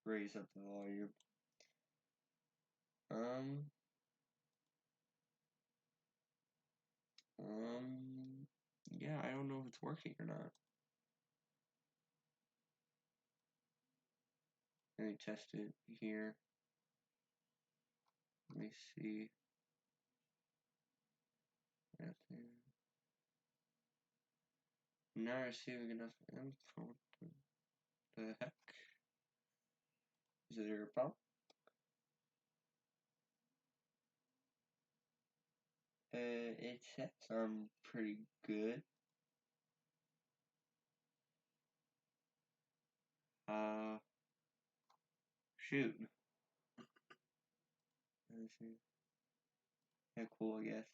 raise up the volume. Yeah, I don't know if it's working or not. Let me test it here. Let me see. Not receiving enough info. What the heck? Is there a problem? It says I'm pretty good. Shoot. Let me see. Yeah, cool, I guess.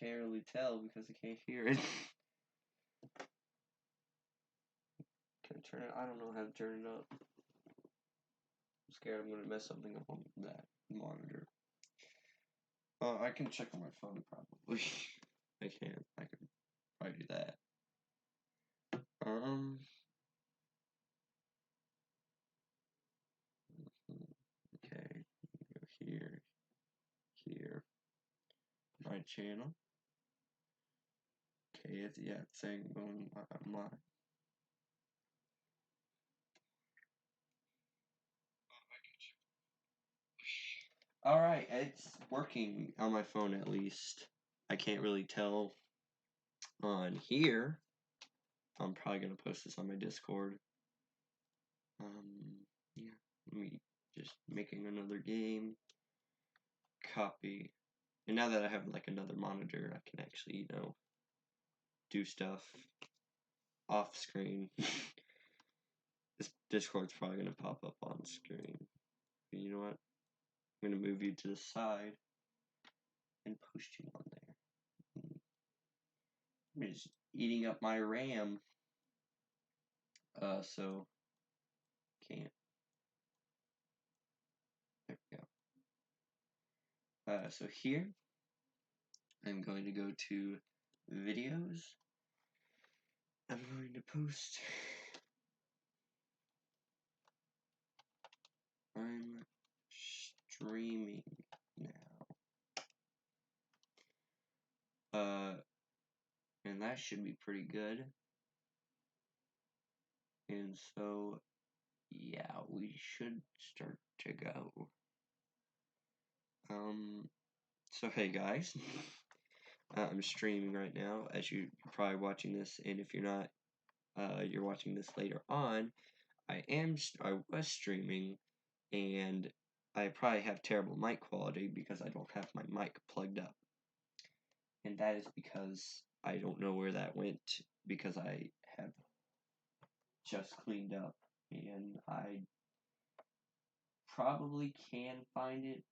Can't really tell because I can't hear it. Can I turn it? I don't know how to turn it up. I'm scared I'm gonna mess something up on that monitor. I can check on my phone probably. I can probably do that. Okay, go here, my channel. Okay, it's saying going live. Alright, it's working on my phone at least. I can't really tell on here. I'm probably gonna post this on my Discord. Yeah, let me just making another game. Copy. And now that I have like another monitor, I can actually, do stuff off screen. This Discord's probably gonna pop up on screen. You know what? I'm gonna move you to the side and post you on there. I'm just eating up my RAM. So can't. There we go. So here I'm going to go to videos. I'm going to post. I'm streaming now. And that should be pretty good. And so, yeah, we should start to go. So hey guys, I'm streaming right now, as you're probably watching this, and if you're not, you're watching this later on. I was streaming, and I probably have terrible mic quality because I don't have my mic plugged up. And that is because I don't know where that went, because I have just cleaned up, and I probably can find it.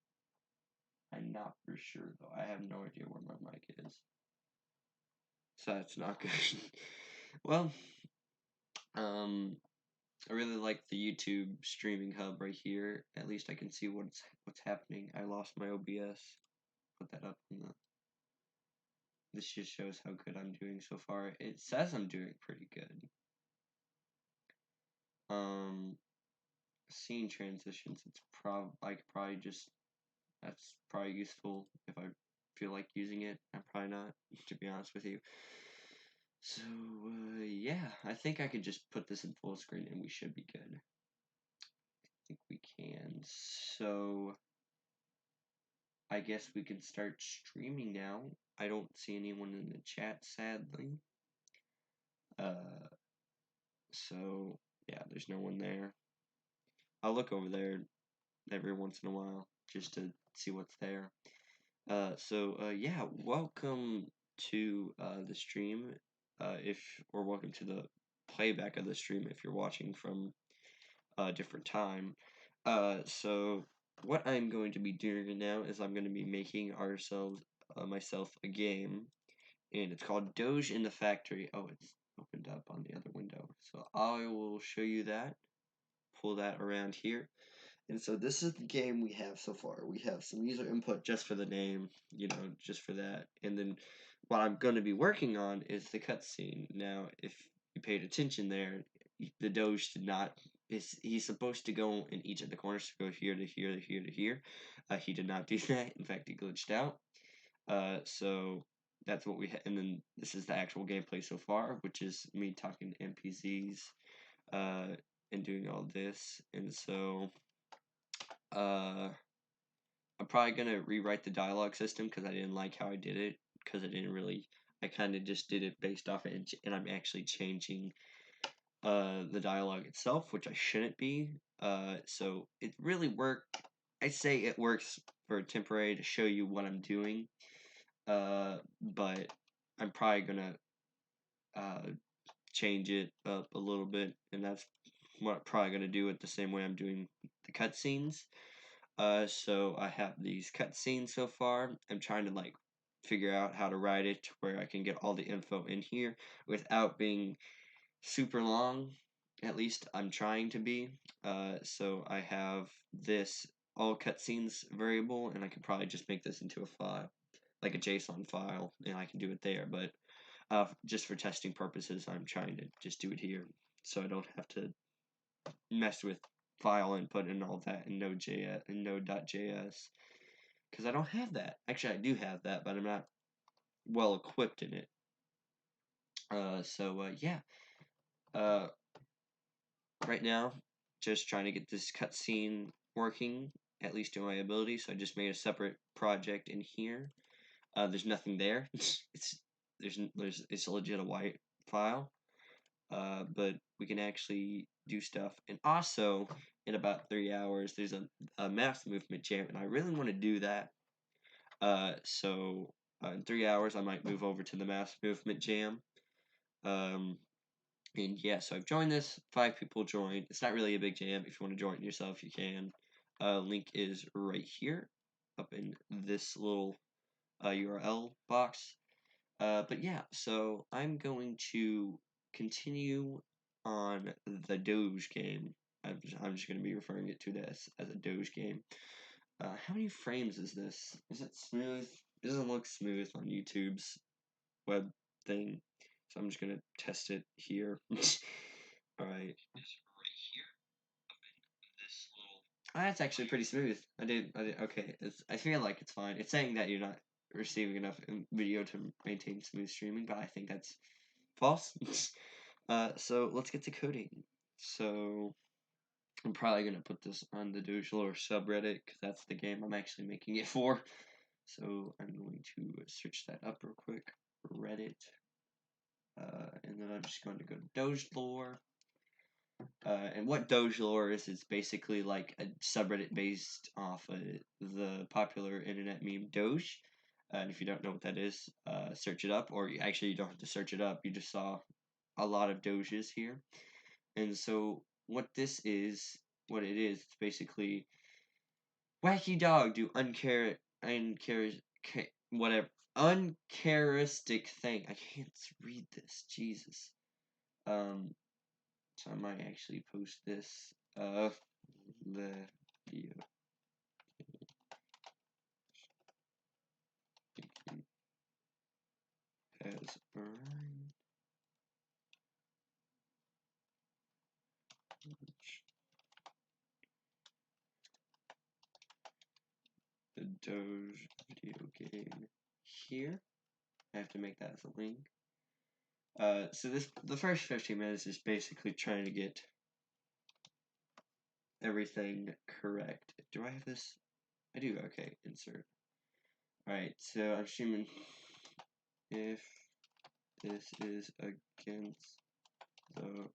I'm not for sure, though. I have no idea where my mic is. So that's not good. Well, I really like the YouTube streaming hub right here. At least I can see what's happening. I lost my OBS. Put that up in the. This just shows how good I'm doing so far. It says I'm doing pretty good. Scene transitions. I could probably just. That's probably useful if I feel like using it. I'm probably not, to be honest with you. So yeah, I think I could just put this in full screen and we should be good. I think we can. So I guess we can start streaming now. I don't see anyone in the chat, sadly. So yeah, there's no one there. I'll look over there every once in a while just to see what's there. Yeah, welcome to the stream. Or welcome to the playback of the stream if you're watching from a different time. So what I'm going to be doing now is I'm going to be making myself a game, and it's called Doge in the Factory. Oh, it's opened up on the other window. So I will show you that. Pull that around here. And so this is the game we have so far. We have some user input just for the name, you know, just for that. And then what I'm going to be working on is the cutscene. Now, if you paid attention there, the Doge did not. He's supposed to go in each of the corners to go here to here to here to here. He did not do that. In fact, he glitched out. So that's what we had. And then this is the actual gameplay so far, which is me talking to NPCs and doing all this. And so I'm probably gonna rewrite the dialogue system because I didn't like how I did it. Because I didn't really, I kind of just did it based off it, and I'm actually changing the dialogue itself, which I shouldn't be. So it really worked. I say it works for temporary to show you what I'm doing. But I'm probably gonna uh change it up a little bit, and that's what I'm probably gonna do it the same way I'm doing the cutscenes. So I have these cutscenes so far. I'm trying to like figure out how to write it to where I can get all the info in here without being super long. At least I'm trying to be. So I have this all cutscenes variable, and I could probably just make this into a file, like a JSON file, and I can do it there. But just for testing purposes, I'm trying to just do it here, so I don't have to mess with file input and all that in Node.js and Node.js because I don't have that. Actually, I do have that, but I'm not well equipped in it. Yeah. Uh, right now, just trying to get this cutscene working, at least to my ability. So I just made a separate project in here. There's nothing there. It's legit a white file. But we can actually do stuff. And also, in about 3 hours, there's a mass movement jam, and I really want to do that. In 3 hours, I might move over to the mass movement jam. And yeah, so I've joined this. 5 people joined. It's not really a big jam. If you want to join yourself, you can. Link is right here, up in this little URL box. But yeah, so I'm going to continue on the Doge game. I'm just going to be referring it to this as a Doge game. How many frames is this? Is it smooth? It doesn't look smooth on YouTube's web thing. So I'm just going to test it here. Alright. Oh, that's actually pretty smooth. Okay. I feel like it's fine. It's saying that you're not receiving enough video to maintain smooth streaming, but I think that's false. So let's get to coding. So I'm probably gonna put this on the dogelore subreddit because that's the game I'm actually making it for. So I'm going to search that up real quick, Reddit, and then I'm just going to go to dogelore. And what dogelore is basically like a subreddit based off of the popular internet meme Doge. And if you don't know what that is, search it up, or actually you don't have to search it up. You just saw a lot of Doges here. And so what it is, it's basically wacky dog do whatever uncharacteristic thing. I can't read this, Jesus. So I might actually post this the video as Brian the Doge video game here. I have to make that as a link. So the first 15 minutes is basically trying to get everything correct. Do I have this? I do. Okay, insert. Alright, so I'm assuming if this is against the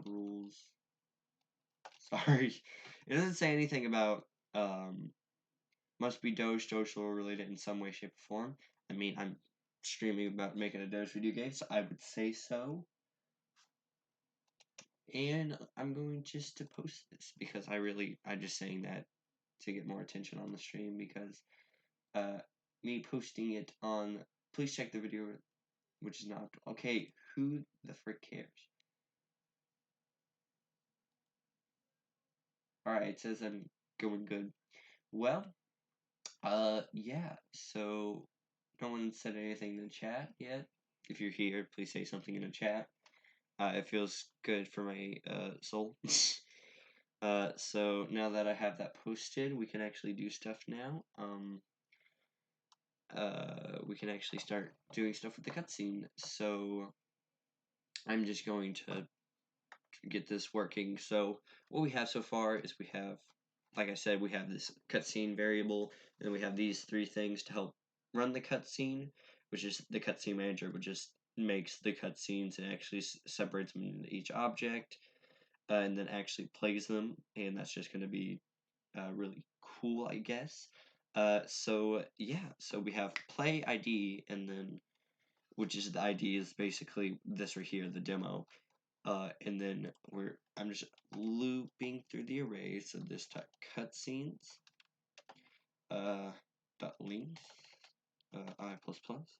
rules. Sorry. It doesn't say anything about must be dogelore related in some way, shape, or form. I mean, I'm streaming about making a Doge video game, so I would say so. And I'm going just to post this because I'm just saying that to get more attention on the stream because me posting it on, please check the video, which is not, okay, who the frick cares? Alright, it says I'm going good. Well, yeah, so no one said anything in the chat yet. If you're here, please say something in the chat. It feels good for my soul. So now that I have that posted, we can actually do stuff now. We can actually start doing stuff with the cutscene. So I'm just going to get this working. So what we have so far is we have, like I said, we have this cutscene variable, and we have these three things to help run the cutscene, which is the cutscene manager, which just makes the cutscenes and actually separates them into each object, and then actually plays them, and that's just going to be really cool, I guess. So yeah, so we have play ID, and then which is the ID is basically this right here, the demo. And then I'm just looping through the array, so this dot cutscenes dot length I plus plus,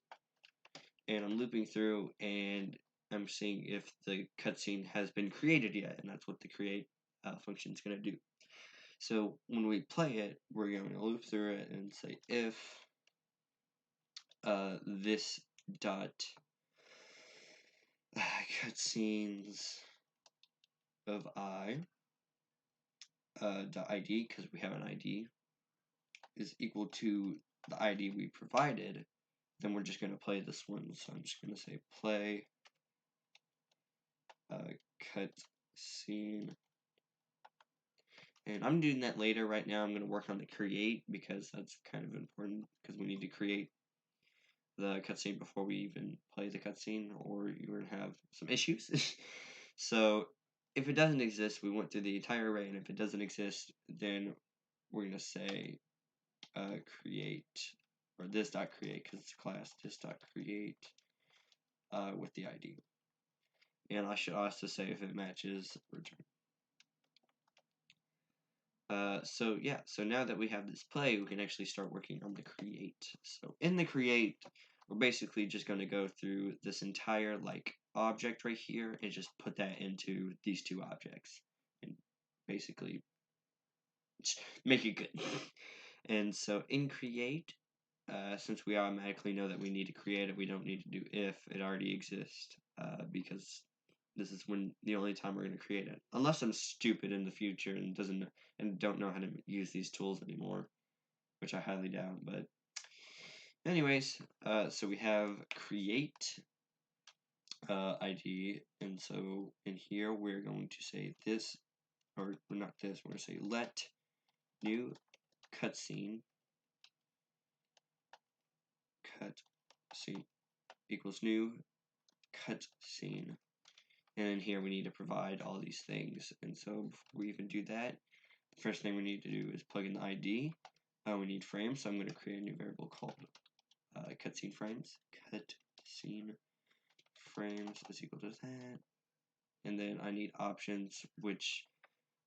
and I'm looping through, and I'm seeing if the cutscene has been created yet, and that's what the create function is going to do. So when we play it, we're going to loop through it and say if this dot cutscenes of I dot ID, because we have an ID, is equal to the ID we provided, then we're just going to play this one. So I'm just going to say play cut scene. And I'm doing that later. Right now I'm going to work on the create, because that's kind of important, because we need to create the cutscene before we even play the cutscene, or you're going to have some issues. So if it doesn't exist, we went through the entire array, and if it doesn't exist, then we're going to say create, or this dot create, because it's a class, this dot create with the ID. And I should also say if it matches, return. So yeah, so now that we have this play, we can actually start working on the create. So in the create, we're basically just going to go through this entire like object right here and just put that into these two objects, and basically make it good. And so in create, since we automatically know that we need to create it, we don't need to do if it already exists, because this is when the only time we're going to create it. Unless I'm stupid in the future and don't know how to use these tools anymore, which I highly doubt. But anyways, so we have create ID, and so in here we're going to say this, or not this. We're going to say let new cutscene equals new cutscene. And in here we need to provide all these things. And so before we even do that, the first thing we need to do is plug in the ID. We need frames, so I'm going to create a new variable called cutscene frames. Cutscene frames is equal to that. And then I need options, which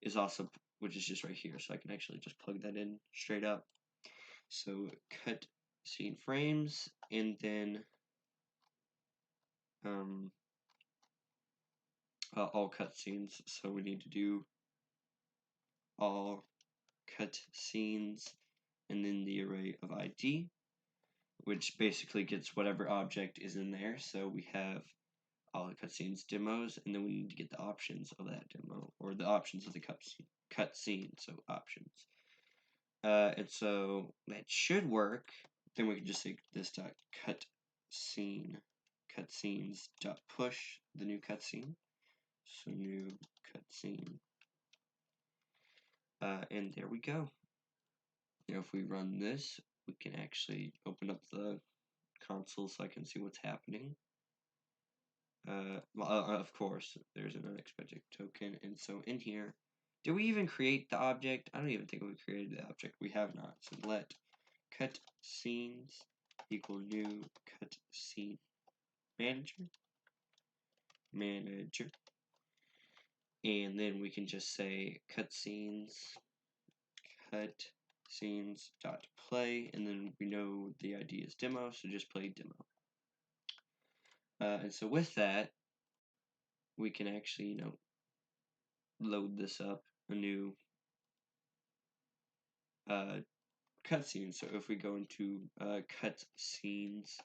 is just right here, so I can actually just plug that in straight up. So cutscene frames, and then all cutscenes. So we need to do all cutscenes, and then the array of ID, which basically gets whatever object is in there. So we have all the cutscenes demos, and then we need to get the options of that demo, or the options of the cutscene, so options. And so that should work. Then we can just say this dot cutscenes dot push the new cutscene. So new cutscene. And there we go. Now if we run this, we can actually open up the console so I can see what's happening. Of course, there's an unexpected token, and so in here, did we even create the object? I don't even think we created the object. We have not. So let cutscenes equal new cutscene manager, and then we can just say cutscenes dot play, and then we know the ID is demo, so just play demo. And so with that, we can actually, load this up anew cutscenes. So if we go into cutscenes,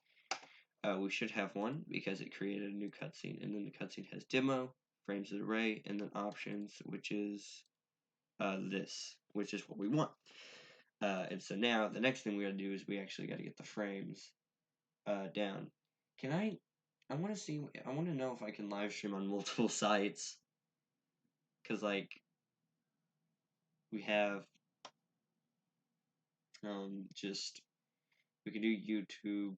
we should have one because it created a new cutscene, and then the cutscene has demo, frames of array, and then options, which is this, which is what we want. And so now the next thing we gotta do is we actually gotta get the frames down. Can I want to see. I want to know if I can live stream on multiple sites. Cause like we have just we can do YouTube,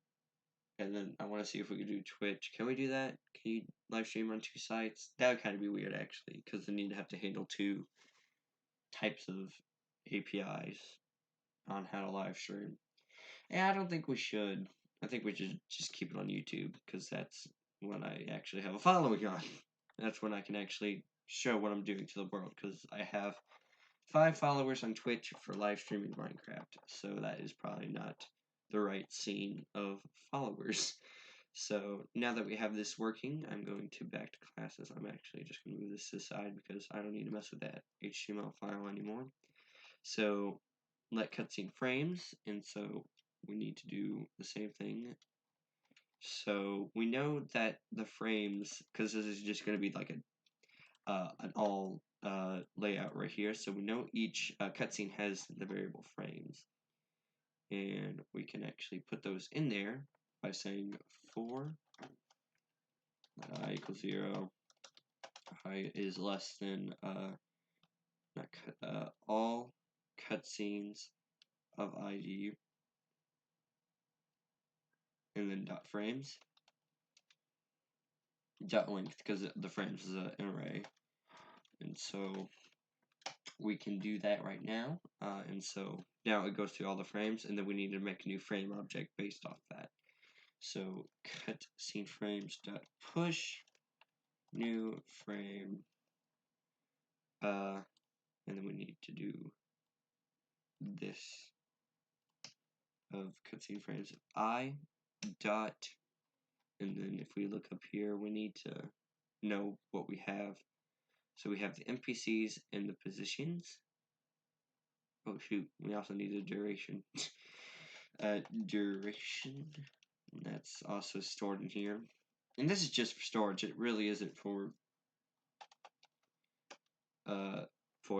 and then I want to see if we can do Twitch. Can we do that? Can you live stream on two sites? That would kind of be weird actually, because then you'd have to handle two types of APIs on how to live stream. Yeah, I don't think we should. I think we should just keep it on YouTube because that's when I actually have a following on. That's when I can actually show what I'm doing to the world because I have 5 followers on Twitch for live streaming Minecraft. So that is probably not the right scene of followers. So now that we have this working, I'm going to back to classes. I'm actually just going to move this to the side because I don't need to mess with that HTML file anymore. So let cutscene frames, and so we need to do the same thing. So we know that the frames, because this is just going to be like an all layout right here. So we know each cutscene has the variable frames, and we can actually put those in there by saying for I equals 0, I is less than all cutscenes of ID, and then dot frames, dot length because the frames is an array, and so we can do that right now. And so now it goes through all the frames, and then we need to make a new frame object based off that. So cut scene frames dot push new frame, and then we need to do this of cutscene frames I dot, and then if we look up here, we need to know what we have. So we have the NPCs and the positions. Oh shoot, we also need a duration. Duration, that's also stored in here. And this is just for storage, it really isn't for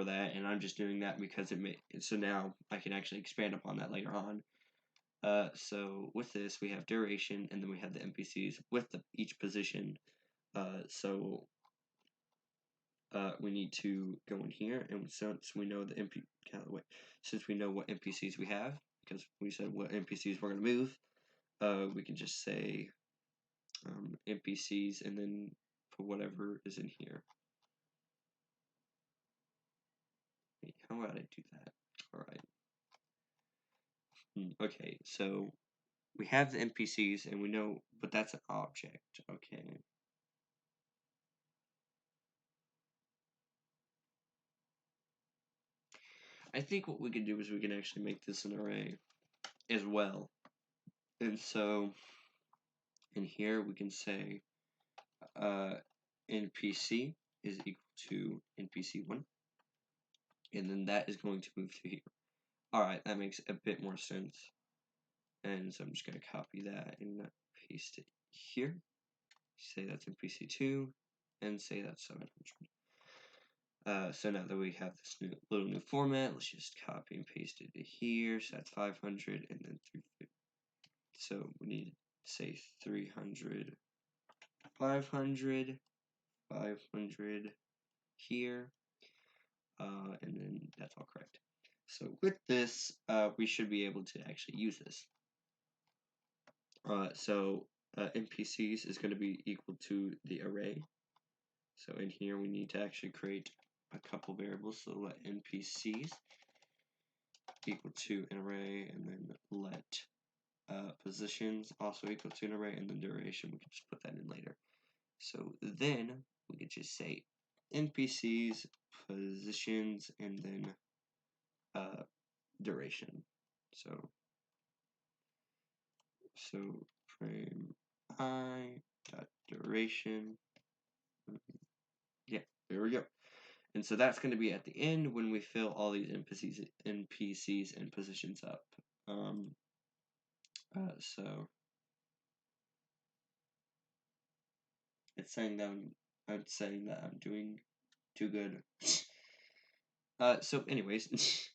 that, and I'm just doing that because so now I can actually expand upon that later on. So with this, we have duration, and then we have the NPCs with each position. So we need to go in here, and since we know since we know what NPCs we have, because we said what NPCs we're gonna move, we can just say NPCs and then put whatever is in here. Wait, how would I do that? All right. Okay, so we have the NPCs and we know, but that's an object. Okay. I think what we can do is we can actually make this an array as well. And so in here we can say NPC is equal to NPC1, and then that is going to move to here. Alright, that makes a bit more sense. And so I'm just going to copy that and paste it here. Say that's NPC2, and say that's 700. So now that we have this little new format, let's just copy and paste it to here. So that's 500, and then 350. So we need to say 300, 500, 500 here, and then that's all correct. So with this, we should be able to actually use this. So NPCs is going to be equal to the array. So in here we need to actually create a couple variables. So let NPCs equal to an array, and then let positions also equal to an array, and then duration, we can just put that in later. So then we could just say NPCs, positions, and then duration. So frame I dot duration. Yeah, there we go. And so that's going to be at the end when we fill all these NPCs and positions up. So it's saying that I'm doing too good. So anyways,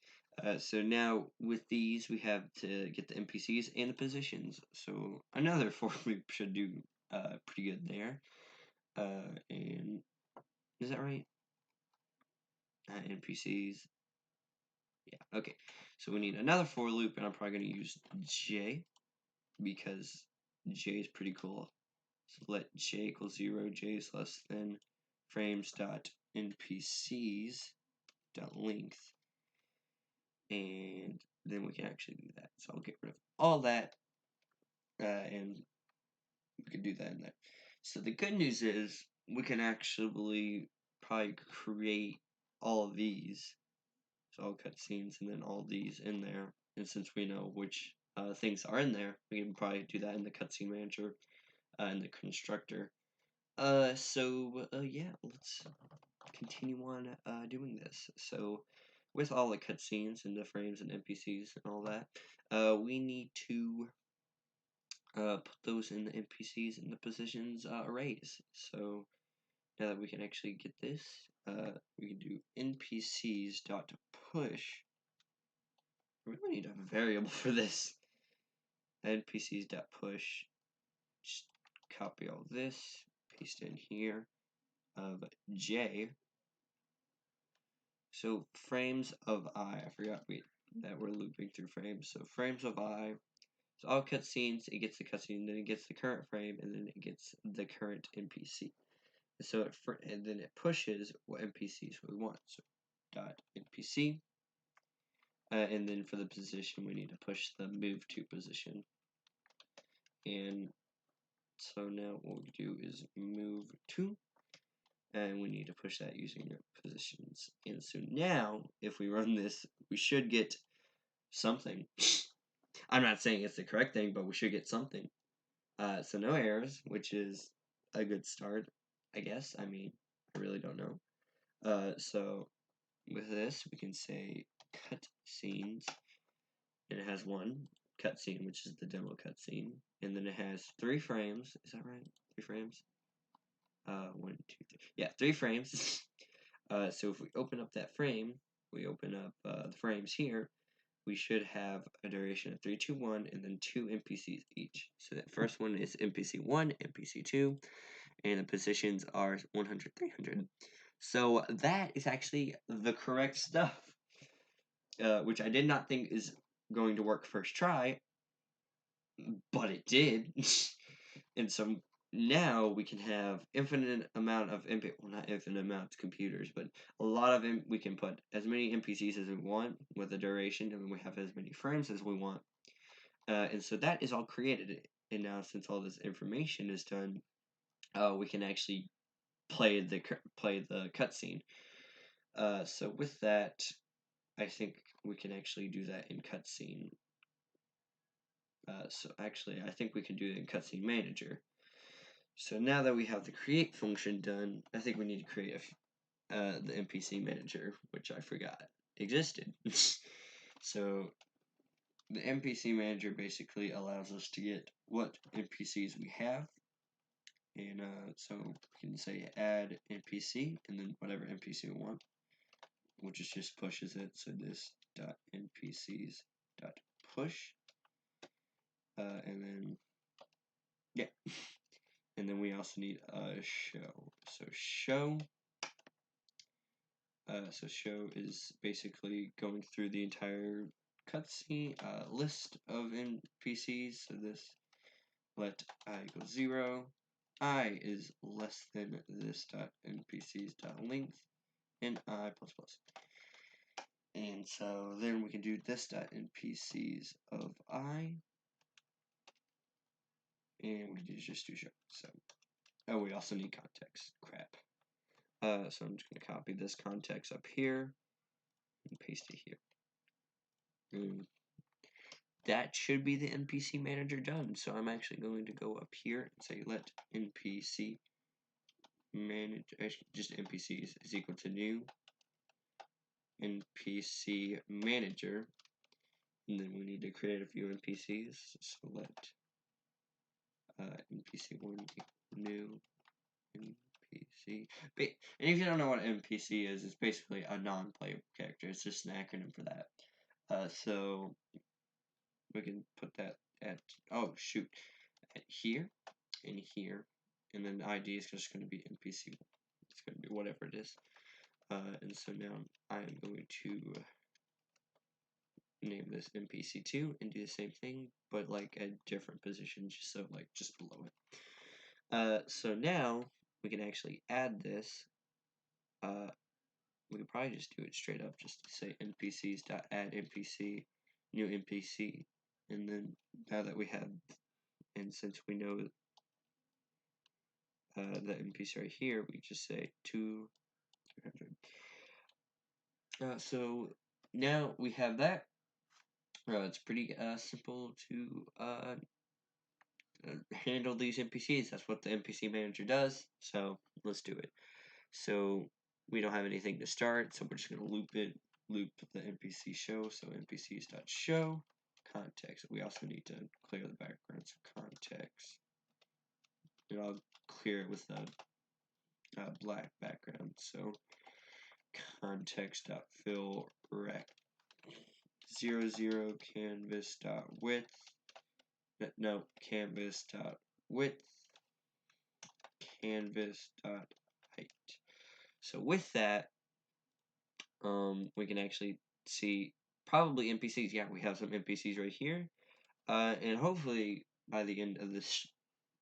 so now with these we have to get the NPCs and the positions. So another 4 we should do pretty good there. And is that right? NPCs. Yeah, okay. So we need another for loop, and I'm probably going to use J because J is pretty cool. So let J equal 0, J is less than frames dot NPCs dot length, and then we can actually do that. So I'll get rid of all that, and we can do that in there. So the good news is we can actually probably create all of these. So all cutscenes and then all these in there. And since we know which things are in there, we can probably do that in the cutscene manager and the constructor. Yeah, let's continue on doing this. So with all the cutscenes and the frames and NPCs and all that, we need to put those in the NPCs and the positions arrays. So now that we can actually get this, we can do NPCs dot push. We really need a variable for this. NPCs dot push. Just copy all this, paste in here of J. So frames of I forgot that we're looping through frames. So frames of I. So all cutscenes, it gets the cutscene, then it gets the current frame, and then it gets the current NPC. And then it pushes what NPCs we want. So dot NPC. And then for the position, we need to push the move to position. And so now what we do is move to, and we need to push that using positions. And so now, if we run this, we should get something. I'm not saying it's the correct thing, but we should get something. So no errors, which is a good start, I guess. I mean, I really don't know. So with this, we can say cut scenes, and it has one cutscene, which is the demo cutscene, and then it has 3 frames. Is that right? 3 frames? 1, 2, 3. Yeah, 3 frames. So if we open up that frame, we open up the frames here, we should have a duration of 3, 2, 1, and then 2 NPCs each. So that first one is NPC 1, NPC 2, and the positions are 100, 300. So that is actually the correct stuff, which I did not think is going to work first try, but it did. And so now we can have infinite amount of well, not infinite amount of computers, but a lot of we can put as many NPCs as we want with a duration, and we have as many frames as we want. And so that is all created. And now since all this information is done, we can actually play the cutscene. So with that, I think we can actually do that in cutscene. So actually, I think we can do it in cutscene manager. So now that we have the create function done, I think we need to create the NPC manager, which I forgot existed. So the NPC manager basically allows us to get what NPCs we have, and so we can say add NPC and then whatever NPC we want, which is just pushes it. So this dot NPCs dot push, and then yeah. And then we also need a show. So show. So show is basically going through the entire cutscene list of NPCs. So this let I equal 0. I is less than this dot NPCs dot length and I plus plus. And so then we can do this dot NPCs of I. And we can just do show. So we also need context. Crap. So I'm just going to copy this context up here and paste it here. And that should be the NPC manager done. So I'm actually going to go up here and say let NPC manage, just NPCs is equal to new NPC manager, and then we need to create a few NPCs. So let NPC1 new NPC. And if you don't know what NPC is, it's basically a non-playable character. It's just an acronym for that. So we can put that at, oh shoot, at here and here, and then the ID is just going to be NPC. It's going to be whatever it is. And so now I'm going to name this NPC2 and do the same thing, but like at different positions, just so like just below it. So now we can actually add this. We could probably just do it straight up, just to say NPCs.add NPC, new NPC, and then now that we have, and since we know the NPC right here, we just say 200. So now we have that. It's pretty simple to handle these NPCs. That's what the NPC manager does. So let's do it. So we don't have anything to start, so we're just gonna loop the NPC show. So NPCs.show context. We also need to clear the background. So context. And I'll clear it with a black background. So context.fill rect 00 canvas.width. No, canvas.width, canvas.height. So with that, we can actually see probably NPCs. Yeah, we have some NPCs right here. And hopefully by the end of this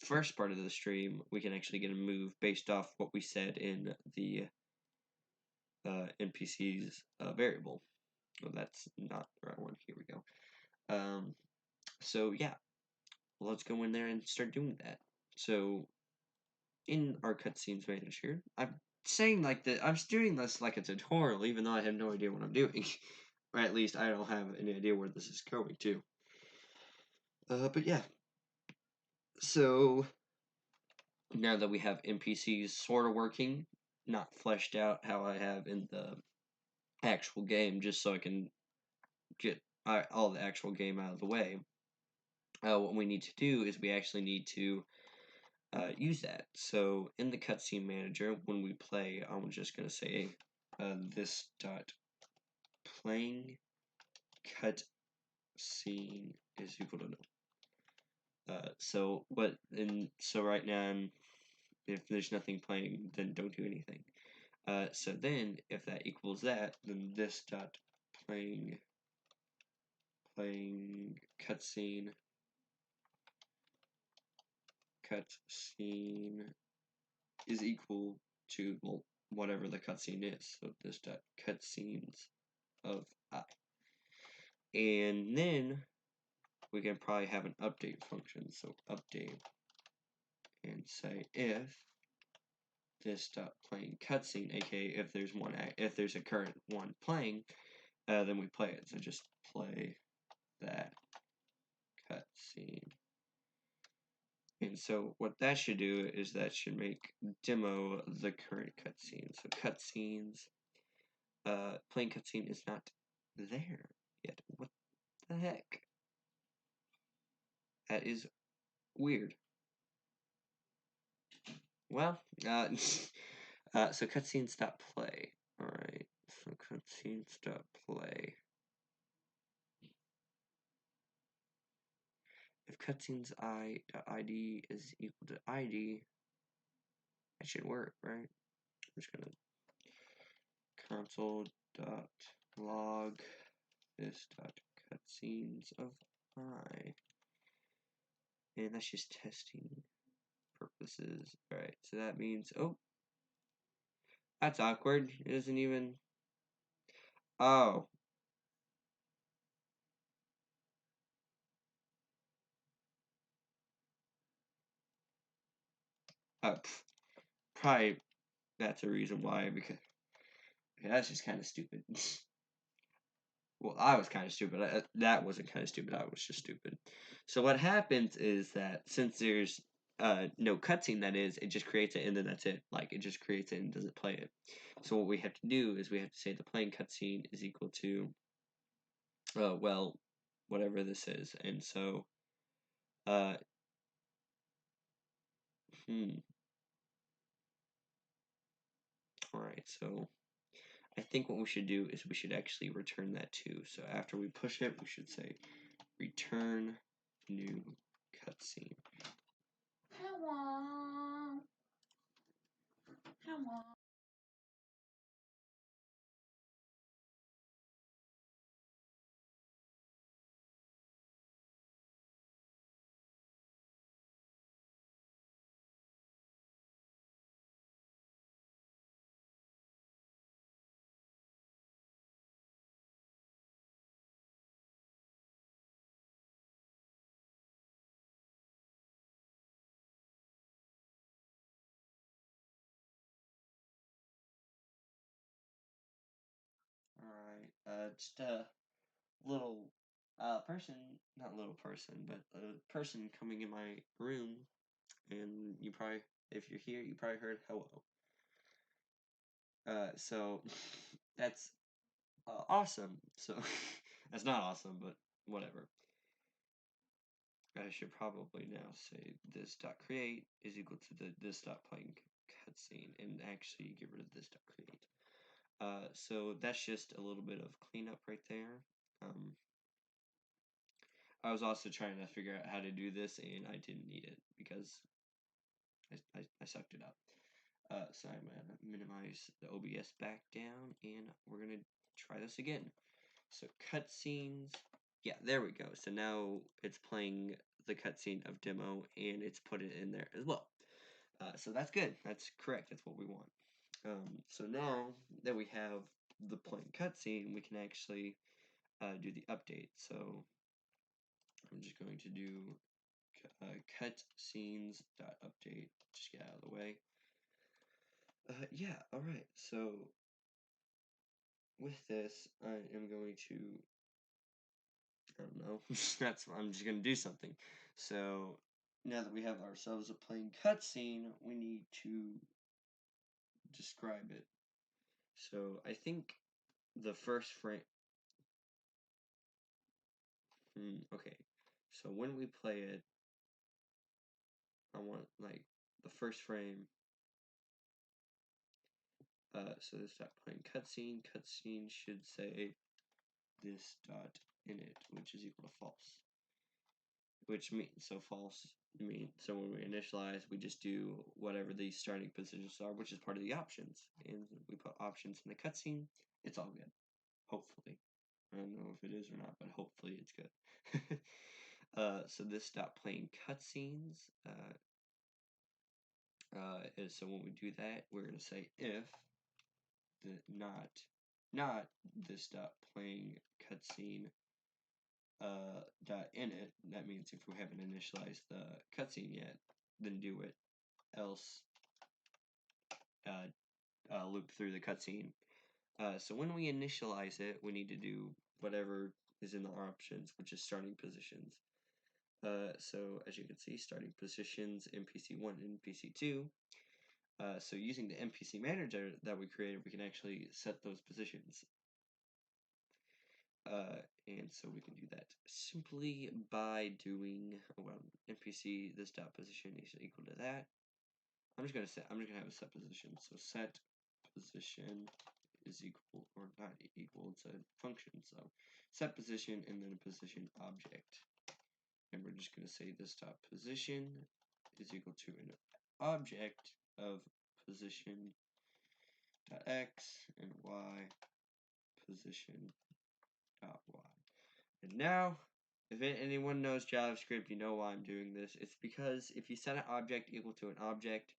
first part of the stream, we can actually get a move based off what we said in the NPCs variable. Well, that's not the right one. Here we go. So yeah, let's go in there and start doing that. So in our cutscenes manager, I'm saying like that I'm doing this like a tutorial, even though I have no idea what I'm doing, or at least I don't have any idea where this is going to. But yeah. So now that we have NPCs sort of working, not fleshed out how I have in the actual game, just so I can get all the actual game out of the way. What we need to do is we actually need to use that. So in the cutscene manager, when we play, I'm just going to say this dot playing cutscene is equal to no. So right now, if there's nothing playing, then don't do anything. So then if that equals that, then this dot playing cutscene is equal to, well, whatever the cutscene is. So this dot cutscenes of I. And then we can probably have an update function. So update and say if this dot playing cutscene, aka if there's a current one playing, then we play it. So just play that cutscene. And so what that should do is that should make demo the current cutscene. So cutscenes, playing cutscene is not there yet. What the heck? That is weird. Well, so cutscenes.play. Alright, so cutscenes.play. If cutscenes.id is equal to ID, that should work, right? I'm just gonna console.log this dot cutscenes of I. And that's just testing purposes. Alright, so that means, oh, that's awkward. It doesn't even, oh. Probably that's a reason why, because that's just kind of stupid. Well, I was kind of stupid. That wasn't kind of stupid. I was just stupid. So what happens is that since there's no cutscene, that is, it just creates it and then that's it. Like, it just creates it and doesn't play it. So what we have to do is we have to say the playing cutscene is equal to, well, whatever this is. And so, uh, alright, so I think what we should do is we should actually return that too. So after we push it, we should say return new cutscene. Hello. Hello. Alright, just a little person, not little person, but a person coming in my room, and you probably, if you're here, you probably heard hello. So that's awesome. So that's not awesome, but whatever. I should probably now say this dot create is equal to the this dot playing cutscene, and actually get rid of this dot create. So that's just a little bit of cleanup right there. I was also trying to figure out how to do this, and I didn't need it because I sucked it up. So I'm gonna minimize the OBS back down, and we're gonna try this again. So cutscenes, yeah, there we go. So now it's playing the cutscene of demo, and it's put it in there as well. So that's good. That's correct. That's what we want. So now that we have the playing cutscene, we can actually do the update. So I'm just going to do cut scenes dot update. Just get out of the way. Yeah. All right. So with this, I am going to. I don't know. I'm just gonna do something. So now that we have ourselves a plain cutscene, we need to describe it. So I think the first frame. Okay. So when we play it, I want like the first frame. So this dot playing cutscene. Cutscene should say this dot init, which is equal to false. Which means so false. So when we initialize, we just do whatever the starting positions are, which is part of the options, and we put options in the cutscene. It's all good. Hopefully, I don't know if it is or not, but hopefully it's good. So this dot playing cutscenes. Is so when we do that, we're gonna say if the not this dot playing cutscene dot init. That means if we haven't initialized the cutscene yet, then do it. Else loop through the cutscene. So when we initialize it, we need to do whatever is in the options, which is starting positions. So as you can see, starting positions NPC1 and NPC2. So using the NPC manager that we created, we can actually set those positions. And so we can do that simply by doing, well, NPC this dot position is equal to that. I'm just gonna have a set position. So set position is equal, or not equal, it's a function. So set position and then a position object. And we're just gonna say this dot position is equal to an object of position dot x and y position dot y. And now, if anyone knows JavaScript, you know why I'm doing this. It's because if you set an object equal to an object,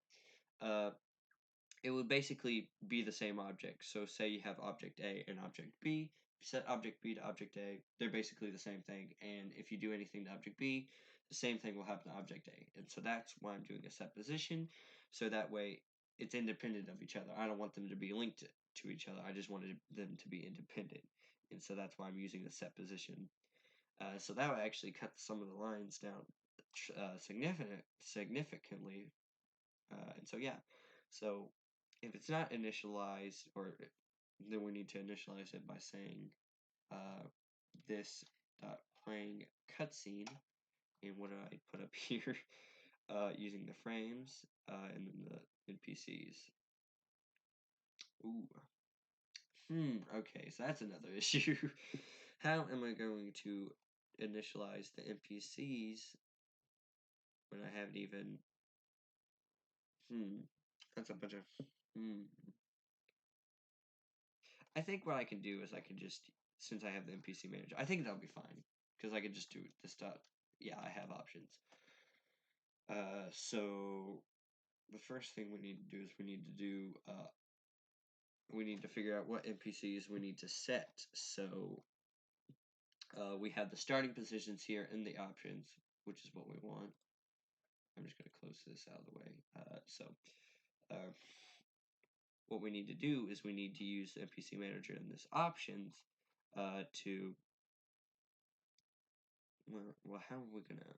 it would basically be the same object. So say you have object A and object B. If you set object B to object A, they're basically the same thing. And if you do anything to object B, the same thing will happen to object A. And so that's why I'm doing a set position. So that way it's independent of each other. I don't want them to be linked to each other. I just wanted them to be independent. And so that's why I'm using the set position. So that would actually cut some of the lines down significantly. And so yeah, so if it's not initialized, then we need to initialize it by saying this dot playing cutscene. And what do I put up here? Using the frames and then the NPCs. Ooh. Okay, so that's another issue. How am I going to initialize the NPCs when I haven't even... That's a bunch of... I think what I can do is I can just, since I have the NPC manager, I think that'll be fine. Because I can just do this stuff. Yeah, I have options. So the first thing we need to do is we need to figure out what NPCs we need to set. So we have the starting positions here in the options, which is what we want. I'm just going to close this out of the way. What we need to do is we need to use the NPC manager in this options to... Well, how are we going to...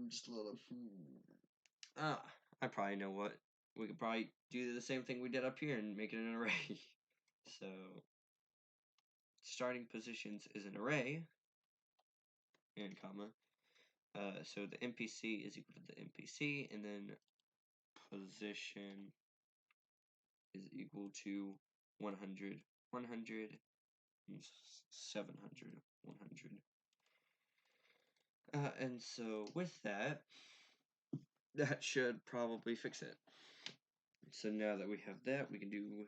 Just a little... I probably know what. We could probably do the same thing we did up here and make it an array. So, starting positions is an array, and comma. So the NPC is equal to the NPC, and then position is equal to 100, 100, 700, 100. And so with that, that should probably fix it. So now that we have that, we can do,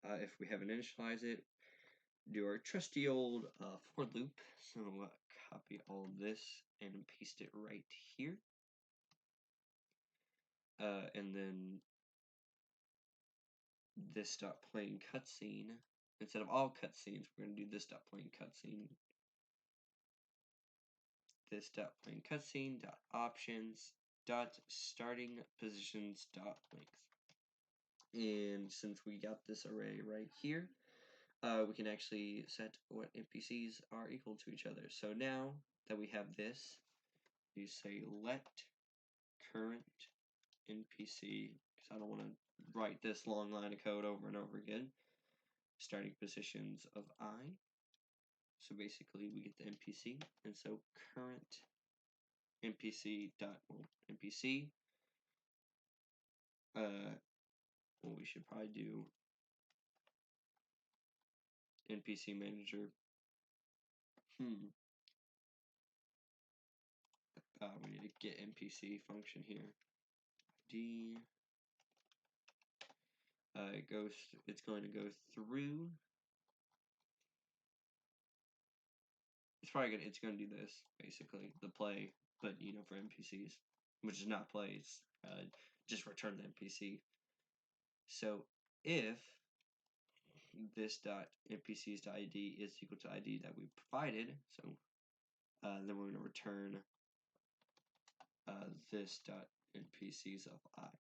if we haven't initialized it, do our trusty old for loop. So copy all of this and paste it right here. And then this dot playing cutscene. Instead of all cutscenes, we're going to do this dot playing cutscene. This dot playing cutscene dot options dot starting positions dot length. And since we got this array right here, we can actually set what NPCs are equal to each other. So now that we have this, you say let current NPC, because I don't want to write this long line of code over and over again. Starting positions of I. So basically we get the NPC, and so current NPC dot NPC. Well, we should probably do NPC manager. We need to get NPC function here. D. It's going to go through. It's going to do this basically, the play, but for NPCs, which is not play. It's just return the NPC. So if this dot NPCs to ID is equal to ID that we provided, so then we're going to return this dot NPCs of I.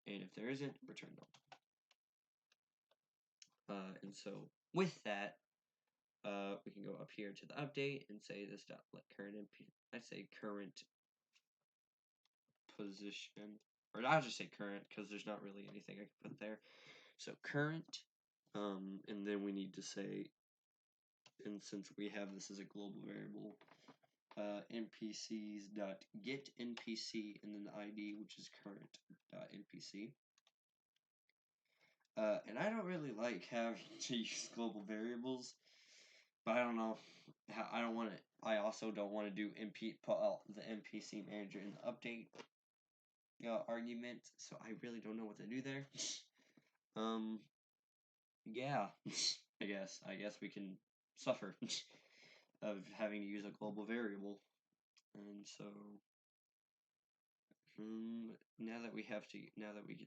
And if there isn't, return null. And so with that, we can go up here to the update and say this dot let current NPC. I say current position, or I'll just say current because there's not really anything I can put there. So current, and then we need to say, and since we have this as a global variable, NPCs dot get NPC and then the ID, which is current dot NPC. And I don't really like having to use global variables, but I don't know how. I don't want to. I also don't want to do put out the NPC manager in the update argument, so I really don't know what to do there. Yeah, I guess we can suffer of having to use a global variable, and so now that we get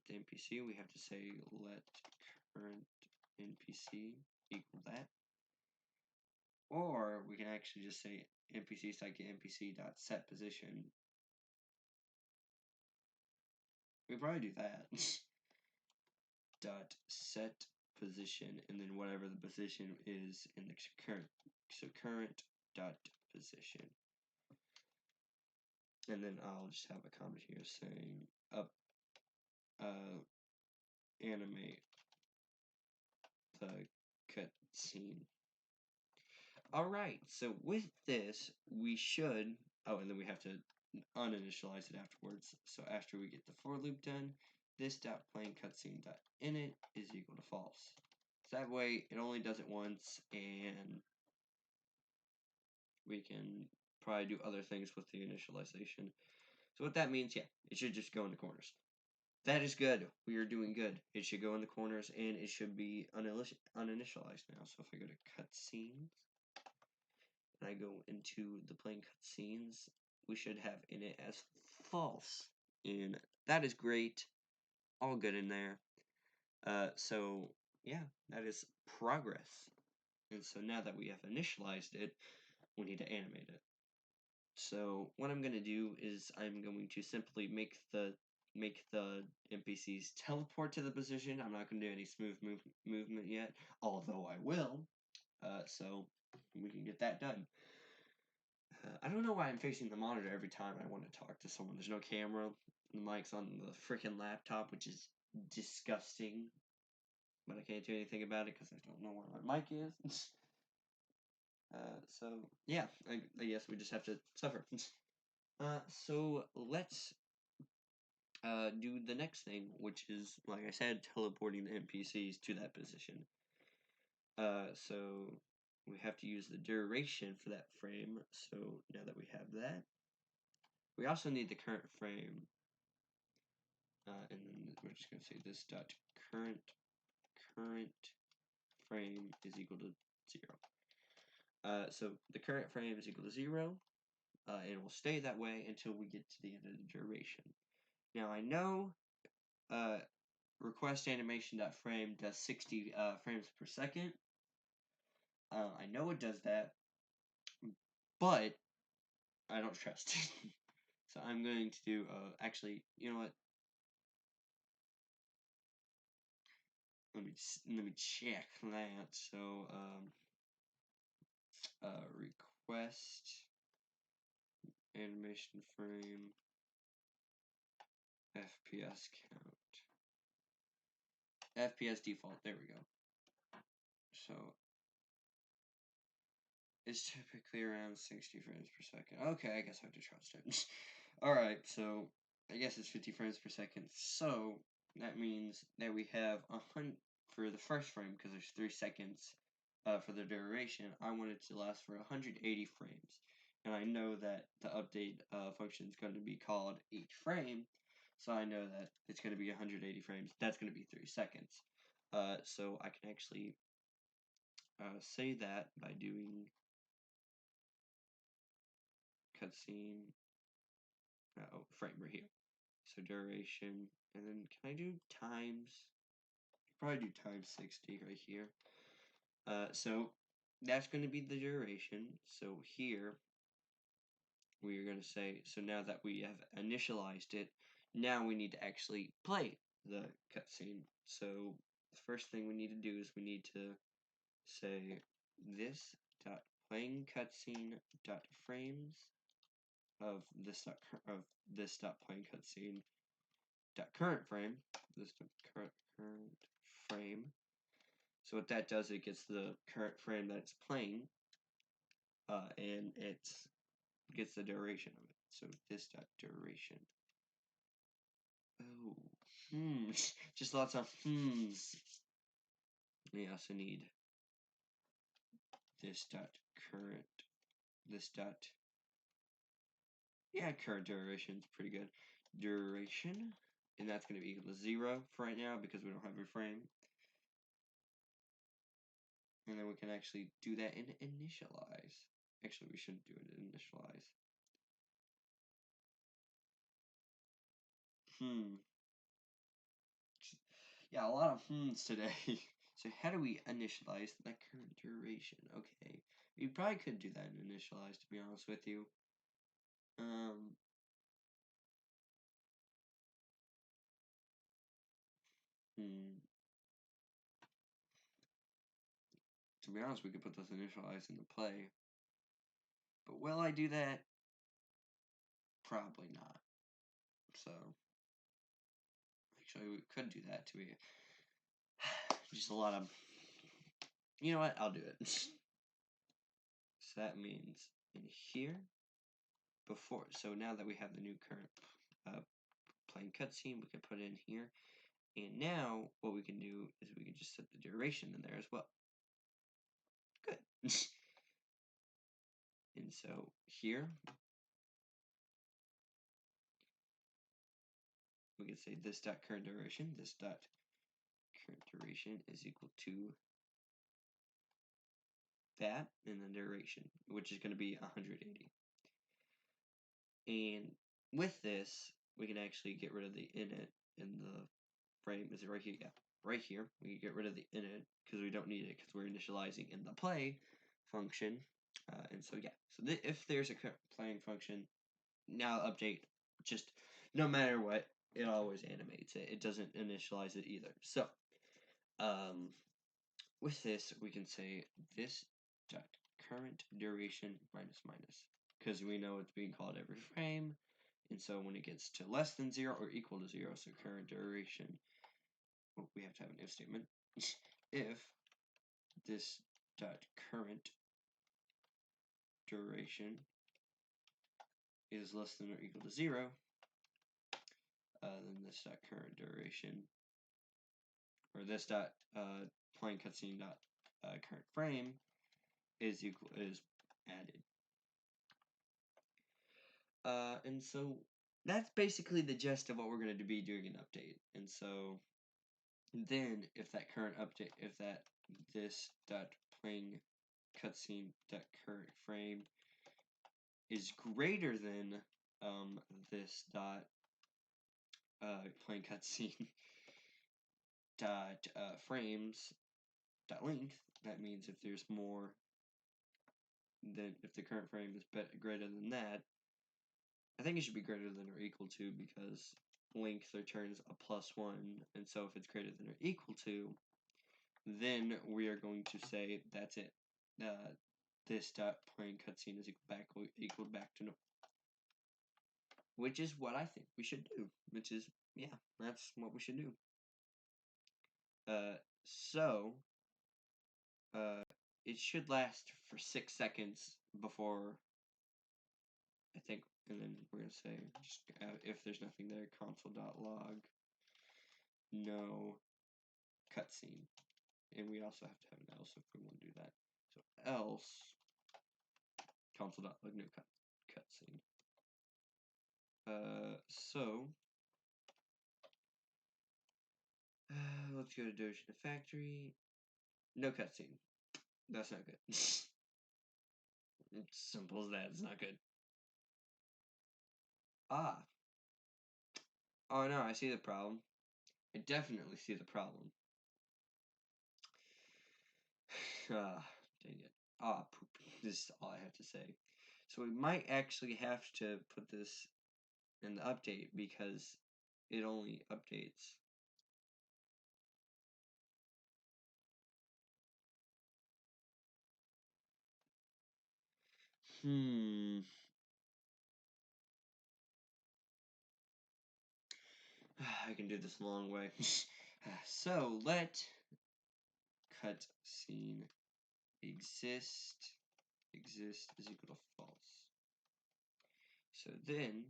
the NPC, we have to say let current NPC equal that, or we can actually just say NPC get NPC dot set position. We probably do that. dot set position, and then whatever the position is in the current. So current dot position, and then I'll just have a comment here saying up animate the cutscene. Alright, so with this, we should, oh, and then we have to uninitialize it afterwards. So after we get the for loop done, this dot playing cutscene dot init is equal to false. So that way, it only does it once, and we can probably do other things with the initialization. So what that means, yeah, it should just go in the corners. That is good. We are doing good. It should go in the corners, and it should be uninitialized now. So if I go to cutscenes, and I go into the playing cutscenes, we should have in it as false. And that is great. All good in there. So yeah, that is progress. And so now that we have initialized it, we need to animate it. So what I'm gonna do is I'm going to simply make the NPCs teleport to the position. I'm not gonna do any smooth movement yet, although I will. So we can get that done. I don't know why I'm facing the monitor every time I want to talk to someone. There's no camera. The mic's on the freaking laptop, which is disgusting. But I can't do anything about it because I don't know where my mic is. So, yeah, I guess we just have to suffer. So let's do the next thing, which is, like I said, teleporting the NPCs to that position. So we have to use the duration for that frame. So now that we have that, we also need the current frame, and then we're just going to say this dot current frame is equal to 0. So the current frame is equal to 0, and it will stay that way until we get to the end of the duration. Now I know request animation dot frame does 60 frames per second. I know it does that, but I don't trust it. So I'm going to do, actually, you know what? Let me check that. So, request animation frame FPS count. FPS default, there we go. So, it's typically around 60 frames per second. Okay, I guess I have to trust it. Alright, so, I guess it's 50 frames per second. So, that means that we have 100, for the first frame, because there's 3 seconds for the duration, I want it to last for 180 frames. And I know that the update function is going to be called each frame, so I know that it's going to be 180 frames. That's going to be 3 seconds. So I can actually say that by doing cutscene, frame right here. So duration, and then can I do times? Probably do times 60 right here. So that's going to be the duration. So here we are going to say, so now that we have initialized it, now we need to actually play the cutscene. So the first thing we need to do is we need to say this dot playing cutscene dot frames of this dot playing cutscene dot current frame, this dot current frame. So what that does, it gets the current frame that it's playing, and it gets the duration of it. So this dot duration. Oh, just lots of hmms. We also need this dot current, this dot, yeah, current duration is pretty good. Duration, and that's going to be equal to 0 for right now because we don't have a frame. And then we can actually do that in initialize. Actually, we shouldn't do it in initialize. Yeah, a lot of hmms today. So how do we initialize the current duration? Okay, we probably could do that in initialize, to be honest with you. Hmm. To be honest, we could put this initialize into play. But will I do that? Probably not. So, actually, we could do that too. Just a lot of... You know what? I'll do it. So that means in here, before... So now that we have the new current playing cutscene, we can put it in here. And now, what we can do is we can just set the duration in there as well. Good. And so here, we can say this dot current duration, this dot current duration is equal to that, and the duration, which is going to be 180. And with this, we can actually get rid of the init in the frame. Is it right here? Yeah, right here. We can get rid of the init because we don't need it because we're initializing in the play function. And so yeah, so if there's a playing function, now update, just no matter what, it always animates it. It doesn't initialize it either. So with this, we can say this dot current duration minus minus, because we know it's being called every frame, and so when it gets to less than 0 or equal to 0, so current duration, well, we have to have an if statement. If this dot current duration is less than or equal to 0, then this dot current duration, or this dot playing cutscene dot current frame is added. And so that's basically the gist of what we're going to be doing an update. And so then if that current update, if that this dot playing cutscene dot current frame is greater than this dot playing cutscene dot frames dot length, that means if there's more than, if the current frame is greater than that, I think it should be greater than or equal to, because length returns a +1, and so if it's greater than or equal to, then we are going to say that's it. This dot playing cutscene is equal back to no, which is what I think we should do. Which is, yeah, that's what we should do. So it should last for 6 seconds before, I think, and then we're gonna say just if there's nothing there, console.log no cutscene, and we also have to have an else if we want to do that. So else console.log no cutscene. So let's go to Doge in the factory. No cutscene. That's not good. It's simple as that. It's not good. Ah. Oh no, I see the problem. I definitely see the problem. Ah, dang it. Ah, poop. This is all I have to say. So we might actually have to put this in the update because it only updates. I can do this a long way. So let cutscene exist is equal to false. So then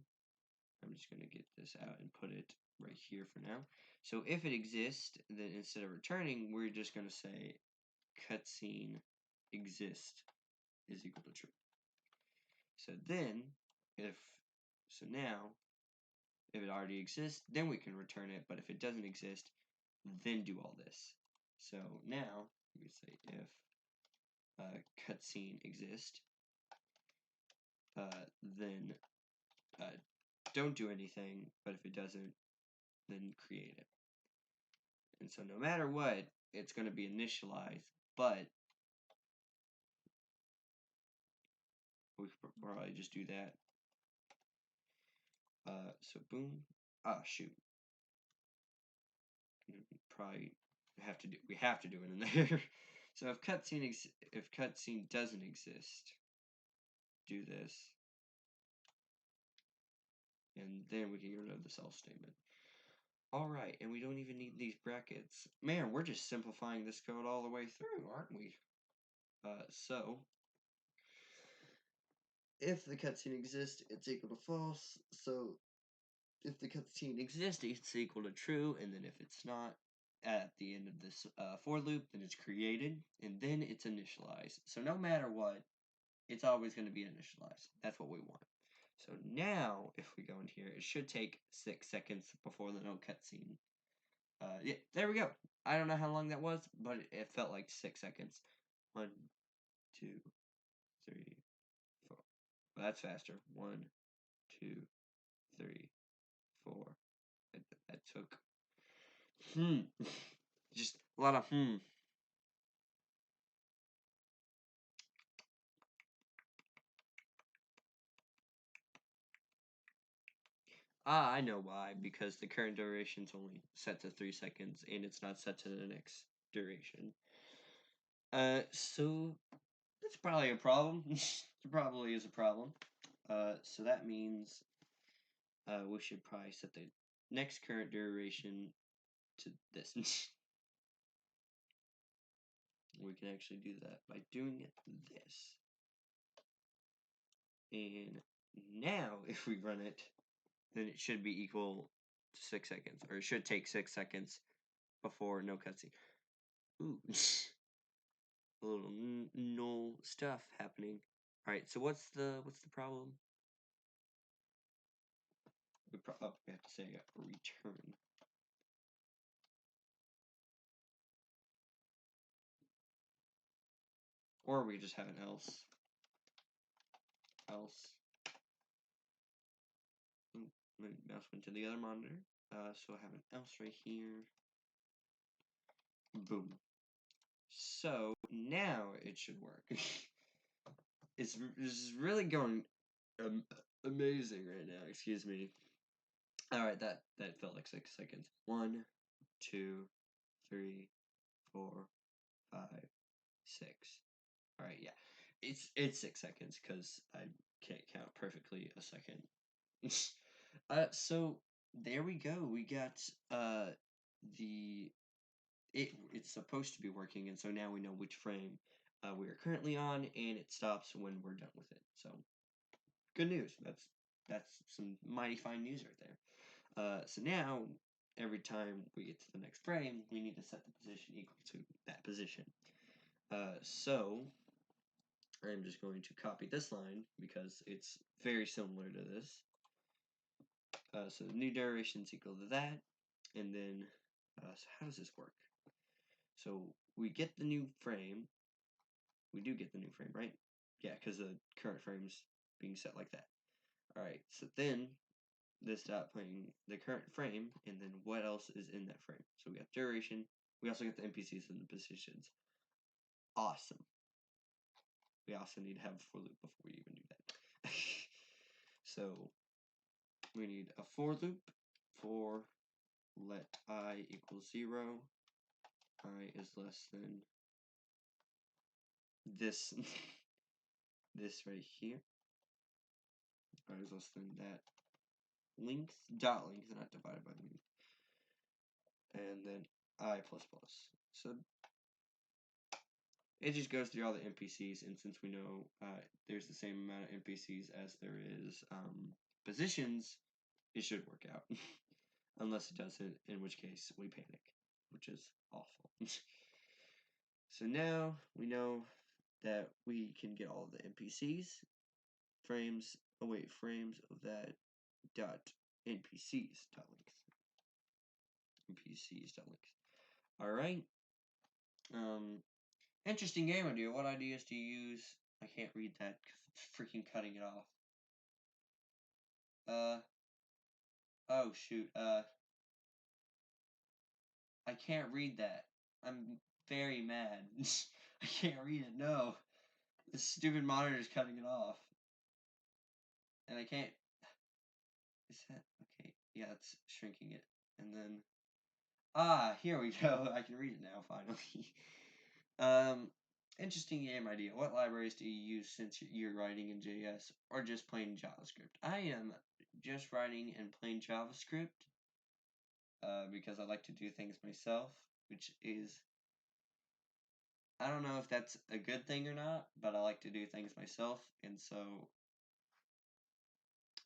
I'm just going to get this out and put it right here for now. So if it exists, then instead of returning, we're just going to say cutscene exist is equal to true. So then, now, if it already exists, then we can return it, but if it doesn't exist, then do all this. So now, we say if cutscene exist, then don't do anything, but if it doesn't, then create it. And so no matter what, it's going to be initialized, but we could probably just do that. So boom. Ah, shoot. Probably we have to do it in there. So if cutscene doesn't exist, do this, and then we can get rid of this else statement. All right, and we don't even need these brackets. Man, we're just simplifying this code all the way through, aren't we? So if the cutscene exists, it's equal to false. So if the cutscene exists, it's equal to true, and then if it's not, at the end of this for loop, then it's created, and then it's initialized. So no matter what, it's always going to be initialized. That's what we want. So now, if we go in here, it should take 6 seconds before the no cutscene. Yeah, there we go. I don't know how long that was, but it felt like 6 seconds. 1, 2, 3, 4. Well, that's faster. 1, 2, 3, 4. That took just a lot of I know why. Because the current duration is only set to 3 seconds, and it's not set to the next duration. So that's probably a problem. It probably is a problem. So that means we should probably set the next current duration to this. We can actually do that by doing it this. And now, if we run it, then it should be equal to 6 seconds, or it should take 6 seconds before no cutscene. Ooh, a little null stuff happening. All right, so what's the problem? We have to say return. Or we just have an else. My mouse went to the other monitor. So I have an else right here. Boom. So now it should work. This is really going amazing right now. Excuse me. All right, that felt like 6 seconds. 1, 2, 3, 4, 5, 6. All right, yeah, it's 6 seconds because I can't count perfectly a second. So there we go. We got the it's supposed to be working, and so now we know which frame we are currently on, and it stops when we're done with it. So good news. That's some mighty fine news right there. So now every time we get to the next frame, we need to set the position equal to that position. So I'm just going to copy this line because it's very similar to this. So the new duration is equal to that, and then so how does this work? So we get the new frame. We do get the new frame, right? Yeah, because the current frame's being set like that. All right, so then this dot playing the current frame, and then what else is in that frame? So we got duration. We also get the NPCs and the positions. Awesome. We also need to have a for loop before we even do that. So we need a for loop for let I equal 0. I is less than this this right here. I is less than that length, dot length, not divided by length. And then I plus plus. So it just goes through all the NPCs, and since we know there's the same amount of NPCs as there is positions, it should work out. Unless it doesn't, in which case we panic, which is awful. So now we know that we can get all of the NPCs, frames of that dot NPCs dot links. NPCs dot links. All right. Interesting game idea. What ideas do you use? I can't read that because it's freaking cutting it off. Oh shoot. I can't read that. I'm very mad. I can't read it. No, this stupid monitor is cutting it off, and I can't. Is that okay? Yeah, it's shrinking it, and then here we go. I can read it now finally. Um, Interesting game idea. What libraries do you use since you're writing in JS or just plain JavaScript? I am just writing in plain JavaScript because I like to do things myself, which is, I don't know if that's a good thing or not, but I like to do things myself, and so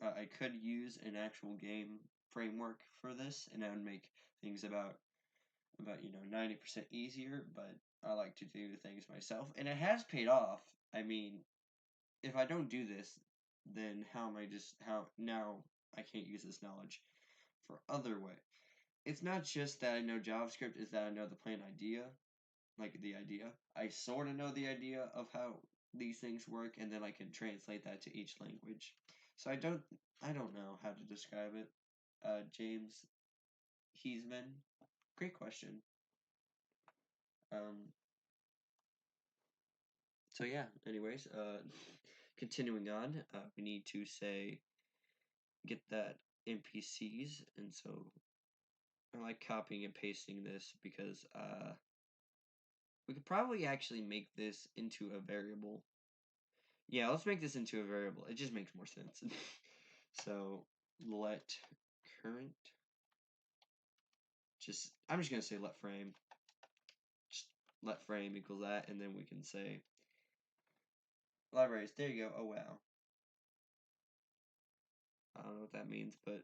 I could use an actual game framework for this, and that would make things about 90% easier, but I like to do things myself, and it has paid off. I mean, if I don't do this, then how now I can't use this knowledge for other way. It's not just that I know JavaScript, is that I know the plain idea, like the idea. I sort of know the idea of how these things work, and then I can translate that to each language. So I don't know how to describe it. James Heisman, great question. Um, so yeah. Anyways, continuing on, we need to say get that NPCs, and so I like copying and pasting this because we could probably actually make this into a variable. Yeah, let's make this into a variable. It just makes more sense. So let current, I'm just gonna say let frame. Just let frame equals that, and then we can say libraries. There you go. Oh wow. I don't know what that means, but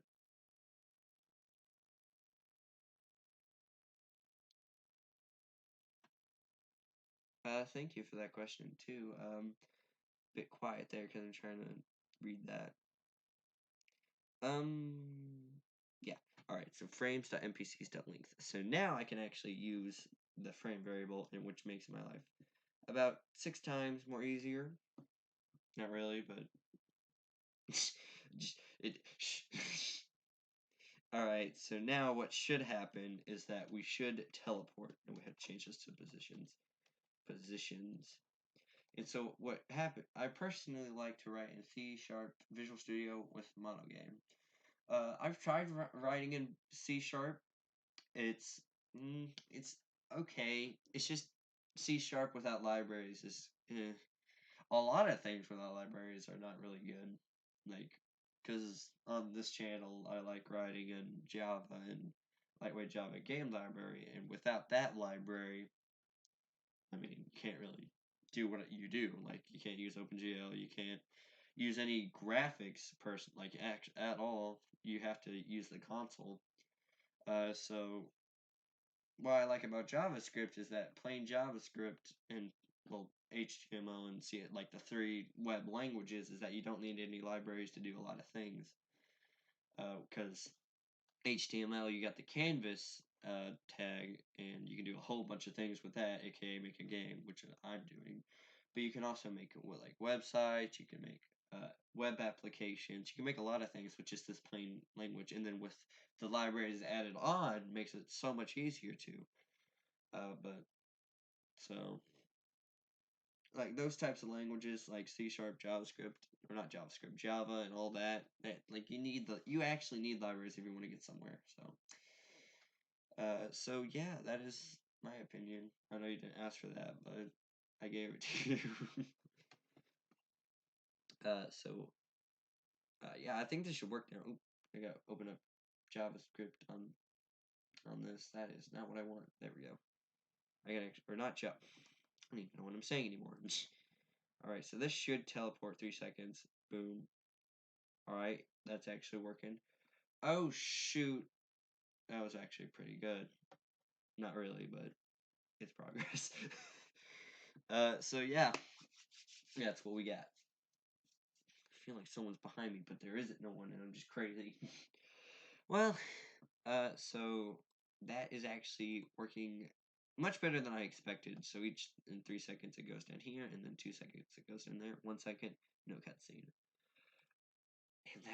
thank you for that question too. Bit quiet there because I'm trying to read that. Um, yeah. All right. So frames.npcs.length. So now I can actually use the frame variable, and which makes my life about 6 times more easier. Not really, but just it. All right. So now what should happen is that we should teleport, and we have to change this to positions. Positions. And so what happened? I personally like to write in C# Visual Studio with monogame. I've tried writing in C#. It's it's okay. It's just C# without libraries is a lot of things without libraries are not really good. Like, because on this channel I like writing in Java and lightweight Java game library, and without that library, I mean, you can't really do what you do. Like, you can't use OpenGL, you can't use any graphics person like at all. You have to use the console. So what I like about JavaScript is that plain JavaScript and well HTML and C like the three web languages is that you don't need any libraries to do a lot of things. Because HTML you got the canvas tag, and you can do a whole bunch of things with that, aka make a game, which I'm doing. But you can also make it with like websites. You can make web applications. You can make a lot of things with just this plain language, and then with the libraries added on, makes it so much easier to. But so like those types of languages like C#, JavaScript, or not JavaScript, Java, and all that. That like you actually need libraries if you want to get somewhere. So yeah, that is my opinion. I know you didn't ask for that, but I gave it to you. So yeah, I think this should work now. Oop, I gotta open up JavaScript on this. That is not what I want. There we go. I gotta or not Java. I don't even know what I'm saying anymore. All right, so this should teleport 3 seconds. Boom. All right, that's actually working. Oh shoot, that was actually pretty good. Not really, but it's progress. So yeah, that's what we got. I feel like someone's behind me, but there isn't no one, and I'm just crazy. Well, so that is actually working much better than I expected. So each in 3 seconds it goes down here, and then 2 seconds it goes in there. 1 second, no cutscene. And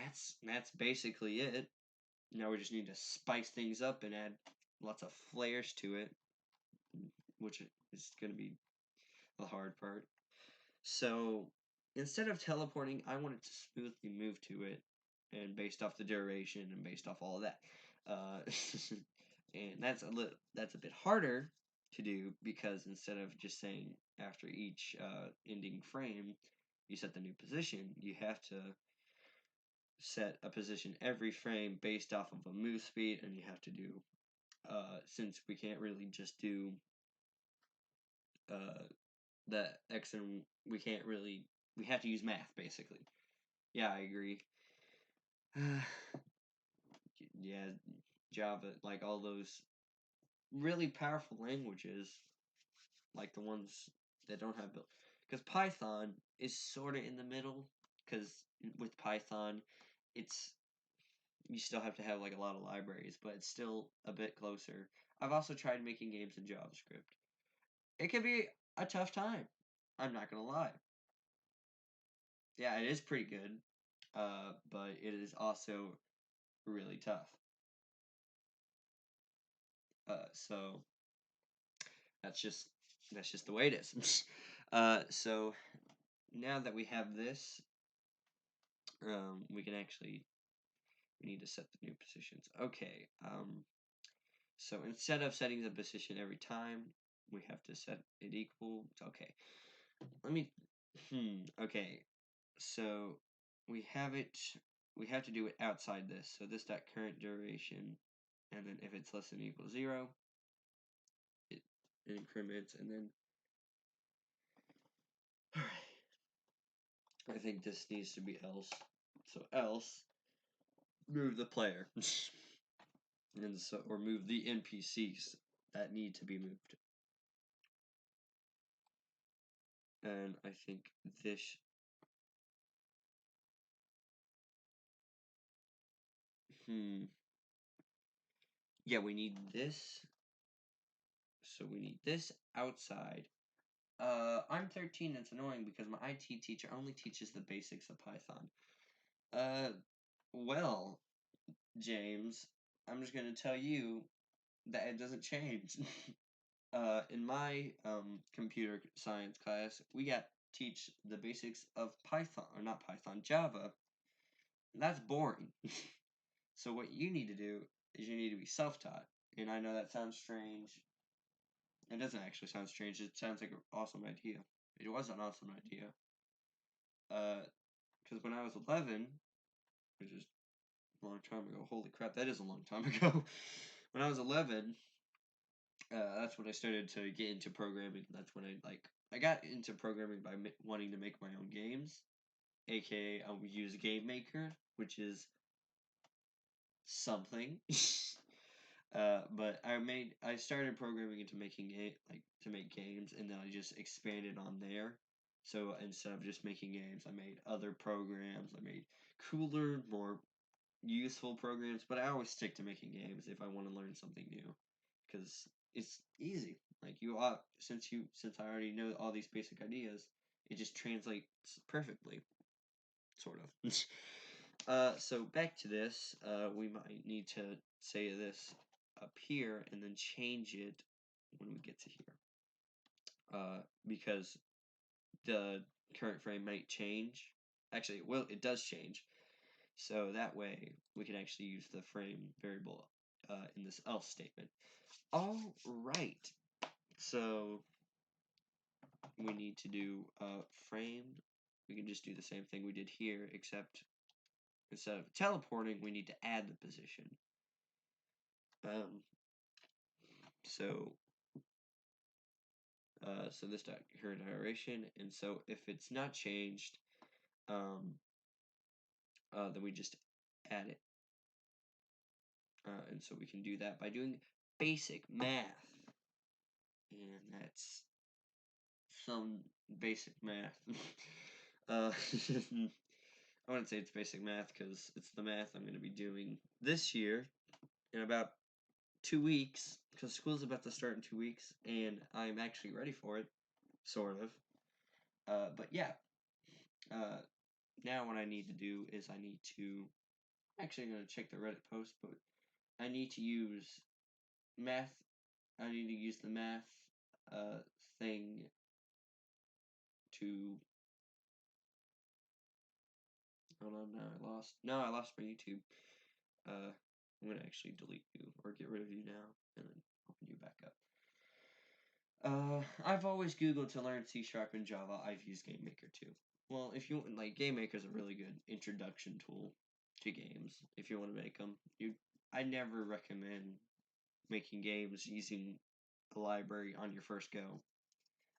that's basically it. Now we just need to spice things up and add lots of flares to it, which is going to be the hard part. So instead of teleporting, I wanted to smoothly move to it, and based off the duration and based off all of that. And that's a bit harder to do, because instead of just saying after each ending frame you set the new position, you have to set a position every frame based off of a move speed, and you have to do since we can't really just do the X, and we can't really, we have to use math basically. Yeah, I agree. Yeah, Java, like all those really powerful languages, like the ones that don't have built, because Python is sort of in the middle, because with Python, it's, you still have to have like a lot of libraries, but it's still a bit closer. I've also tried making games in JavaScript. It can be a tough time. I'm not gonna lie. Yeah, it is pretty good, but it is also really tough. So that's just the way it is. So now that we have this, we can actually, we need to set the new positions. Okay. So instead of setting the position every time, we have to set it equal. Okay. Let me. Okay. So we have it. We have to do it outside this. So this dot current duration, and then if it's less than or equal to 0, it increments, and then. All right. I think this needs to be else. So else, move the player, and so, or move the NPCs that need to be moved. And I think this. Yeah, we need this. So we need this outside. I'm 13. It's annoying because my IT teacher only teaches the basics of Python. Well, James, I'm just gonna tell you that it doesn't change. In my computer science class, we got teach the basics of Python, or not Python, Java. That's boring. So what you need to do is you need to be self-taught. And I know that sounds strange. It doesn't actually sound strange. It sounds like an awesome idea. It was an awesome idea. Because when I was 11, which is a long time ago. Holy crap, that is a long time ago. When I was 11, that's when I started to get into programming. That's when I got into programming by wanting to make my own games, aka I would use Game Maker, which is something. But I started programming into making to make games, and then I just expanded on there. So instead of just making games, I made other programs. I made cooler, more useful programs, but I always stick to making games if I want to learn something new, because it's easy. Like since I already know all these basic ideas, it just translates perfectly, sort of. So back to this, we might need to say this up here and then change it when we get to here, because the current frame might change. Actually, well, it does change. So that way, we can actually use the frame variable in this else statement. All right. So we need to do frame. We can just do the same thing we did here, except instead of teleporting, we need to add the position. Um, so so this dot current duration, and so if it's not changed, then we just add it. And so we can do that by doing basic math. And that's some basic math. I wouldn't say it's basic math because it's the math I'm going to be doing this year in about 2 weeks, because school's about to start in 2 weeks, and I'm actually ready for it, sort of. But yeah, now what I need to do is I need to, actually I'm going to check the Reddit post, but I need to use math, I need to use the math thing to, hold on, now I lost my YouTube. I'm gonna actually delete you or get rid of you now, and then open you back up. I've always Googled to learn C# and Java. I've used GameMaker too. Well, if you like, GameMaker is a really good introduction tool to games. If you want to make them, I never recommend making games using a library on your first go.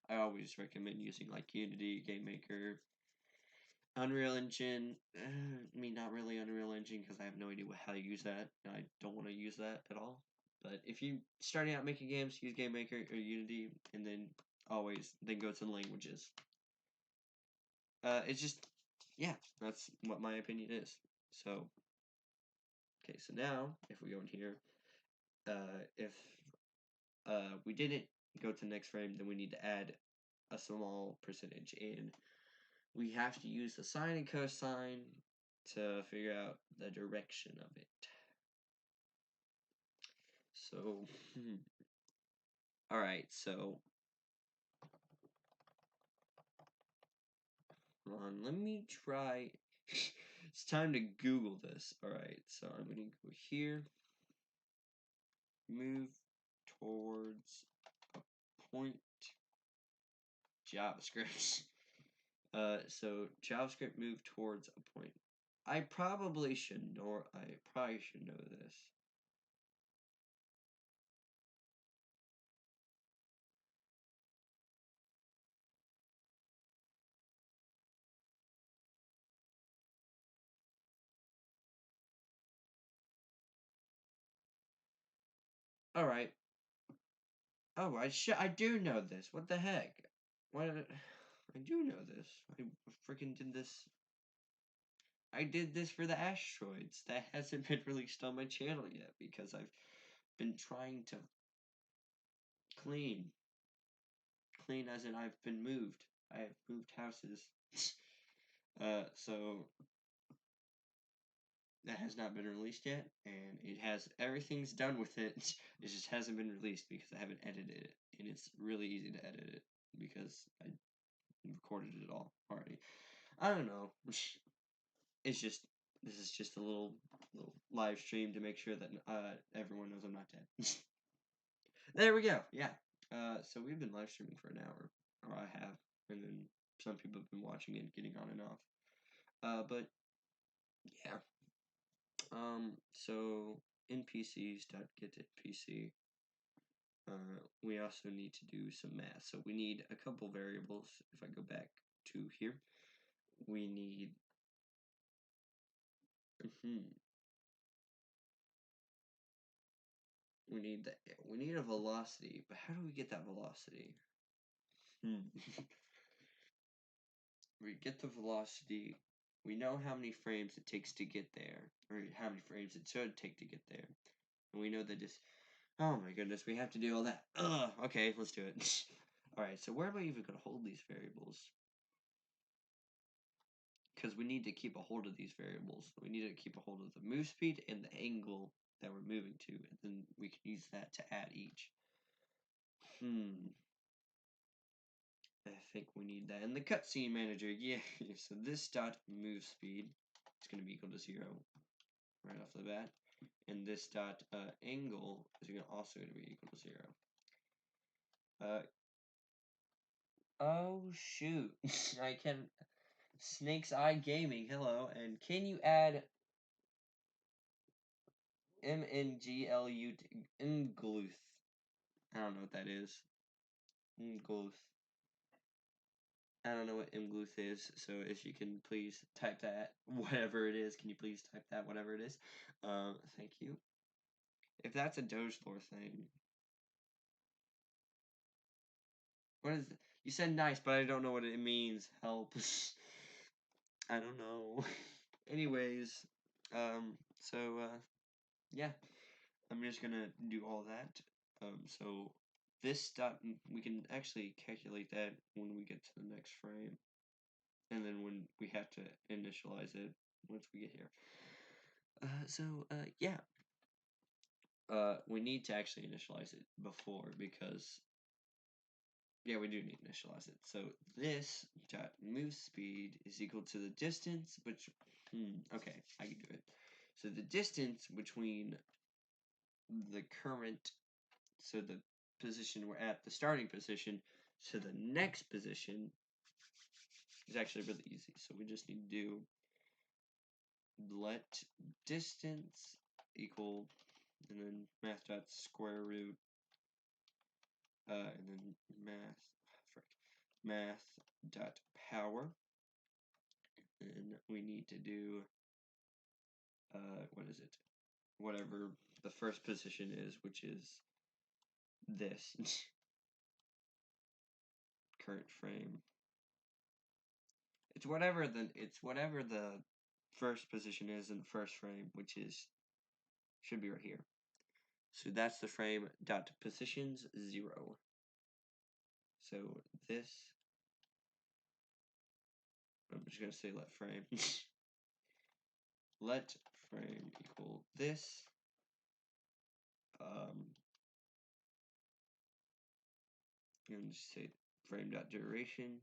I always recommend using like Unity, GameMaker, Unreal Engine. I mean, not really Unreal Engine because I have no idea how to use that. I don't want to use that at all. But if you starting out making games, use GameMaker or Unity, and then then go to the languages. It's just, yeah, that's what my opinion is. So, okay, so now if we go in here, if we didn't go to the next frame, then we need to add a small percentage in. We have to use the sine and cosine to figure out the direction of it. So, alright, so, hold on, let me try, it's time to Google this. Alright, so I'm going to go here, move towards a point, JavaScript. So JavaScript move towards a point. I probably should know this. Alright. Oh, I do know this. What the heck? What? I do know this. I freaking did this. I did this for the asteroids. That hasn't been released on my channel yet because I've been trying to clean. Clean as in I've been moved. I have moved houses. So that has not been released yet, and it has everything's done with it. It just hasn't been released because I haven't edited it, and it's really easy to edit it because I recorded it all already. I don't know. It's just this is just a little live stream to make sure that everyone knows I'm not dead. There we go. Yeah. So we've been live streaming for an hour, or I have, and then some people have been watching it, getting on and off. But yeah. So npcs.getItPC. We also need to do some math. So we need a couple variables. If I go back to here, we need. We need a velocity, but how do we get that velocity? We get the velocity. We know how many frames it takes to get there, or how many frames it should take to get there. And we know that just, oh my goodness, we have to do all that. Ugh, okay, let's do it. Alright, so where am I even going to hold these variables? Because we need to keep a hold of these variables. We need to keep a hold of the move speed and the angle that we're moving to, and then we can use that to add each. I think we need that in the cutscene manager. Yeah, so this dot move speed is going to be equal to 0 right off the bat, and this dot angle is also going to be equal to 0. Oh shoot! I can Snake's Eye Gaming. Hello, and can you add MNGLU Ngluth? I don't know what that is. Ngluth. I don't know what Mgluth is, so if you can please type that, whatever it is, can you please type that, whatever it is? Thank you. If that's a dogelore thing, what is it? You said nice, but I don't know what it means. Help. I don't know. Anyways, yeah, I'm just gonna do all that. So this dot, we can actually calculate that when we get to the next frame, and then when we have to initialize it once we get here. Yeah. We need to actually initialize it before because, yeah, we do need to initialize it. So this dot move speed is equal to the distance, okay, I can do it. So the distance between the current, so the position we're at, the starting position, to the next position is actually really easy. So we just need to do let distance equal, and then math dot square root, and then math dot power, and we need to do what is it? Whatever the first position is, which is this current frame. It's whatever the first position is in the first frame, which is should be right here. So that's the frame dot positions 0. So this, I'm just gonna say let frame let frame equal this. And just say frame dot duration,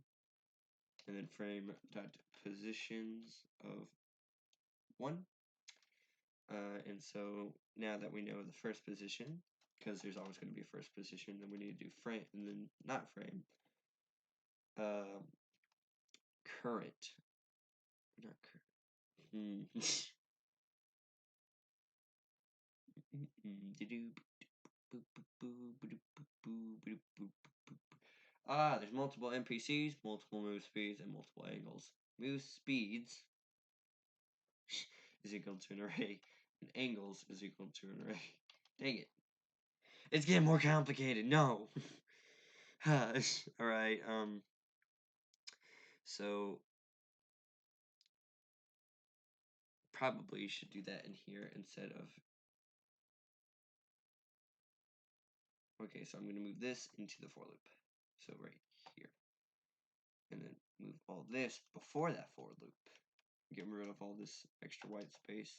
and then frame dot positions of 1. And so now that we know the first position, because there's always going to be a first position, then we need to do frame, and then not frame, current, not current. There's multiple NPCs, multiple move speeds, and multiple angles. Move speeds is equal to an array, and angles is equal to an array. Dang it. It's getting more complicated. No. Alright, so probably should do that in here instead of. Okay, so I'm going to move this into the for loop. So right here. And then move all this before that for loop. Get rid of all this extra white space.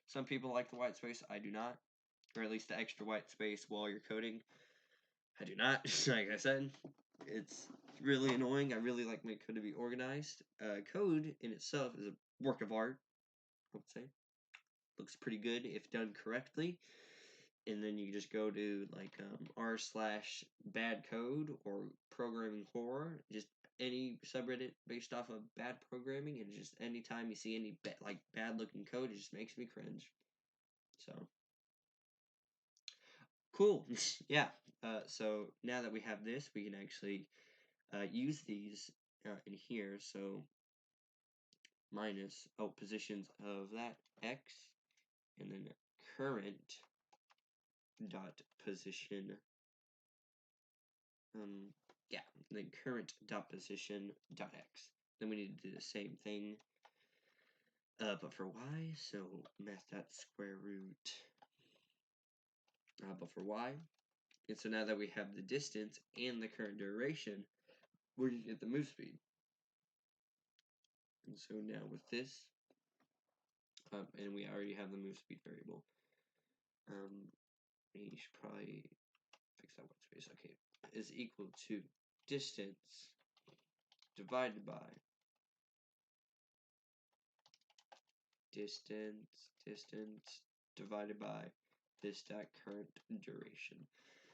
Some people like the white space. I do not. Or at least the extra white space while you're coding. I do not. Like I said, it's really annoying. I really like my code to be organized. Code in itself is a work of art, I would say. Looks pretty good if done correctly. And then you just go to like r/bad code or programming horror, just any subreddit based off of bad programming, and just anytime you see any bad looking code, it just makes me cringe. So cool. Yeah. So now that we have this, we can actually use these in here. So minus positions of that x, and then current dot position. Yeah, then current dot position dot x. Then we need to do the same thing, but for y. So math dot square root, but for y. And so now that we have the distance and the current duration, we're gonna get the move speed. And so now with this, and we already have the move speed variable. We should probably fix that white space. Okay, is equal to distance divided by distance divided by this dot current duration.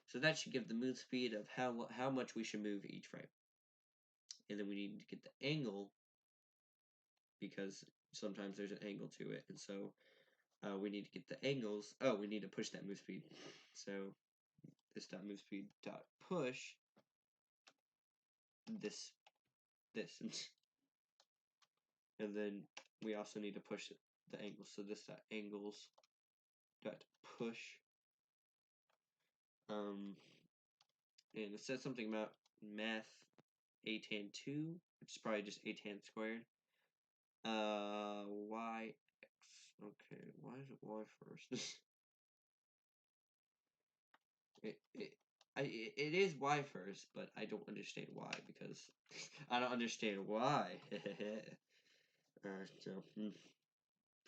So that should give the move speed of how much we should move each frame. And then we need to get the angle, because sometimes there's an angle to it, and so we need to get the angles. Oh, we need to push that move speed. So this dot move speed dot push this and then we also need to push the angles. So this dot angles dot push, and it says something about math a tan 2, which is probably just a tan squared. Y x. Okay, why is it y first? It is y first, but I don't understand why, because I don't understand why. So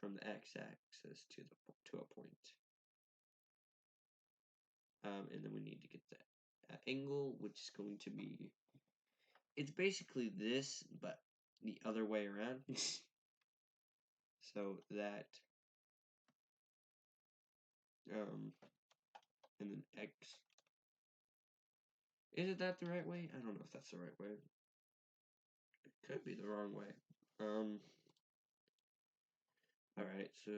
from the x-axis to a point, and then we need to get the angle, which is going to be, it's basically this, but the other way around. So that, and then x Is it that the right way? I don't know if that's the right way. It could be the wrong way. Alright, so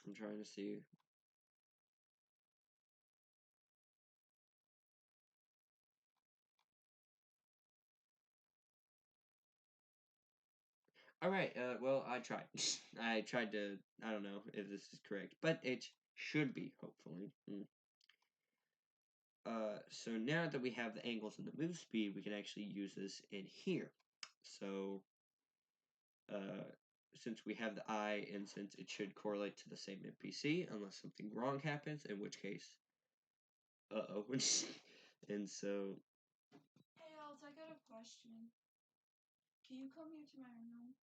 I'm trying to see. Alright, well, I tried. I tried to, I don't know if this is correct, but it should be, hopefully. So now that we have the angles and the move speed, we can actually use this in here. So, uh, since we have the eye, and since it should correlate to the same NPC, unless something wrong happens, in which case, uh-oh. And so, Hey, Alex, I got a question. Can you come here to my room?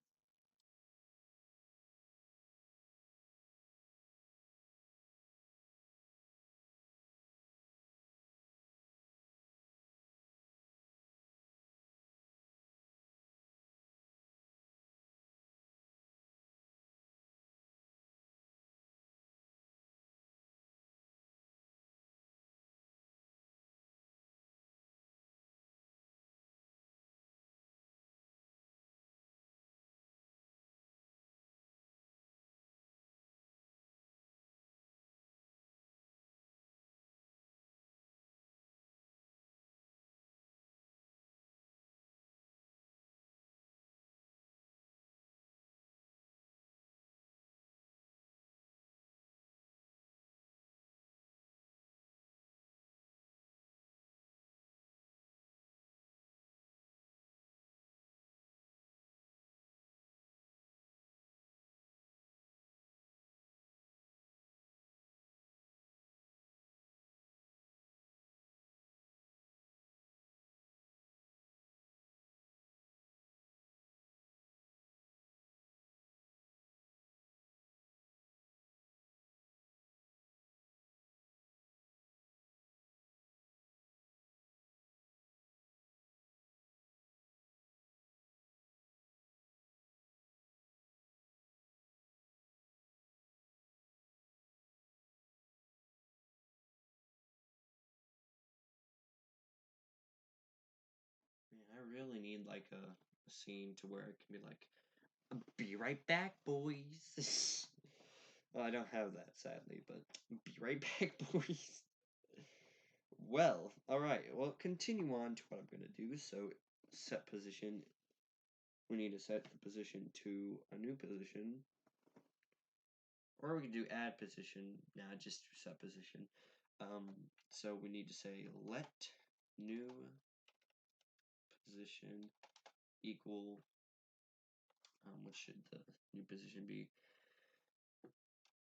man, I really need like a scene to where it can be like, be right back, boys. Well, I don't have that, sadly, but be right back, boys. Well, alright, well, continue on to what I'm going to do. So, set position. We need to set the position to a new position. Or we can do add position. Nah, just do set position. So we need to say let new position equal, what should the new position be?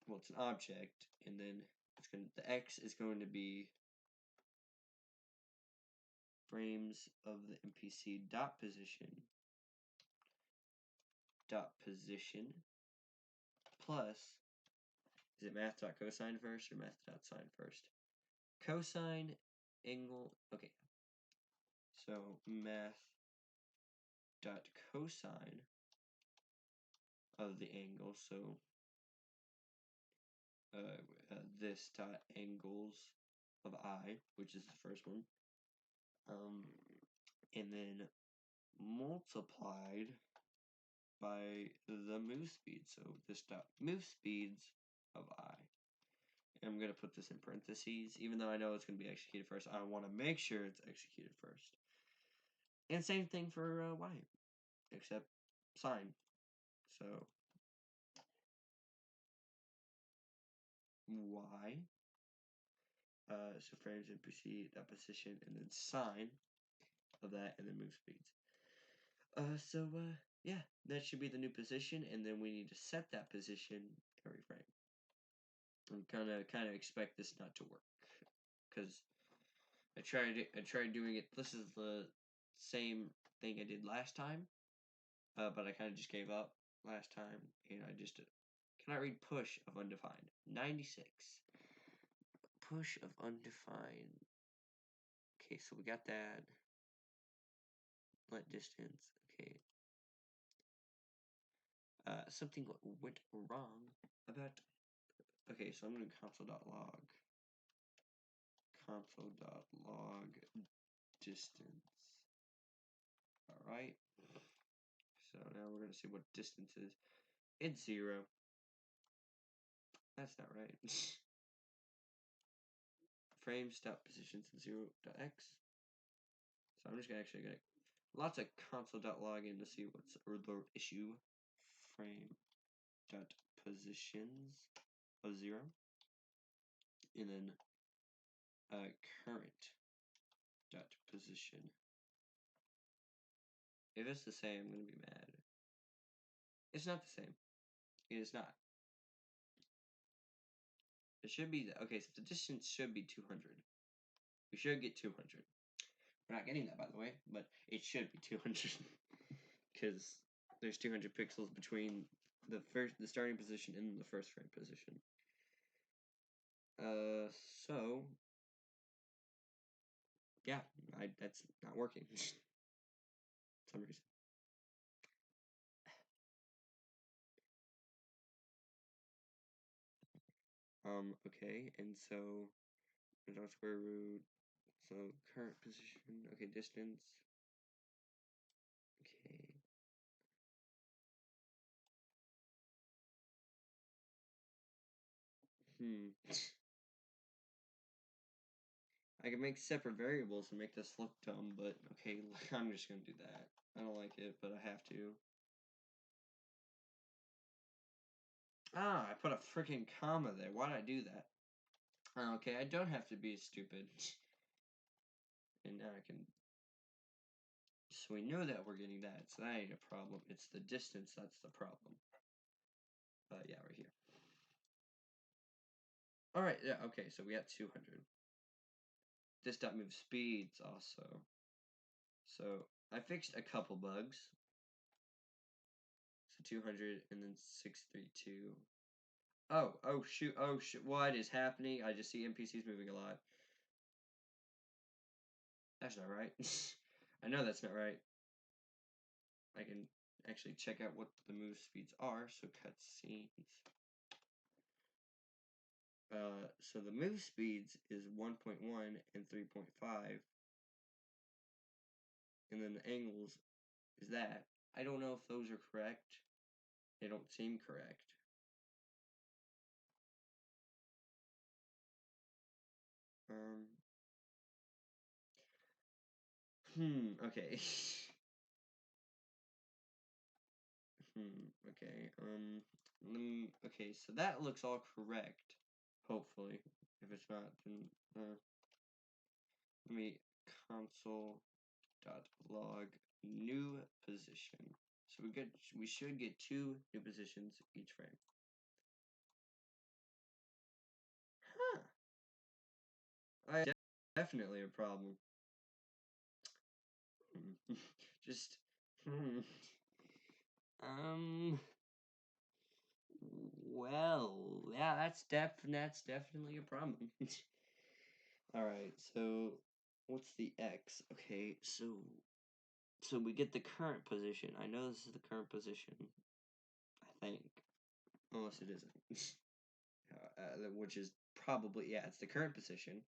Well, it's an object, and then the X is going to be frames of the NPC dot position plus, is it math dot cosine first or math dot sine first? Cosine angle, okay. So math dot cosine of the angle, so this dot angles of I, which is the first one, and then multiplied by the move speed. So this dot move speeds of I. And I'm going to put this in parentheses, even though I know it's going to be executed first. I want to make sure it's executed first. And same thing for Y, except sine. So Y, so frames NPC, that position, and then sine of that, and then move speeds. Yeah, that should be the new position, and then we need to set that position every frame. I'm kind of expect this not to work, because I tried doing it. This is the same thing I did last time, but I kind of just gave up last time, and I just cannot read push of undefined 96. Push of undefined. Okay, so we got that. Let distance. Okay. something went wrong about. Okay, so I'm doing console.log. Console.log distance. Alright. So now we're gonna see what distance is. It's 0. That's not right. Frames dot positions 0.x. So I'm just gonna actually get lots of console.login to see what's the issue. Frame dot positions of 0. And then current dot position. If it's the same, I'm gonna be mad. It's not the same. It is not. It should be okay. So the distance should be 200. We should get 200. We're not getting that, by the way, but it should be 200 because there's 200 pixels between the starting position and the first frame position. So yeah, that's not working for some reason. Okay, and so our square root. So current position. Okay, distance. Okay. I can make separate variables and make this look dumb, but okay, I'm just gonna do that. I don't like it, but I have to. Ah, I put a freaking comma there. Why did I do that? Okay, I don't have to be stupid. And now I can. So we know that we're getting that, so that ain't a problem. It's the distance that's the problem. Yeah, right here. Alright, yeah, okay, so we got 200. This dot move speeds also. So I fixed a couple bugs. So 200 and then 632. Oh shoot, what is happening? I just see NPCs moving a lot. That's not right. I know that's not right. I can actually check out what the move speeds are, so cutscenes. So the move speeds is 1.1 and 3.5, and then the angles is that. I don't know if those are correct. They don't seem correct. Okay. Okay, okay, so that looks all correct, hopefully. If it's not, then, let me console.log new position. So we should get 2 new positions each frame. Huh. Definitely a problem. Just, well, yeah, that's definitely a problem. Alright, so what's the X? Okay, so we get the current position. I know this is the current position. I think. Unless it isn't. Which is probably, yeah, it's the current position.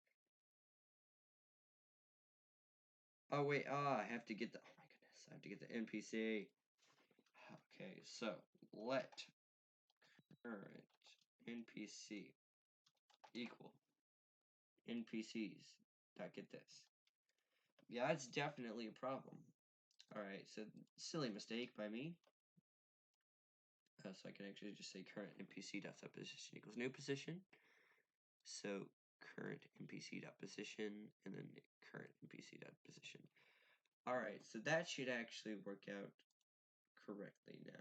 Oh, wait, I have to get the, oh my goodness, I have to get the NPC. Okay, so let current NPC equal NPCs. Dot get this. Yeah, that's definitely a problem. Alright, so silly mistake by me. So I can actually just say current NPC dot set position equals new position. So current NPC dot position and then current NPC dot position. Alright, so that should actually work out correctly now.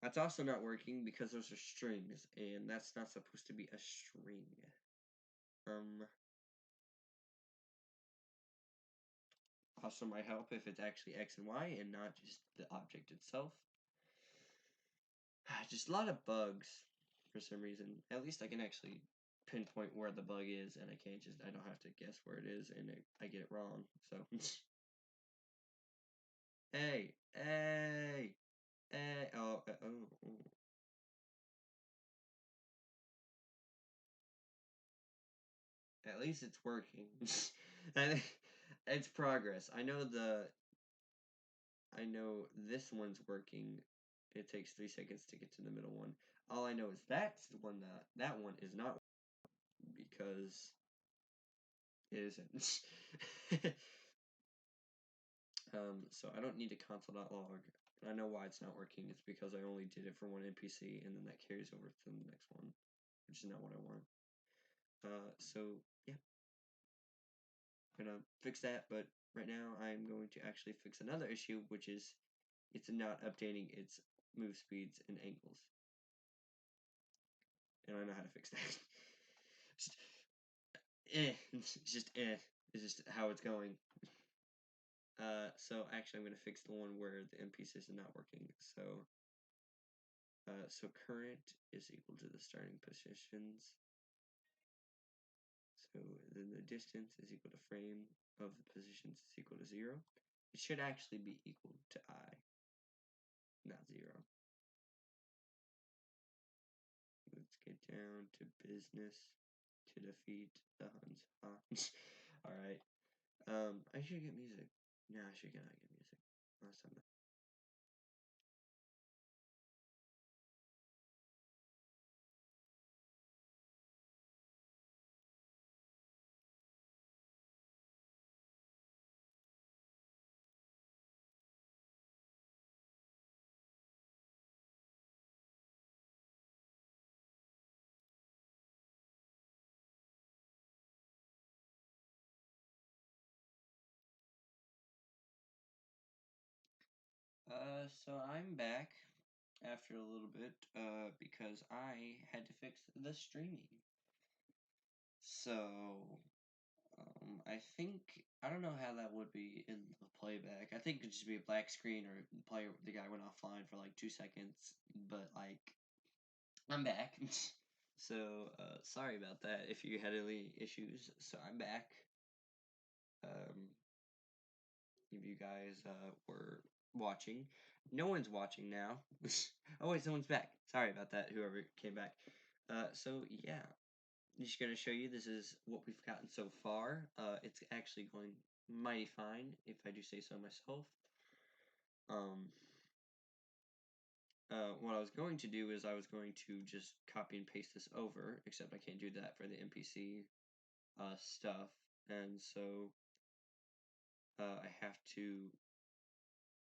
That's also not working because those are strings, and that's not supposed to be a string. Also might help if it's actually X and Y and not just the object itself. Just a lot of bugs for some reason. At least I can actually pinpoint where the bug is, and I don't have to guess where it is, and I get it wrong. So Hey, hey, hey. Oh, oh. At least it's working. And it's progress. I know this one's working. It takes 3 seconds to get to the middle one. All I know is that's the one that one is not because it isn't. So I don't need to console.log. I know why it's not working. It's because I only did it for one NPC, and then that carries over to the next one, which is not what I want. So yeah, I'm gonna fix that. But right now, I'm going to actually fix another issue, which is it's not updating its move speeds and angles, and I know how to fix that. Just it's just it's just how it's going. So actually, I'm gonna fix the one where the NPC is not working. So current is equal to the starting positions. So then the distance is equal to frame of the positions is equal to 0. It should actually be equal to I, not 0. Let's get down to business to defeat the Huns. Alright. I should get music. No, I should not get music. Last time. So I'm back after a little bit, because I had to fix the streaming. So, I think I don't know how that would be in the playback. I think it could just be a black screen or the guy went offline for like 2 seconds. But like, I'm back. So sorry about that if you had any issues. So I'm back. If you guys were watching, no one's watching now. Oh wait, someone's back. Sorry about that. Whoever came back. So yeah, I'm just gonna show you. This is what we've gotten so far. It's actually going mighty fine, if I do say so myself. Um, what I was going to do is I was going to just copy and paste this over, except I can't do that for the NPC stuff, and so I have to.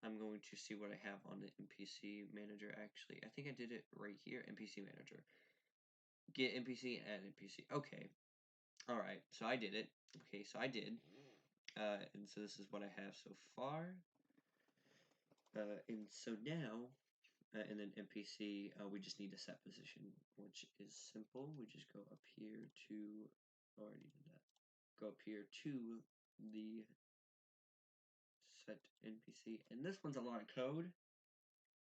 I'm going to see what I have on the NPC manager. Actually, I think I did it right here. NPC manager. Get NPC and add NPC. Okay. All right. So I did it. Okay. So I did. And so this is what I have so far. And so now, and then NPC, we just need to set position, which is simple. We just go up here to, already did that. Go up here to the set NPC, and this one's a lot of code.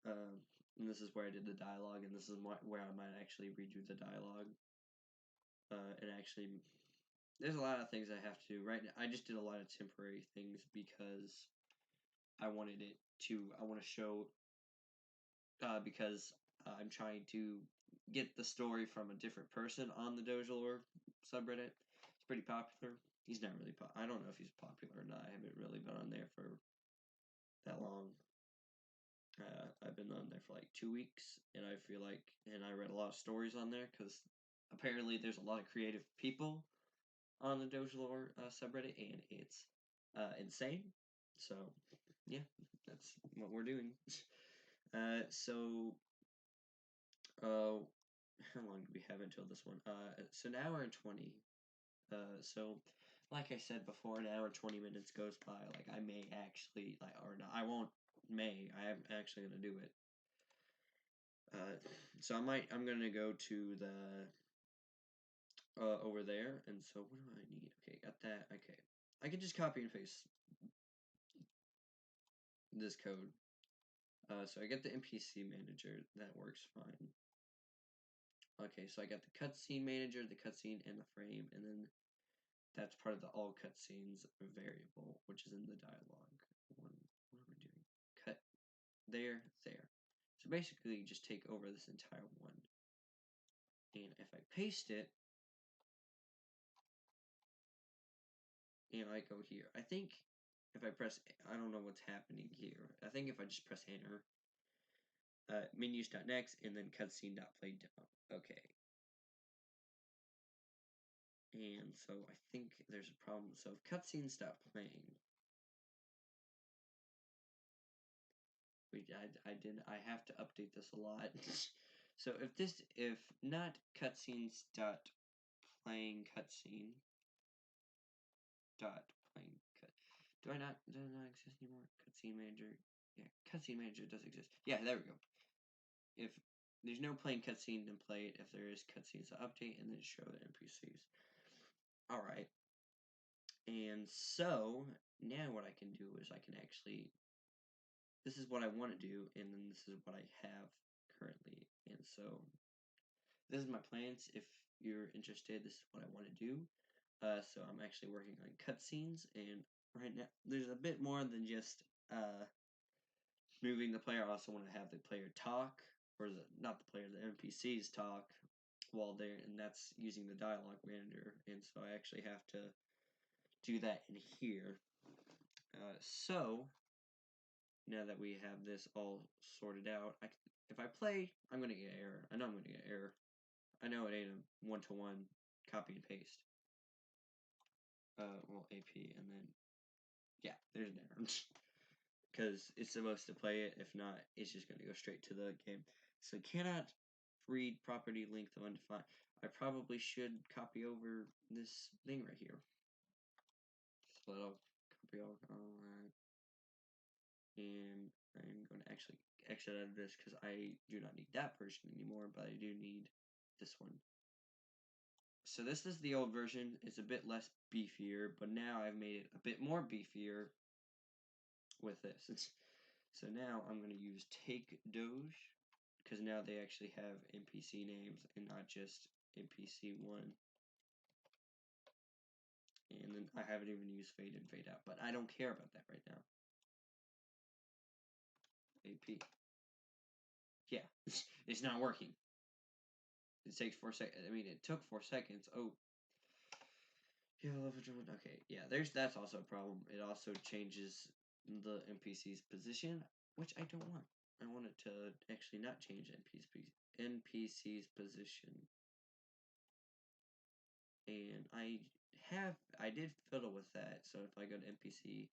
And this is where I did the dialogue, and this is where I might actually redo the dialogue. And actually, there's a lot of things I have to do right now. I just did a lot of temporary things because I wanted it to. I want to show because I'm trying to get the story from a different person on the dogelore subreddit. It's pretty popular. He's not really I don't know if he's popular or not. I haven't really been on there for that long. I've been on there for like 2 weeks, and I feel like, and I read a lot of stories on there because apparently there's a lot of creative people on the dogelore subreddit, and it's insane. So, yeah, that's what we're doing. So how long do we have until this one? So an hour and 20. So like I said before, an hour and 20 minutes goes by. Like I may actually or no, I won't. I am actually gonna do it. So I'm gonna go to the over there, and so what do I need? Okay, got that. Okay, I can just copy and paste this code. So I get the NPC manager. That works fine. Okay, so I got the cutscene manager, the cutscene, and the frame, and then that's part of the all cutscenes variable, which is in the dialogue. What am I doing? there, there. So basically, just take over this entire one. And if I paste it, and I go here, I think if I press, I don't know what's happening here. I think if I just press enter, menus.next, and then cutscene.play down. Okay. And so I think there's a problem. So if cutscene stop playing, I have to update this a lot. So if not cutscenes dot playing cutscene dot playing cut, does it not exist anymore? Cutscene manager, yeah, cutscene manager does exist. Yeah, there we go. If there's no playing cutscene, then play it. If there is cutscenes, update and then show the NPCs. All right. And so now what I can do is I can actually, this is what I want to do, and then this is what I have currently. And so this is my plans. If you're interested, this is what I want to do. So I'm actually working on cutscenes, and right now there's a bit more than just moving the player. I also want to have the player talk, or not the player, the NPCs talk while they're, and that's using the dialogue manager. And so I actually have to do that in here. So now that we have this all sorted out, if I play, I'm gonna get error. I know I'm gonna get error. I know it ain't a one-to-one copy and paste. Well, AP, and then yeah, there's an error because it's supposed to play it. If not, it's just gonna go straight to the game. So cannot read property length of undefined. I probably should copy over this thing right here. So I'll copy all that. And I'm going to actually exit out of this because I do not need that version anymore, but I do need this one. So this is the old version. It's a bit less beefier, but now I've made it a bit more beefier with this. So now I'm going to use take doge because now they actually have NPC names and not just NPC1. And then I haven't even used fade in, fade out, but I don't care about that right now. AP. Yeah, it's not working. It takes 4 seconds. I mean, it took 4 seconds. Oh. Yeah, okay. Yeah, that's also a problem. It also changes the NPC's position, which I don't want. I want it to actually not change NPC's position. And I did fiddle with that. So if I go to NPC,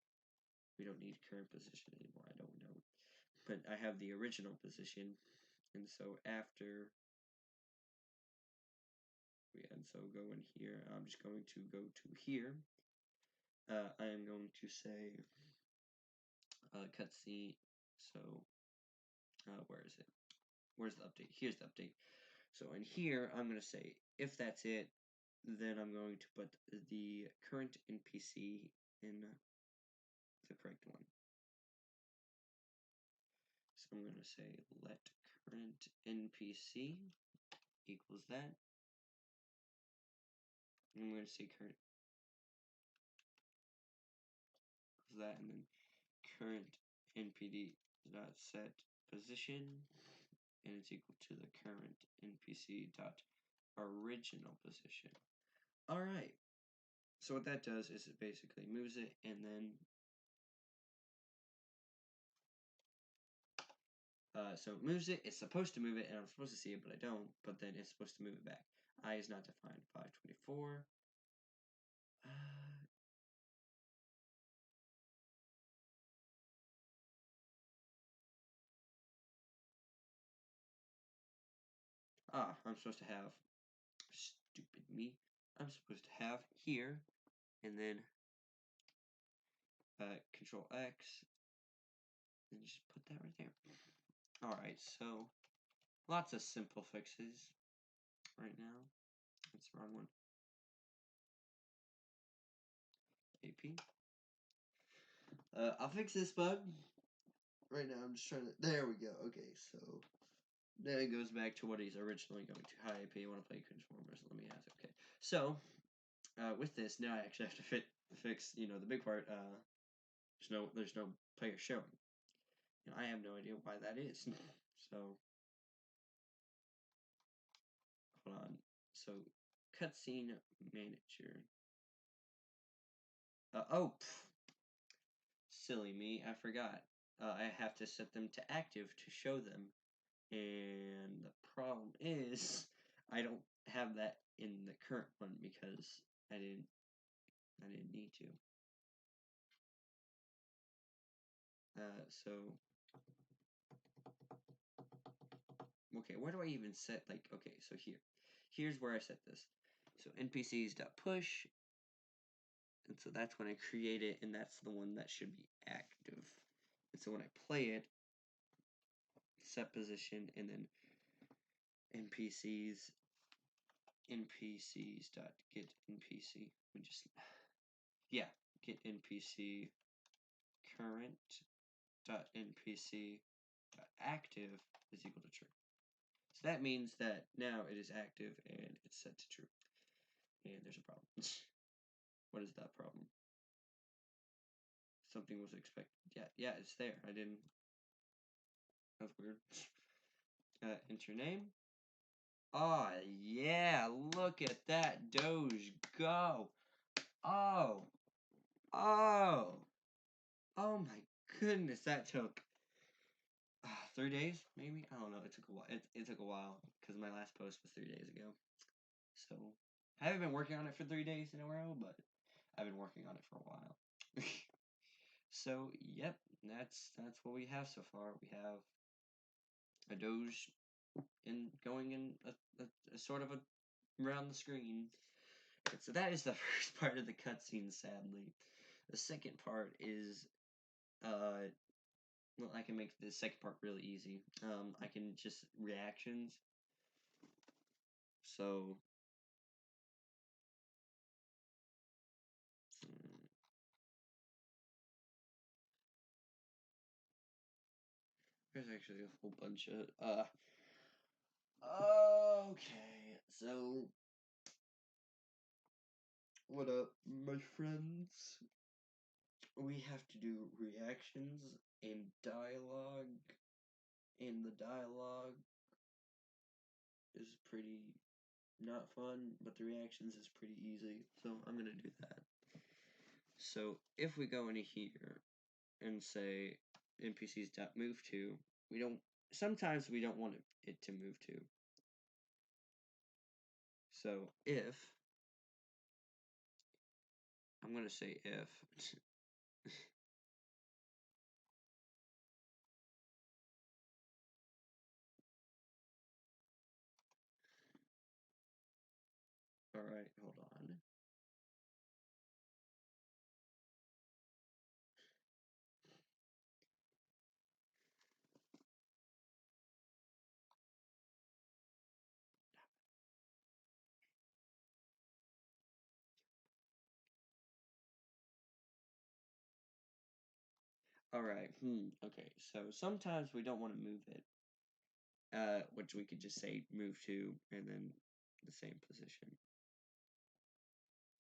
we don't need current position anymore. I don't know. But I have the original position. And so after go in here. I'm just going to go to here. I am going to say cutscene. So where is it? Where's the update? Here's the update. So in here, I'm going to say if that's it, then I'm going to put the current NPC in the correct one. So I'm going to say let current NPC equals that. I'm going to say current equals that, and then current NPD dot set position, and it's equal to the current NPC dot original position. All right. So what that does is it basically moves it, and then so it moves it. It's supposed to move it, and I'm supposed to see it, but I don't. But then it's supposed to move it back. I is not defined. 524. I'm supposed to have, stupid me. I'm supposed to have here, and then Control X, and just put that right there. All right. So lots of simple fixes right now. That's the wrong one. AP. I'll fix this bug. Right now, I'm just trying to. There we go. Okay, so then it goes back to what he's originally going to. Hi, AP. You want to play Transformers? Let me ask. Okay, so with this, now I actually have to fix. The big part. There's no player showing. And I have no idea why that is. So, hold on. So, cutscene manager. Oh, silly me, I forgot. I have to set them to active to show them. And the problem is, I don't have that in the current one because I didn't need to. So, okay, where do I even set, like, okay, so here's where I set this. So npcs.push, and so that's when I create it, and that's the one that should be active. And so when I play it, set position, and then npcs, npcs.get npc. We just, yeah, get npc current dot npc dot active is equal to true. So that means that now it is active and it's set to true. And there's a problem. What is that problem? Something was expected. Yeah, it's there. I didn't. That's weird. Enter name. Oh, yeah, look at that Doge go. Oh, oh, oh my goodness, that took 3 days, maybe? I don't know. It took a while. It took a while because my last post was 3 days ago. So I haven't been working on it for 3 days in a row, but I've been working on it for a while. So yep, that's what we have so far. We have a Doge going in a sort of around the screen. So that is the first part of the cutscene. Sadly, the second part is well, I can make the second part really easy. I can just reactions. So there's actually a whole bunch of okay, so what up, my friends? We have to do reactions and dialogue, and the dialogue is pretty not fun, but the reactions is pretty easy, so I'm gonna do that. So if we go into here and say npcs.move to, we don't, sometimes we don't want it to move to. So if, I'm gonna say if, alright, hold on. Alright, okay, so sometimes we don't want to move it, which we could just say move to, and then the same position.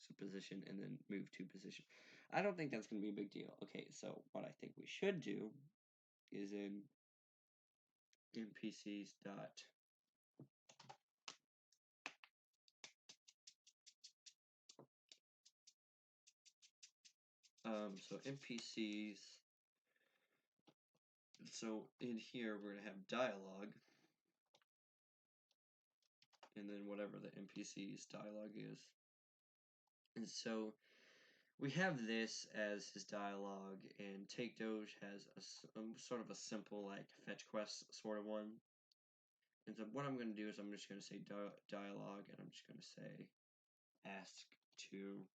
So position, and then move to position. I don't think that's going to be a big deal. Okay, so what I think we should do is in npcs dot so npcs, so in here we're going to have dialogue, and then whatever the npc's dialogue is. And so we have this as his dialogue, and Take Doge has a sort of a simple, like, fetch quest sort of one. And so what I'm going to do is I'm just going to say dialogue, and I'm just going to say ask to,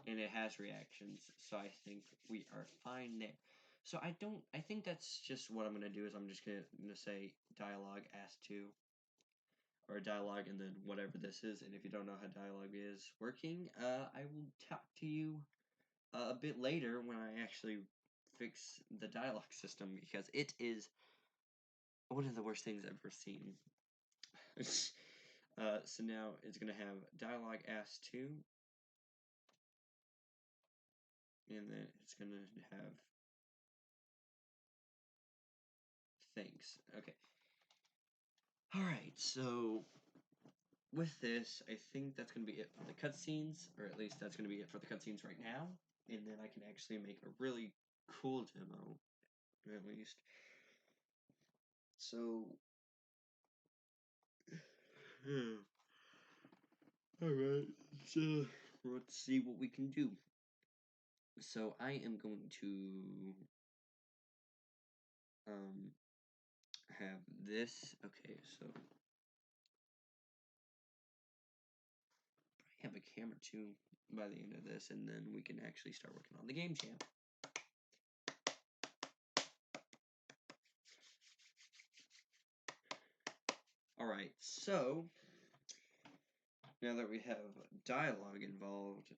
and it has reactions, so I think we are fine there. So I think that's just what I'm going to do is I'm just going to say dialogue ask to, or dialogue, and then whatever this is. And if you don't know how dialogue is working, I will talk to you a bit later when I actually fix the dialogue system, because it is one of the worst things I've ever seen. So now it's going to have dialogue ask to, and then it's going to have things. Okay. All right, so with this, I think that's going to be it for the cutscenes, or at least that's going to be it for the cutscenes right now. And then I can actually make a really cool demo, at least. So, alright, so let's see what we can do. So I am going to have this. Okay, so I have a camera too by the end of this, and then we can actually start working on the game jam. Alright, so now that we have dialogue involved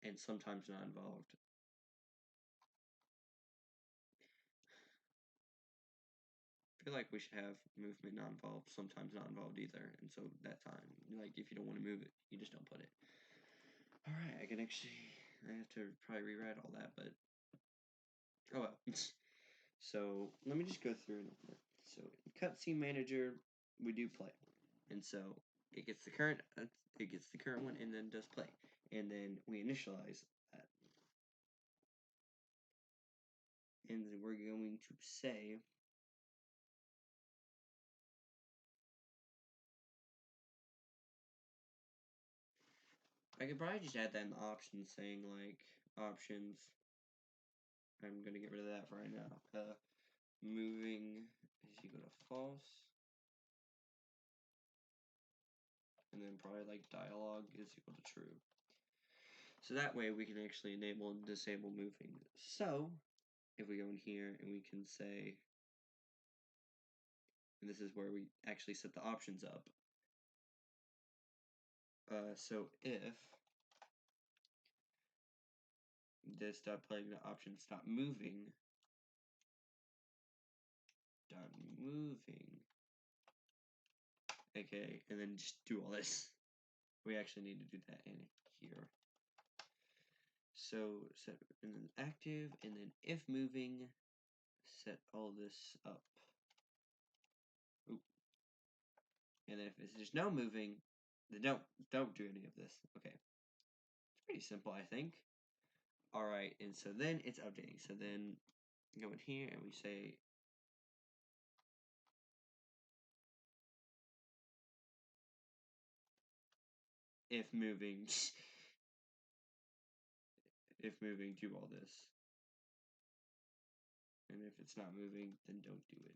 and sometimes not involved, I feel like we should have movement not involved, sometimes not involved either. And so that time, like if you don't want to move it, you just don't put it. Alright, I have to probably rewrite all that, but oh well. So let me just go through in order. So in cutscene manager, we do play, and so it gets the current one and then does play, and then we initialize that, and then we're going to say I could probably just add that in the options, saying like options. I'm gonna get rid of that for right now. Moving is equal to false, and then probably like dialogue is equal to true. So that way we can actually enable and disable moving. So if we go in here and we can say, and this is where we actually set the options up. So if this dot playing the option stop moving dot moving, okay, and then just do all this. We actually need to do that in here. So set and then active, and then if moving, set all this up. Oop. And then if it's just no moving, then don't do any of this. Okay, it's pretty simple, I think. All right, and so then it's updating. So then go in here and we say if moving, if moving, do all this. And if it's not moving, then don't do it.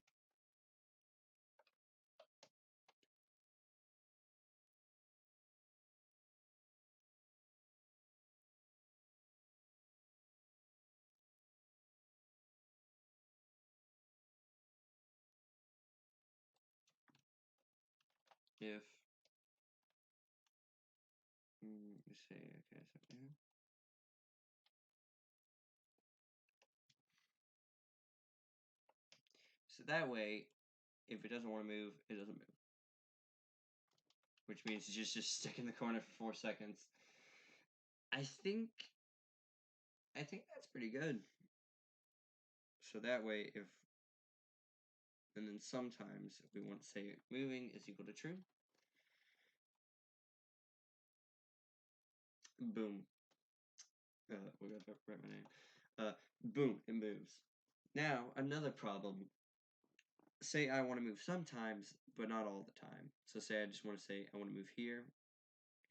If we say okay, so that way, if it doesn't want to move, it doesn't move. Which means you just stick in the corner for 4 seconds. I think that's pretty good. So that way, if and then sometimes if we want to say moving is equal to true, boom. We got to write my name. Boom, it moves. Now another problem. Say I want to move sometimes, but not all the time. So say I just want to say I want to move here,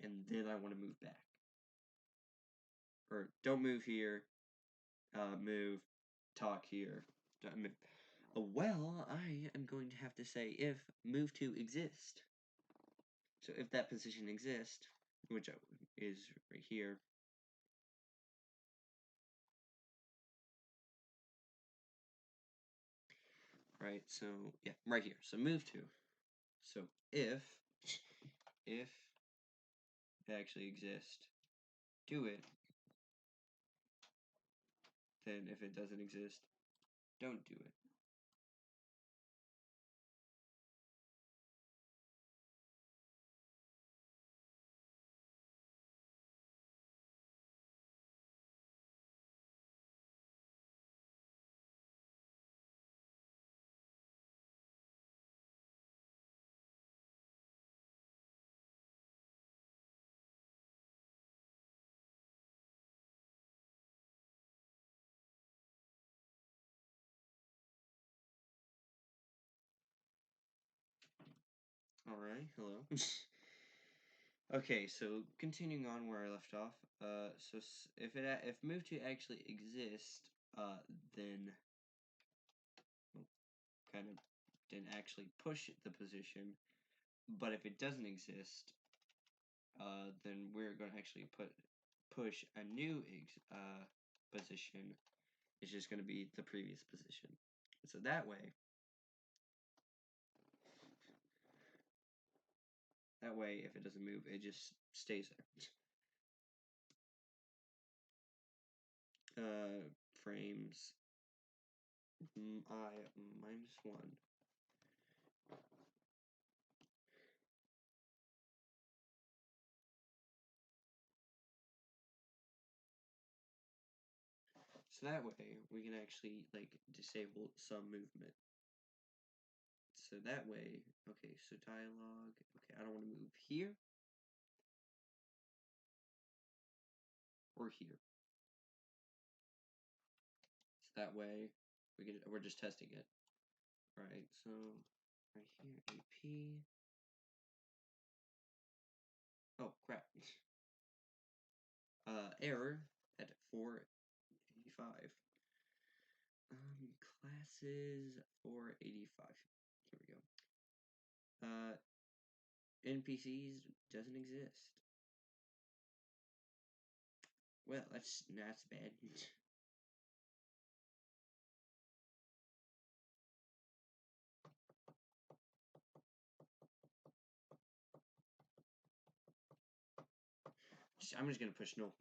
and then I want to move back. Or don't move here, move, talk here. Move. Well, I am going to have to say if move to exist. So if that position exists, which is right here, right? So yeah, right here. So move to. So if it actually exists, do it. Then if it doesn't exist, don't do it. Alright, hello. Okay, so continuing on where I left off, so if move to actually exist, then kind of didn't actually push the position, but if it doesn't exist, then we're going to actually push a new position. It's just going to be the previous position. So that way, if it doesn't move, it just stays there. Frames I -1. So that way, we can actually, like, disable some movement. So that way, okay, so dialogue, okay, I don't want to move here or here. So that way, we're just testing it. Alright, so right here, AP. Oh, crap. Error at 485. Classes 485. Here we go. NPCs doesn't exist. Well, that's bad. I'm just gonna push null.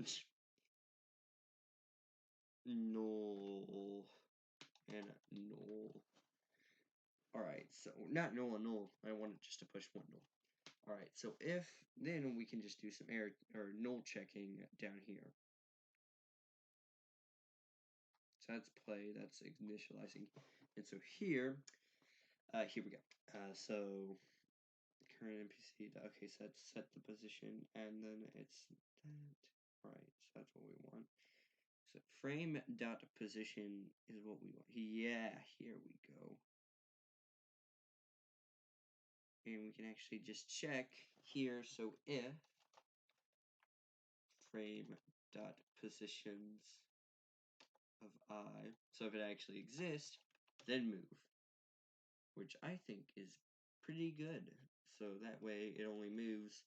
Null and null. Alright, so not null and null. I wanted just to push one null. Alright, so then we can just do some error or null checking down here. So that's play, that's initializing. And so here we go. So current NPC, okay, so that's set the position, and then it's that. Alright, so that's what we want. So frame dot position is what we want. Yeah, here we go. And we can actually just check here. So if frame dot positions of I, so if it actually exists, then move, which I think is pretty good. So that way it only moves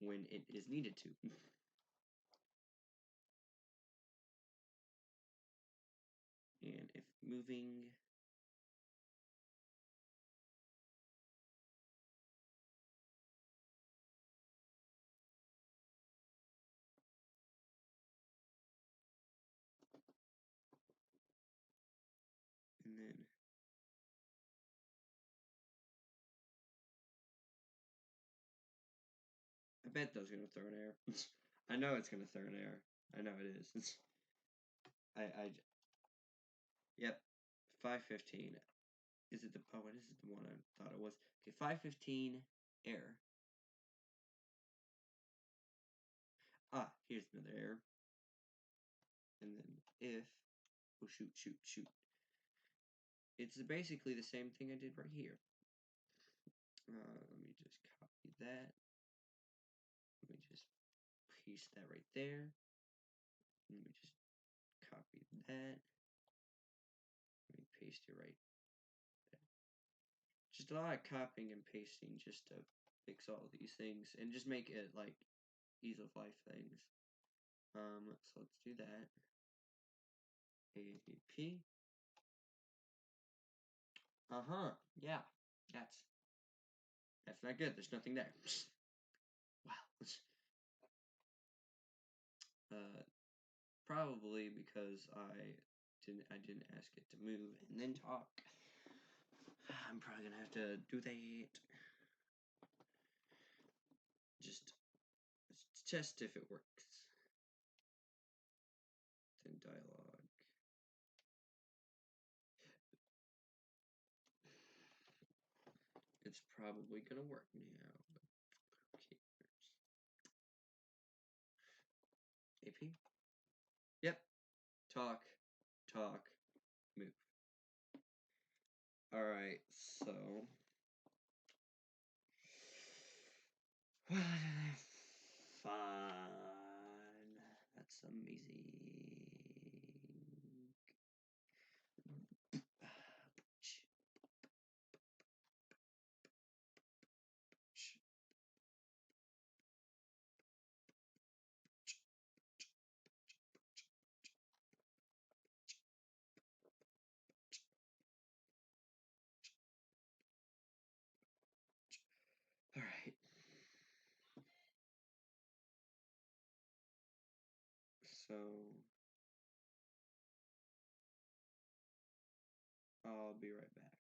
when it is needed to. And if moving, and then I bet those are gonna throw an error. I know it's gonna throw an error. I know it is. Yep, 515. Is it the, oh, what is it, the one I thought it was? Okay, 515, error. Ah, here's another error. And then if, oh, shoot. It's basically the same thing I did right here. Let me just copy that. Let me just paste that right there. Let me just copy that. Let me paste it right there. Just a lot of copying and pasting just to fix all these things and just make it like ease of life things. So let's do that. AAP. Yeah. That's not good. There's nothing there. Wow. Probably because I didn't ask it to move and then talk. I'm probably gonna have to do that. Just test if it works. Then dialogue. It's probably gonna work now. Okay. AP. Yep. Talk. Move. All right. So Fine. That's amazing. All right. So I'll be right back.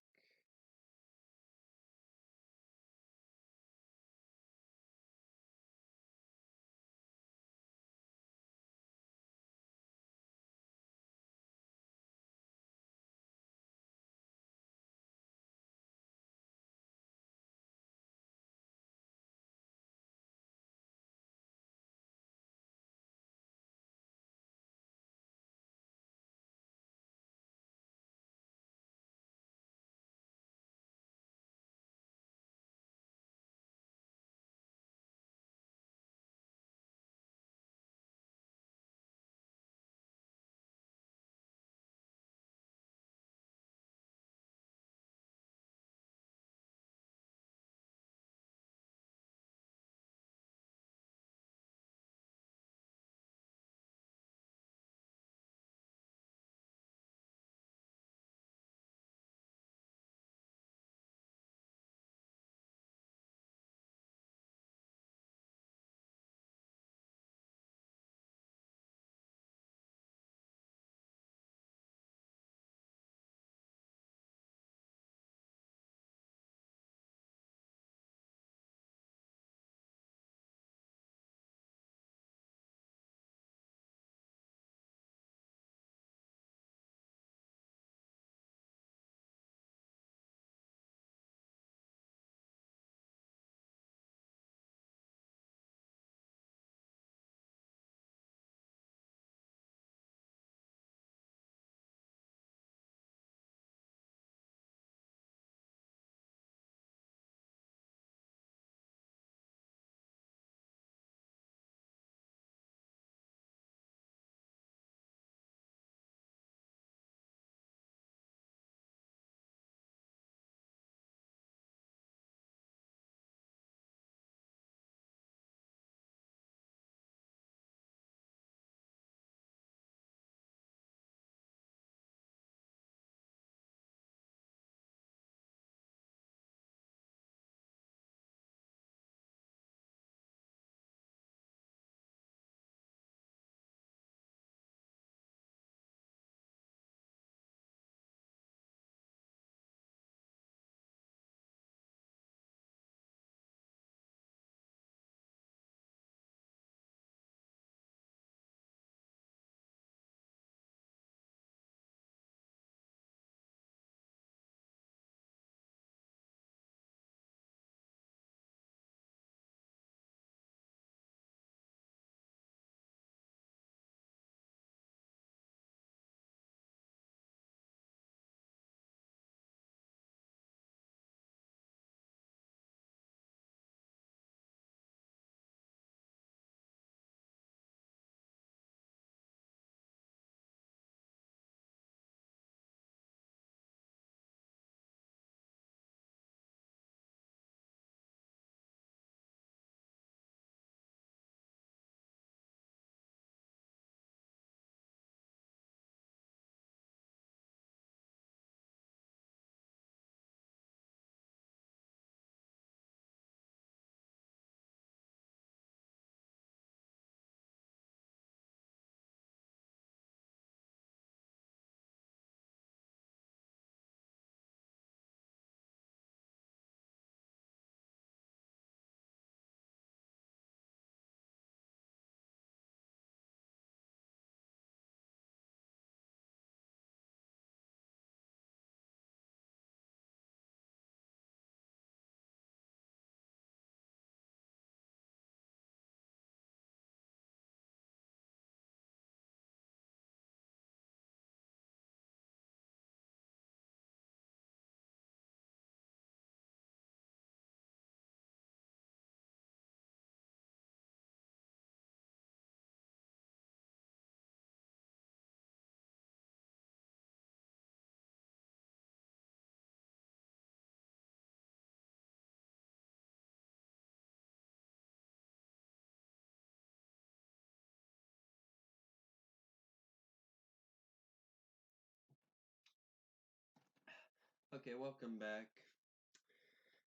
Okay, welcome back.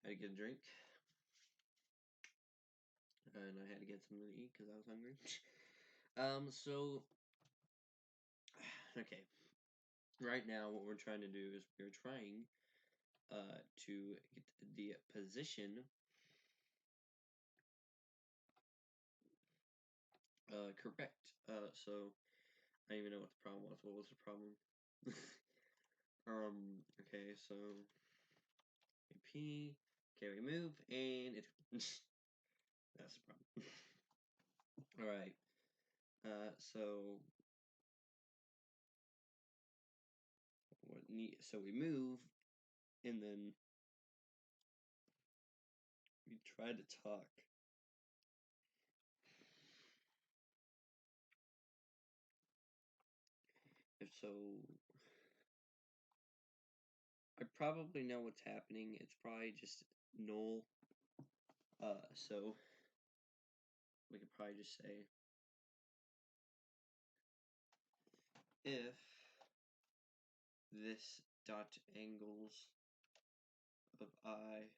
I had to get a drink. And I had to get something to eat because I was hungry. Okay. Right now, what we're trying to do is we're trying to get the position correct. So I don't even know what the problem was. What was the problem? Okay, so P. Okay, we move, and it. That's the problem. All right. So so we move, and then we try to talk. If so, I probably know what's happening. It's probably just null. So we could probably just say if this dot angles of I,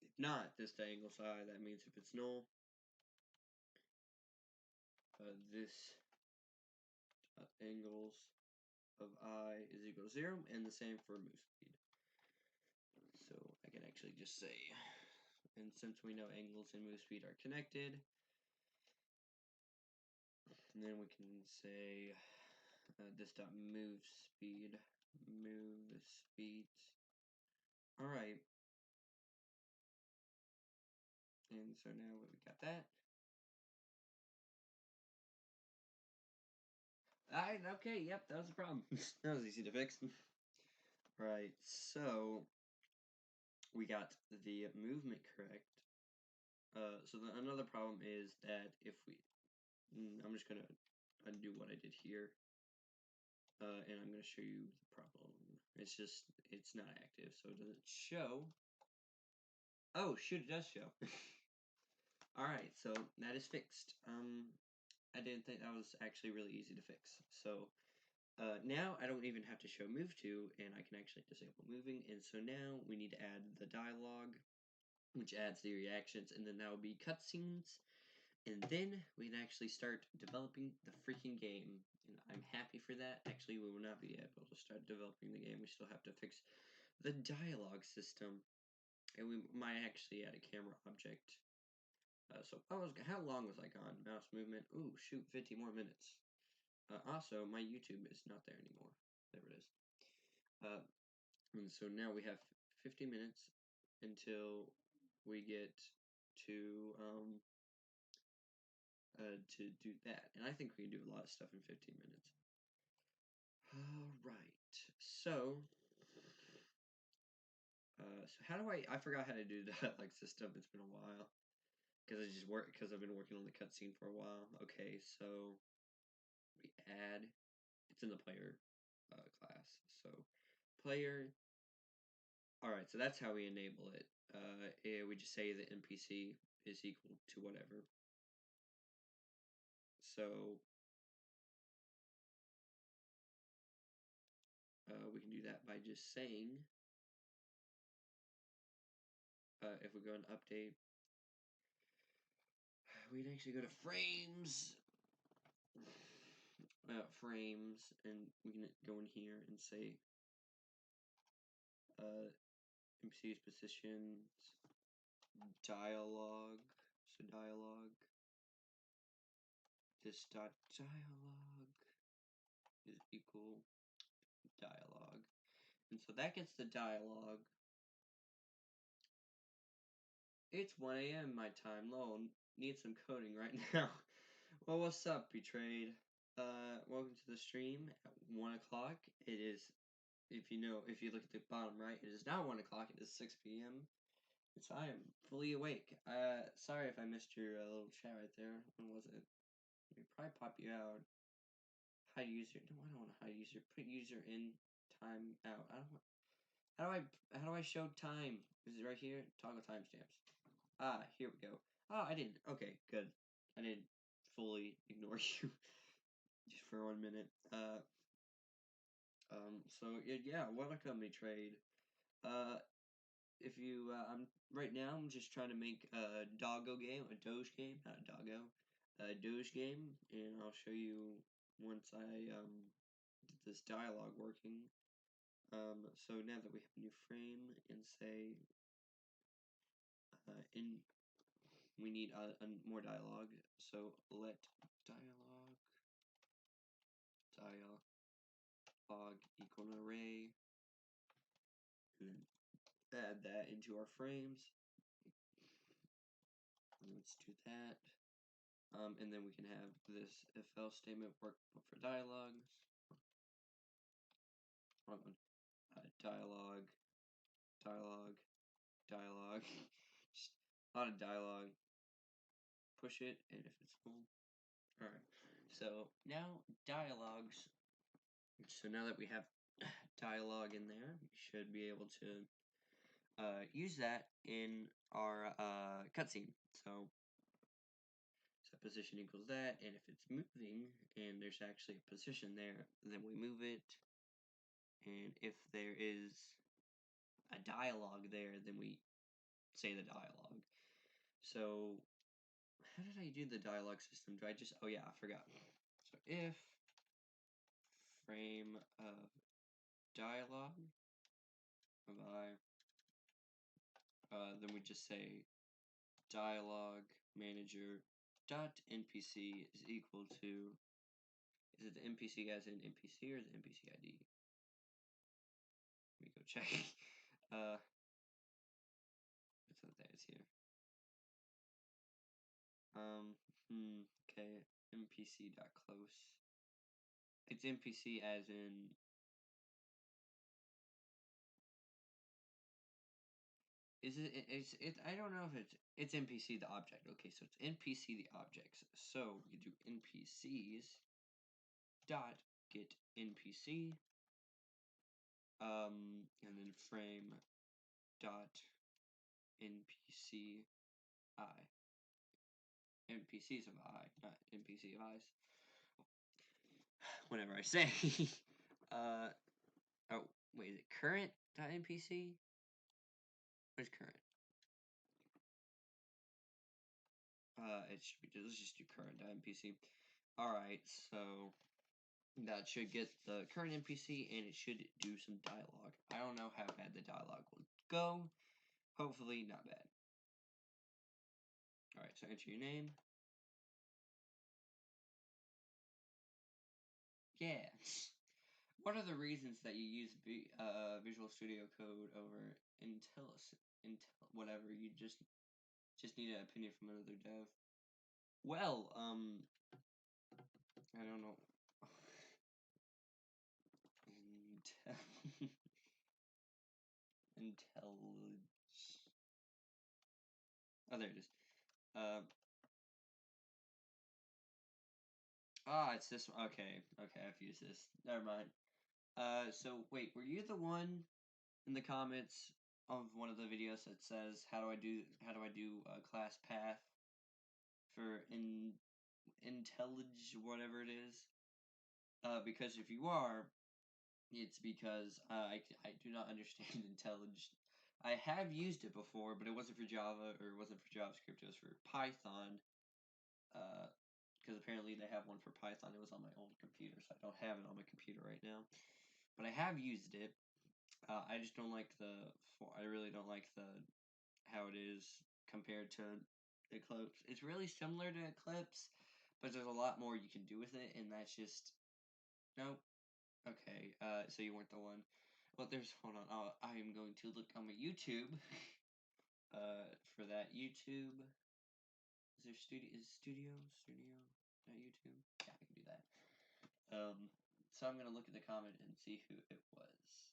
if not this dot angles I, that means if it's null, this dot angles of I is equal to 0, and the same for move speed. So I can actually just say, and since we know angles and move speed are connected, and then we can say this dot move speed. All right. And so now we got that. Alright, okay, yep, that was the problem. That was easy to fix. Right, so we got the movement correct. So another problem is that if we, I'm just gonna undo what I did here, and I'm gonna show you the problem. It's not active, so it doesn't show. Oh, shoot, it does show. Alright, so that is fixed. I didn't think that was actually really easy to fix. So now I don't even have to show move to, and I can actually disable moving. And so now we need to add the dialogue, which adds the reactions, and then that will be cutscenes. And then we can actually start developing the freaking game. And I'm happy for that. Actually, we will not be able to start developing the game. We still have to fix the dialogue system. And we might actually add a camera object. How long was I gone? Mouse movement. Ooh, shoot, 50 more minutes. Also, my YouTube is not there anymore. There it is. And so now we have 50 minutes until we get to do that. And I think we can do a lot of stuff in 15 minutes. All right. So how do I forgot how to do that like system. It's been a while because I've been working on the cutscene for a while. Okay, so we add it's in the player class. So player. All right, so that's how we enable it. We just say the NPC is equal to whatever. So we can do that by just saying, if we go and update, we'd actually go to frames, and we can go in here and say NPC's positions, dialogue, so dialogue, this dot dialogue is equal dialogue. And so that gets the dialogue. It's 1 a.m. my time. Lol, need some coding right now. Well, what's up, Betrayed? Welcome to the stream at 1 o'clock. It is, if you look at the bottom right, it is now 1 o'clock. It is 6 p.m. So I am fully awake. Sorry if I missed your little chat right there. When was it? Let me probably pop you out. Hide user. No, I don't want to hide user. Put user in, time out. I don't want. How do I show time? Is it right here? Toggle timestamps. Ah, here we go. Oh, I didn't. Okay, good. I didn't fully ignore you just for 1 minute. So yeah, welcome me trade. Uh, if you, I'm right now. I'm just trying to make a doggo game, a doge game, not a doggo, a doge game, and I'll show you once I get this dialogue working. So now that we have a new frame and say in we need more dialogue. So let dialogue equal an array, and then add that into our frames. Let's do that. And then we can have this if else statement work for dialogues. Wrong one. Dialogue, dialogue. Just a lot of dialogue. Push it, and if it's full. Alright. So now dialogues. So now that we have dialogue in there, we should be able to use that in our cutscene. So position equals that, and if it's moving and there's actually a position there, then we move it. And if there is a dialogue there, then we say the dialogue. So how did I do the dialogue system? Do I just, oh yeah, I forgot. So if frame of dialogue of I, then we just say dialogue manager dot npc is equal to, is it the npc as in npc or the npc id? Let me go check. That's what that is here. Okay, npc dot close. It's npc as in, is it, I don't know if it's npc the object. Okay, so it's npc the objects. So you do npcs dot get npc, and then frame dot npc I. NPCs of I, not NPC of I's. Whenever I say, oh wait, is it current dot NPC? What is current? It should be, let's just do current dot NPC. All right, so that should get the current NPC, and it should do some dialogue. I don't know how bad the dialogue will go. Hopefully, not bad. All right, so enter your name. Yeah. What are the reasons that you use Visual Studio Code over Intel, whatever? You just need an opinion from another dev. Well, I don't know. Intel, Intellig. Oh, there it is. It's this one. Okay, I've used this. Never mind. So wait, were you the one in the comments of one of the videos that says how do I do class path for IntelliJ whatever it is? Because if you are, it's because I do not understand IntelliJ. I have used it before, but it wasn't for Java or it wasn't for JavaScript. It was for Python. Because apparently they have one for Python. It was on my old computer, so I don't have it on my computer right now. But I have used it. I just don't like I really don't like how it is compared to Eclipse. It's really similar to Eclipse, but there's a lot more you can do with it, and that's just nope. Okay, so you weren't the one. Well, hold on. I am going to look on my YouTube. For that YouTube. Is there studio not YouTube? Yeah, I can do that. So I'm gonna look at the comment and see who it was.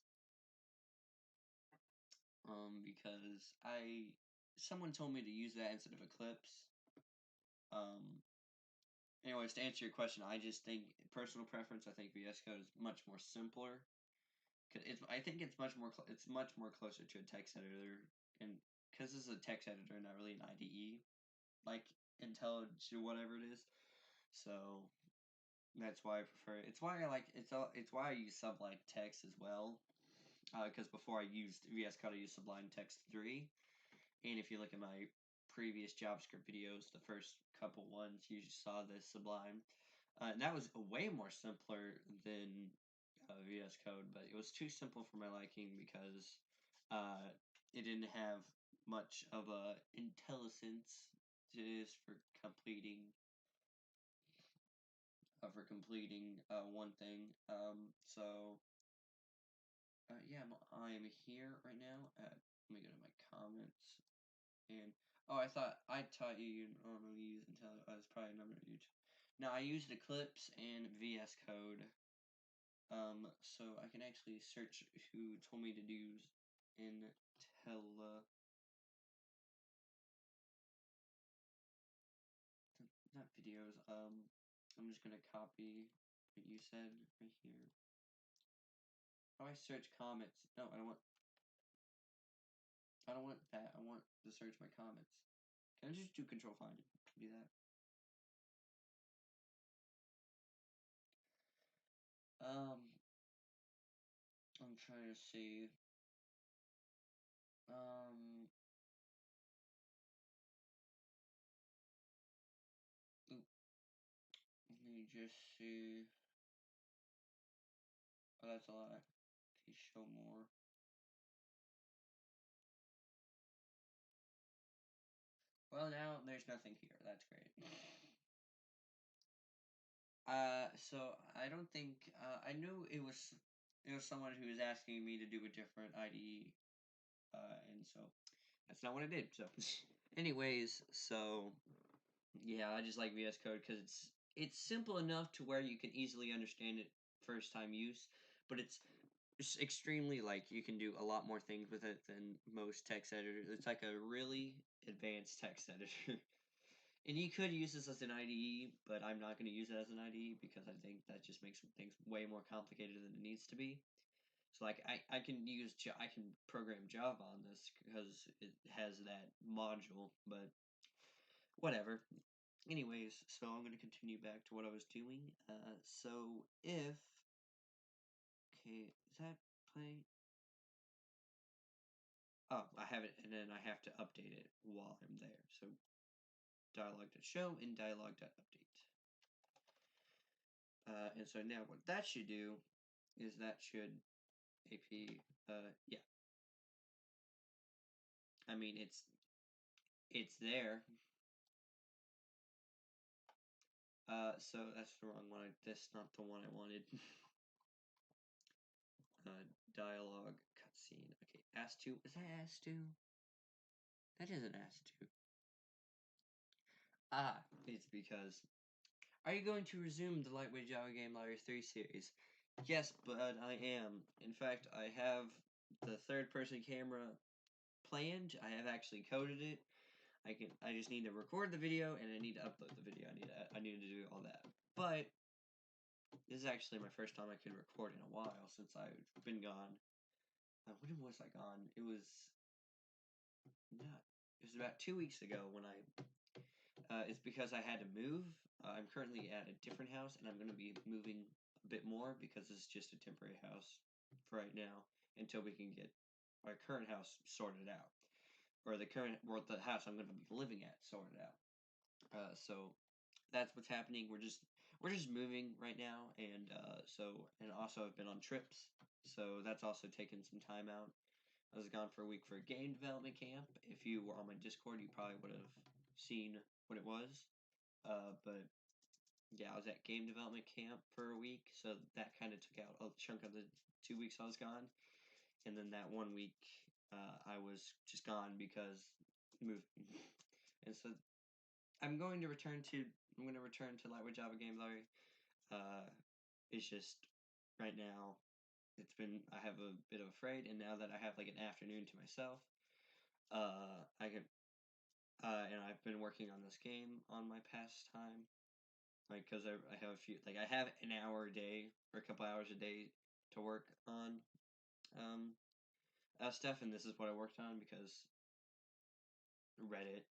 Because someone told me to use that instead of Eclipse. Anyways, to answer your question, I just think personal preference. I think VS Code is much more simpler. I think it's much more closer to a text editor, and because this is a text editor, not really an IDE, like IntelliJ or whatever it is. So That's why I prefer it. It's why I like it's why I use Sublime Text as well. Because before I used VS Code, I used Sublime Text 3. And if you look at my previous JavaScript videos, the first couple ones, you saw the Sublime. And that was way more simpler than VS Code, but it was too simple for my liking because uh, it didn't have much of a intelligence just for completing one thing. Yeah, I am here right now. Let me go to my comments. And oh, I taught you normally use Intelli. Oh, that's probably another YouTube. Now I used Eclipse and VS Code. So I can actually search who told me to use Intella. Not videos. I'm just gonna copy what you said right here. How do I search comments? No, I don't want. I don't want that. I want to search my comments. Can I just do Control Find? Do that. I'm trying to see. Um, oop, let me just see. Oh, that's a lot. Okay, show more. Well, now there's nothing here. That's great. So I don't think I knew it was someone who was asking me to do a different IDE, and so that's not what I did. So, anyways, so yeah, I just like VS Code because it's simple enough to where you can easily understand it first time use, but it's extremely like you can do a lot more things with it than most text editors. It's like a really advanced text editor. And you could use this as an IDE, but I'm not going to use it as an IDE because I think that just makes things way more complicated than it needs to be. So like I can I can program Java on this because it has that module, but whatever. Anyways, so I'm going to continue back to what I was doing. So if okay, is that playing? Oh, I have it, and then I have to update it while I'm there. So dialog.show and dialog.update. And so now what that should do is that should AP, yeah. I mean, it's there. So that's the wrong one. That's not the one I wanted. Dialogue cutscene. Okay, ask two. Is that ask two? That isn't ask two. Ah, it's because. Are you going to resume the Lightweight Java Game Library 3 series? Yes, but I am. In fact, I have the third person camera planned. I have actually coded it. I just need to record the video and I need to upload the video. I need to do all that. But this is actually my first time I could record in a while since I've been gone. When was I gone? It was not. It was about 2 weeks ago when I. It's because I had to move. I'm currently at a different house and I'm going to be moving a bit more because it's just a temporary house for right now until we can get our current house sorted out, or the house I'm going to be living at sorted out. So that's what's happening. We're just moving right now, and and also I've been on trips, so that's also taken some time out. I was gone for a week for a game development camp. If you were on my Discord, you probably would have seen what it was. But yeah, I was at game development camp for a week, so that kind of took out a chunk of the 2 weeks I was gone, and then that one week I was just gone because moving. And so I'm going to return to Lightweight Java Game Library. Uh, it's just right now I have a bit of afraid, and now that I have like an afternoon to myself, I can and I've been working on this game on my pastime, like because I have a few like I have an hour a day or a couple hours a day to work on um stuff, and this is what I worked on because Reddit.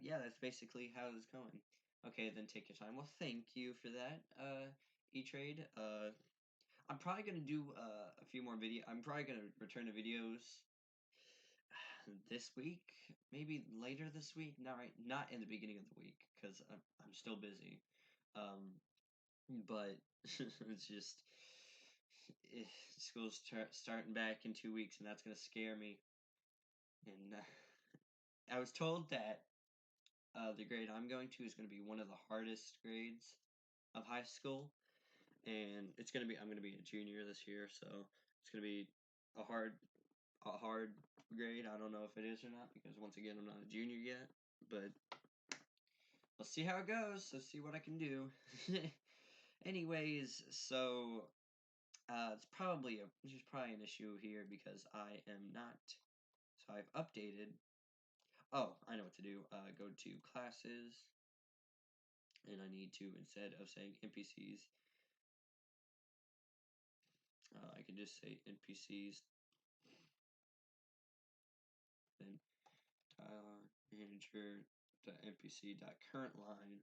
Yeah, that's basically how it's going. Okay, then take your time. Well, thank you for that, E-Trade. I'm probably gonna do a few more video. I'm probably gonna return to videos this week, maybe later this week. Not in the beginning of the week because I'm still busy. Um, but it's just eh, school's starting back in 2 weeks, and that's gonna scare me. And I was told that the grade I'm going to is gonna be one of the hardest grades of high school, and I'm gonna be a junior this year, so it's gonna be a hard grade. I don't know if it is or not because once again I'm not a junior yet, but we'll see how it goes. Let's see what I can do. Anyways, so there's probably an issue here because I am not. So I've updated. Oh, I know what to do. Go to classes, and I need to, instead of saying NPCs, I can just say NPCs. Then dialog manager NPC current line.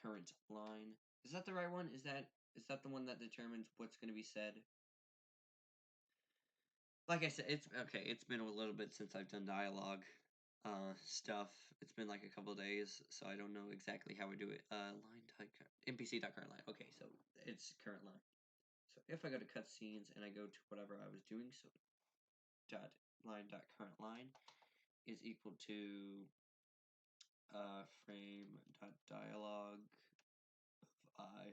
Current line. Is that the right one? Is that the one that determines what's going to be said? Like I said, it's okay. It's been a little bit since I've done dialogue stuff. It's been like a couple days, so I don't know exactly how we do it. Line NPC current line. Okay, so it's current line. So if I go to cutscenes and I go to whatever I was doing, so current line is equal to frame dialogue of I.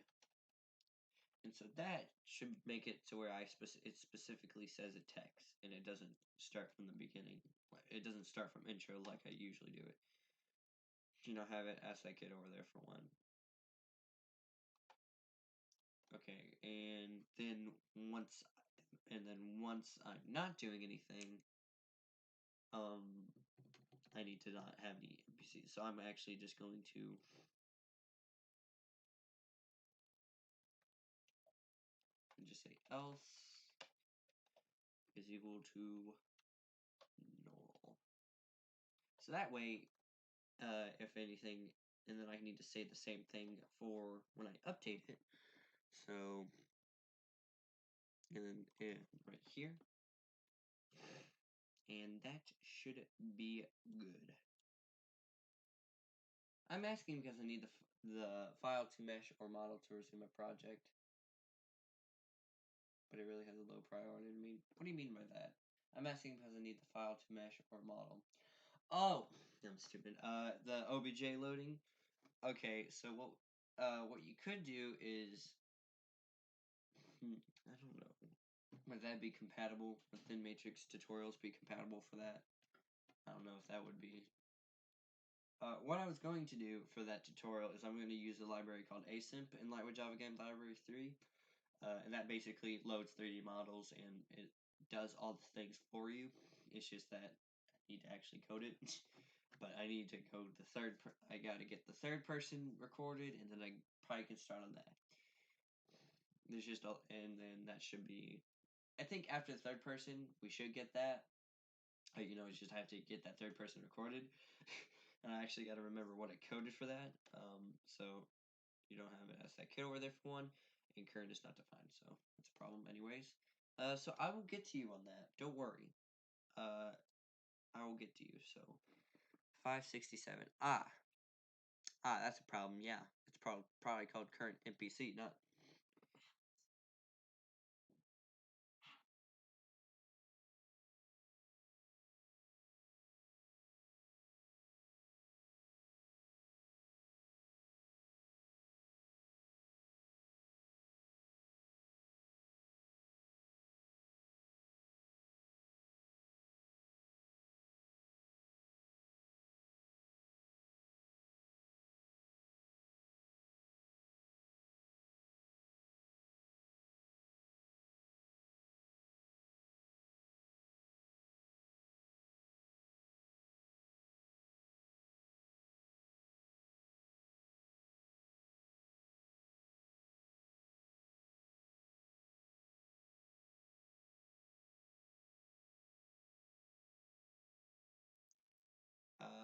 And so that should make it to where it specifically says a text, and it doesn't start from the beginning. It doesn't start from intro like I usually do it. Have it ask that kid over there for one. Okay, once I'm not doing anything, I need to not have any NPCs. So I'm actually just going to just say else is equal to null. So that way, if anything, and then I need to say the same thing for when I update it. So, and then right here, and that should be good. I'm asking because I need the file to mesh or model to resume a project, but it really has a low priority to me. What do you mean by that? I'm asking because I need the file to mesh or model. Oh, I'm stupid. The OBJ loading. Okay, so what you could do is, I don't know. Would that be compatible? Would Thin Matrix tutorials be compatible for that? I don't know if that would be. What I was going to do for that tutorial is I'm going to use a library called async in Lightweight Java Game Library 3. And that basically loads 3D models and it does all the things for you. It's just that I need to actually code it. But I need to code I gotta get the third person recorded, and then I probably can start on that. And then that should be. I think after the third person, we should get that. It's just I have to get that third person recorded, and I actually got to remember what I coded for that. So you don't have it as that kid over there for one, and current is not defined, so it's a problem anyways. So I will get to you on that. Don't worry. I will get to you. So 567. That's a problem. Yeah, it's probably called current NPC, not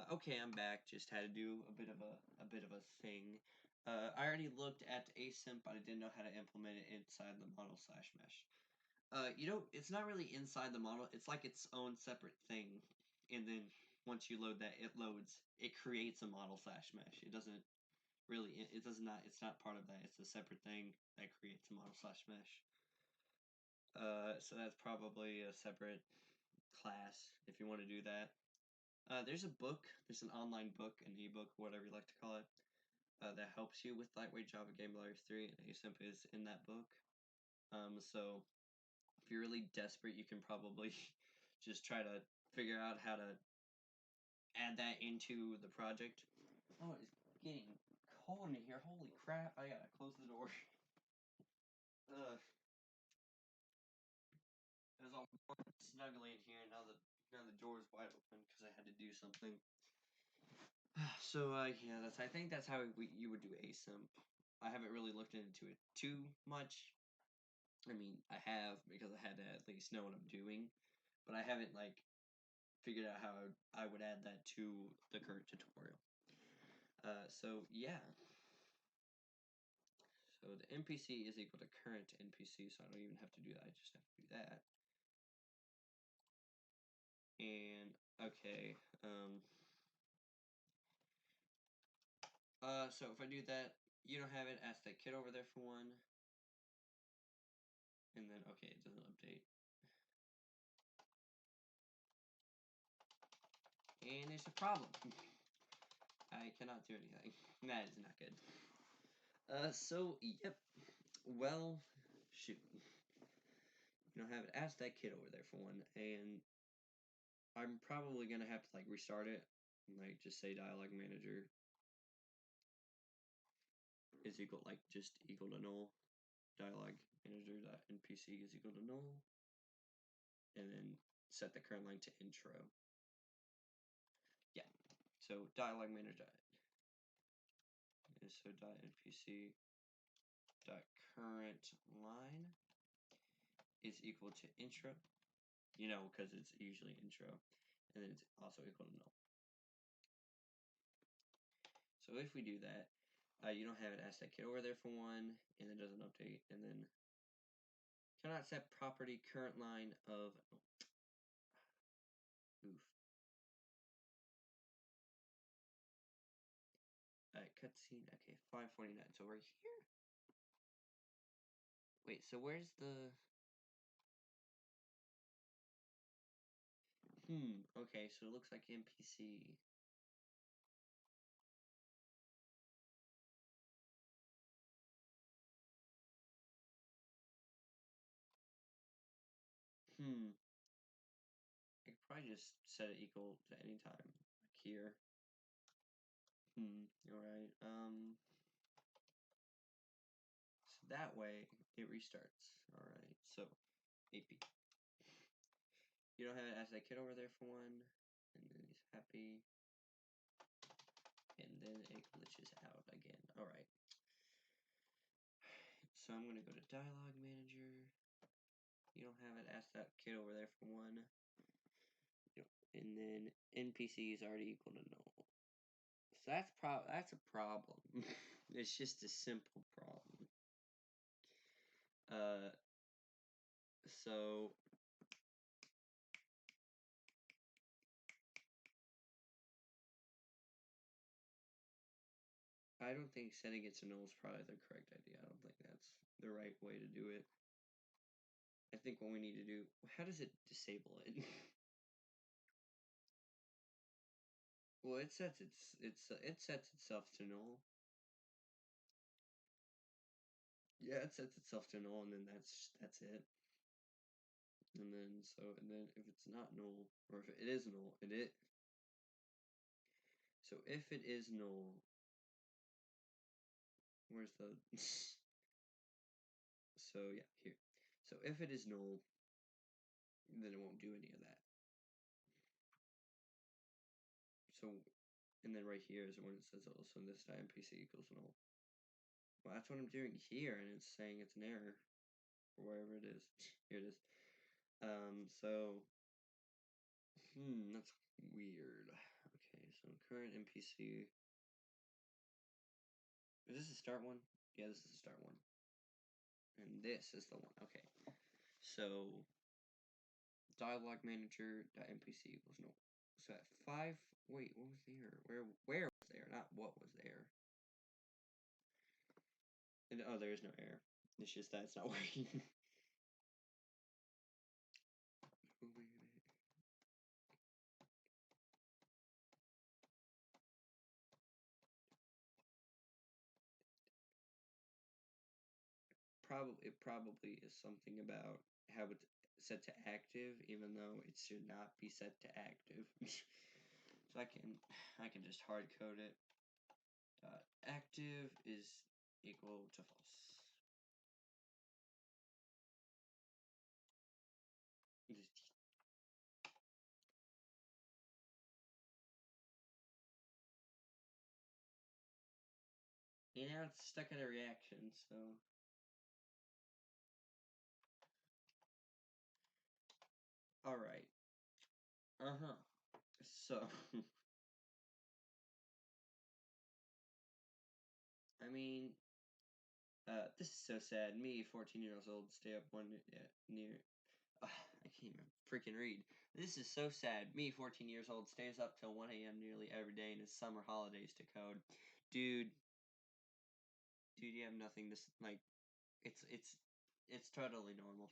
Okay, I'm back. Just had to do a bit of a thing. I already looked at async, but I didn't know how to implement it inside the model slash mesh. It's not really inside the model. It's like its own separate thing, and then once you load that, it loads. It creates a model slash mesh. It doesn't really. It does not. It's not part of that. It's a separate thing that creates a model slash mesh. So that's probably a separate class if you want to do that. There's a book. There's an online book, an ebook, whatever you like to call it, that helps you with lightweight Java Game Layers 3, and async is in that book. So if you're really desperate, you can probably just try to figure out how to add that into the project. Oh, it's getting cold in here. Holy crap! I gotta close the door. It was all snuggly in here. Now the door is wide open because I had to do something. So yeah, I think that's how you would do async. I haven't really looked into it too much. I mean, I have because I had to at least know what I'm doing, but I haven't like figured out how I would add that to the current tutorial. So yeah. So the NPC is equal to current NPC, so I don't even have to do that. I just have to do that. And okay, so if I do that, you don't have it. Ask that kid over there for one, and then okay, it doesn't update. And there's a problem. I cannot do anything. That is not good. So, yep. Well, shoot. You don't have it. Ask that kid over there for one, and I'm probably gonna have to, like, restart it. Like, just say dialog manager is equal, like, just equal to null. Dialog manager.npc is equal to null. And then set the current line to intro. Yeah. So, dialog manager. So, .npc current line is equal to intro, because it's usually intro, and then it's also equal to null. So if we do that, you don't have it ask that kid over there for one, and it doesn't update, and then cannot set property current line of oof. Cutscene. Okay, 549. So we're here. Wait. So where's the? Okay. So it looks like NPC. I could probably just set it equal to any time, like here. All right. So that way it restarts. All right. So AP. You don't have to ask that kid over there for one, and then he's happy, and then it glitches out again. All right. So I'm gonna go to dialog manager. You don't have it. Ask that kid over there for one. And then NPC is already equal to null. So that's a problem. It's just a simple problem. Uh, so I don't think setting it to null is probably the correct idea. I don't think that's the right way to do it. I think what we need to do. How does it disable it? Well, it sets it sets itself to null. Yeah, it sets itself to null, and then that's it. And then if it's not null, or if it is null, so if it is null, where's the so yeah, here. So if it is null, then it won't do any of that. So and then right here is when it says also this NPC equals null. Well, that's what I'm doing here, and it's saying it's an error, or wherever it is. Here it is. So that's weird. Okay, So current NPC. Is this the start one? Yeah, this is the start one. And this is the one. Okay. So dialogue manager NPC equals no. So at 5. Wait, what was there? Where was there? Not what was there. And oh, there is no error. It's just that it's not working. It probably is something about how it's set to active, even though it should not be set to active. So I can just hard code it. Active is equal to false. And now it's stuck in a reaction, so alright. Uh-huh. So I mean, this is so sad. Me, 14 years old, stay up near. I can't even freaking read. This is so sad. Me, 14 years old, stays up till 1 a.m. nearly every day in his summer holidays to code. Dude, you have nothing to like. It's totally normal.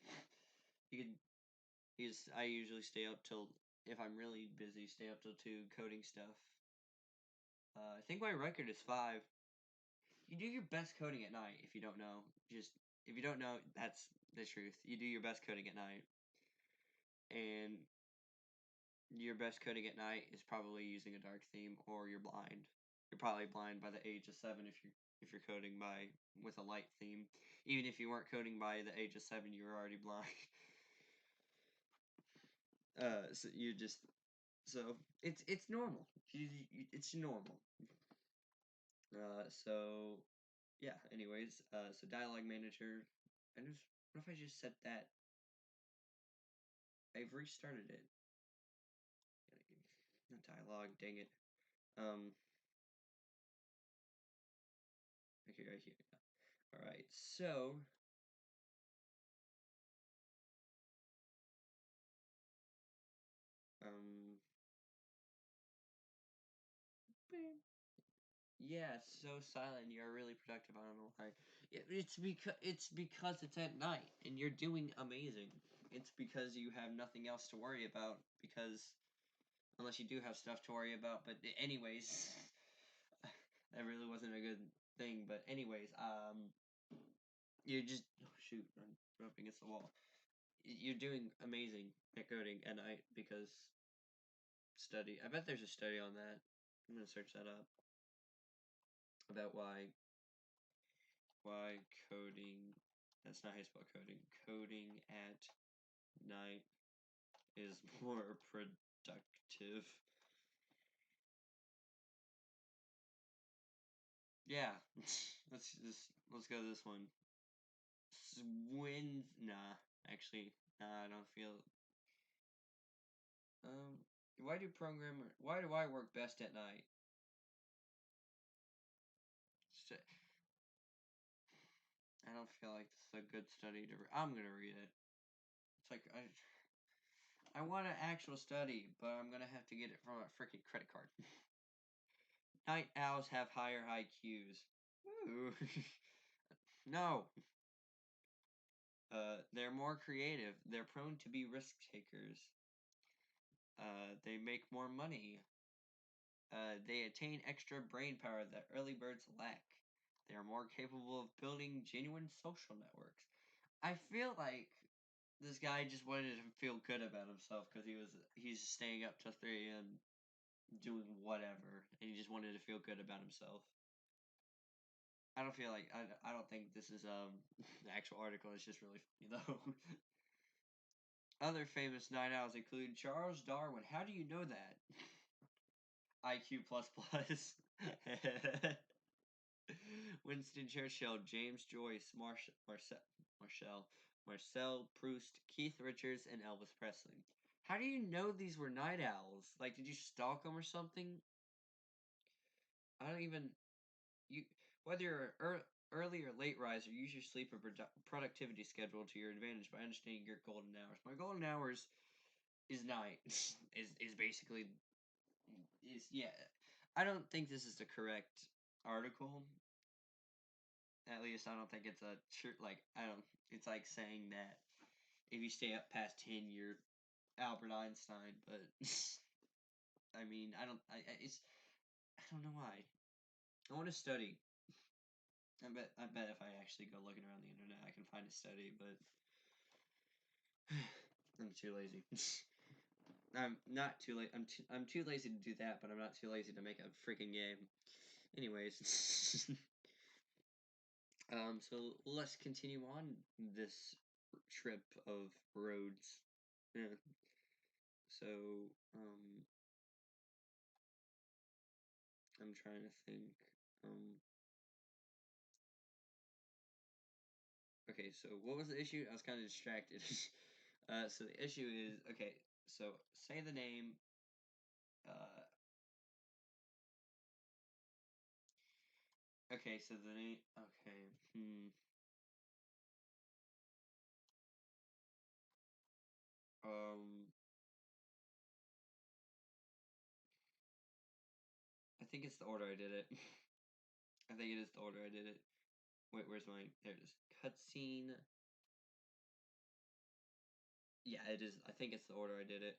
You could. I usually stay up till if I'm really busy, stay up till 2 coding stuff. I think my record is 5. You do your best coding at night if you don't know. Just if you don't know, that's the truth. You do your best coding at night. And your best coding at night is probably using a dark theme or you're blind. You're probably blind by the age of 7 if you're coding by with a light theme. Even if you weren't coding by the age of 7, you were already blind. So you just so it's normal. It's normal. So yeah. Anyways, so dialogue manager. And what if I just set that? I've restarted it. Not dialogue. Dang it. Right here. All right. So um. Yeah, it's so silent. You're really productive. I don't know why. It's because it's at night and you're doing amazing. It's because you have nothing else to worry about. Because unless you do have stuff to worry about, but anyways, that really wasn't a good thing. But anyways, you're just oh shoot, I'm up against the wall. You're doing amazing at coding at night because study. I bet there's a study on that. I'm gonna search that up about why coding. That's not how you spell coding. Coding at night is more productive. Yeah, let's go to this one. Nah, actually, nah, I don't feel. Um, Why do I work best at night? I don't feel like this is a good study to. I'm gonna read it. It's like I want an actual study, but I'm gonna have to get it from a freaking credit card. Night owls have higher IQs. Ooh. No. They're more creative. They're prone to be risk takers. They make more money. They attain extra brain power that early birds lack. They are more capable of building genuine social networks. I feel like this guy just wanted to feel good about himself because he's staying up till 3 a.m. doing whatever, and he just wanted to feel good about himself. I don't feel like I don't think this is the actual article. It's just really funny though. Other famous night owls include Charles Darwin. How do you know that? IQ plus plus. Winston Churchill, James Joyce, Marcel Proust, Keith Richards, and Elvis Presley. How do you know these were night owls? Like, did you stalk them or something? I don't even you whether you're an early or late riser, use your sleep and productivity schedule to your advantage by understanding your golden hours. My golden hours is night. Is basically is yeah. I don't think this is the correct article. At least I don't think it's a true like I don't. It's like saying that if you stay up past 10, you're Albert Einstein. But I mean, I don't know why. I want to study. I bet if I actually go looking around the internet, I can find a study, but I'm too lazy. I'm not too late. I'm too lazy to do that, but I'm not too lazy to make a freaking game. Anyways, so let's continue on this trip of roads. Yeah. So, I'm trying to think. Um, okay, so what was the issue? I was kind of distracted. So the issue is okay. So say the name. Uh, okay. So the name. Okay. Um. I think it's the order I did it. I think it is the order I did it. Wait, where's my? There it is. Cutscene. Yeah, it is. I think it's the order I did it.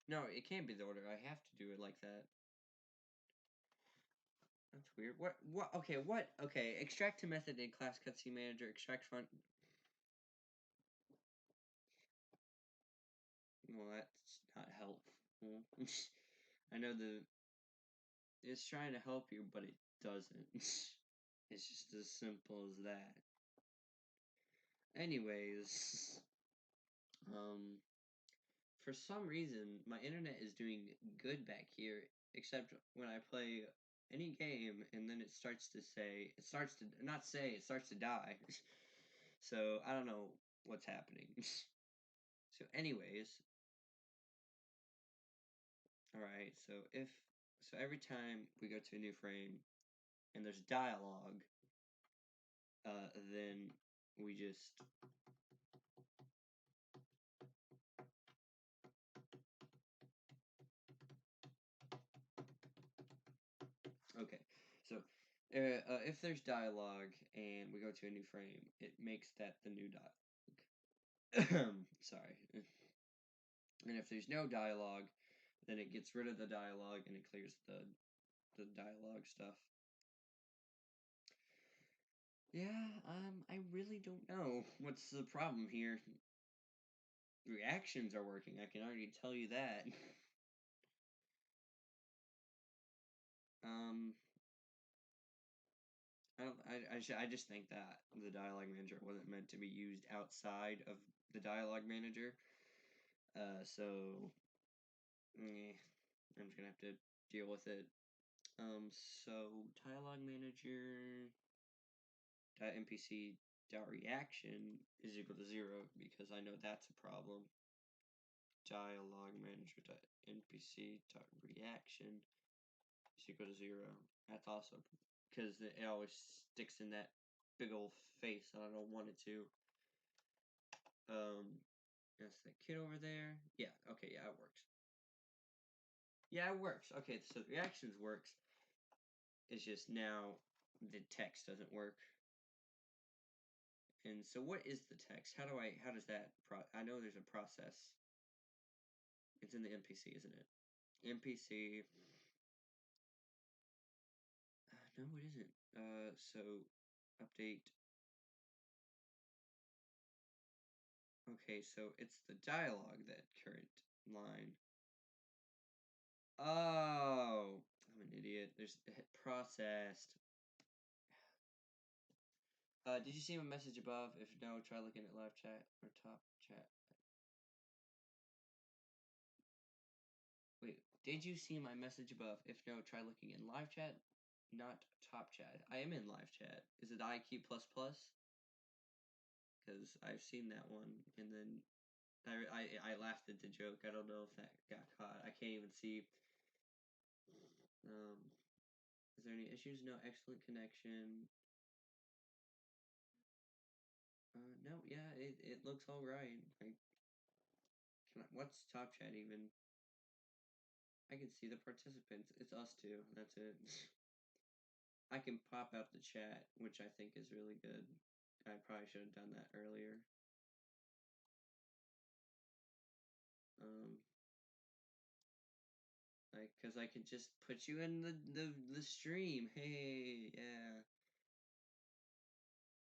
No, it can't be the order. I have to do it like that. That's weird. What? What? Okay. What? Okay. Extract to method in class cutscene manager. Extract front. Well, that's not helpful. I know it's trying to help you, but it doesn't. It's just as simple as that. Anyways, um, for some reason, my internet is doing good back here, except when I play any game and then it starts to not say, it starts to die. So I don't know what's happening. So, anyways, alright, so every time we go to a new frame and there's dialogue, then we just okay. So, if there's dialogue and we go to a new frame, it makes that the new dialogue. Sorry. And if there's no dialogue, then it gets rid of the dialogue and it clears the dialogue stuff. Yeah, I really don't know what's the problem here. Reactions are working. I can already tell you that. um, I don't. I just think that the dialogue manager wasn't meant to be used outside of the dialogue manager. So I'm just gonna have to deal with it. So dialogue manager dot npc dot reaction is equal to 0 because I know that's a problem. Dialogue manager dot npc dot reaction is equal to 0. That's also because it always sticks in that big old face and I don't want it to. That's the kid over there. Yeah, okay, yeah, it works. Yeah, it works. Okay, so the reactions works. It's just now the text doesn't work. And so what is the text? How does that I know there's a process. It's in the NPC, isn't it? NPC. No, it isn't. So update. Okay, so it's the dialogue that current line. Oh, I'm an idiot. There's processed. Did you see my message above? If no, try looking at live chat or top chat. Wait, did you see my message above? If no, try looking in live chat, not top chat. I am in live chat. Is it IQ plus plus? Because I've seen that one, and then I laughed at the joke. I don't know if that got caught. I can't even see. Is there any issues? No, excellent connection. No, yeah, it looks all right. What's top chat even? I can see the participants. It's us two. That's it. I can pop out the chat, which I think is really good. I probably should have done that earlier. Um, cause I could just put you in the stream. Hey, yeah.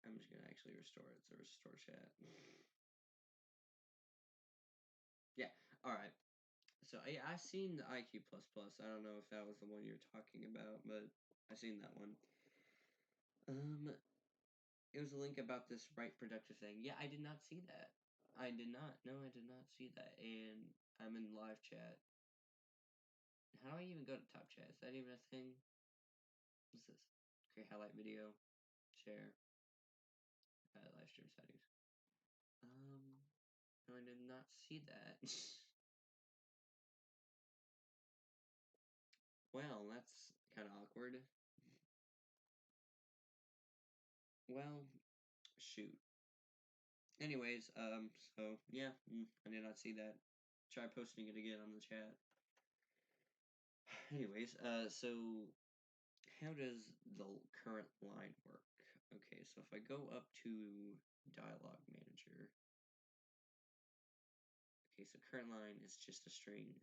I'm just gonna actually restore it. So restore chat. Yeah. All right. So I seen the IQ plus plus. I don't know if that was the one you're talking about, but I seen that one. It was a link about this right productive thing. Yeah, I did not see that. I did not. No, I did not see that. And I'm in live chat. How do I even go to top chat? Is that even a thing? What's this? Create highlight video. Share. Live stream settings. No, I did not see that. Well, that's kind of awkward. Well, shoot. Anyways, so yeah, I did not see that. Try posting it again on the chat. Anyways, so how does the current line work? Okay, so if I go up to dialogue manager, okay, so current line is just a string.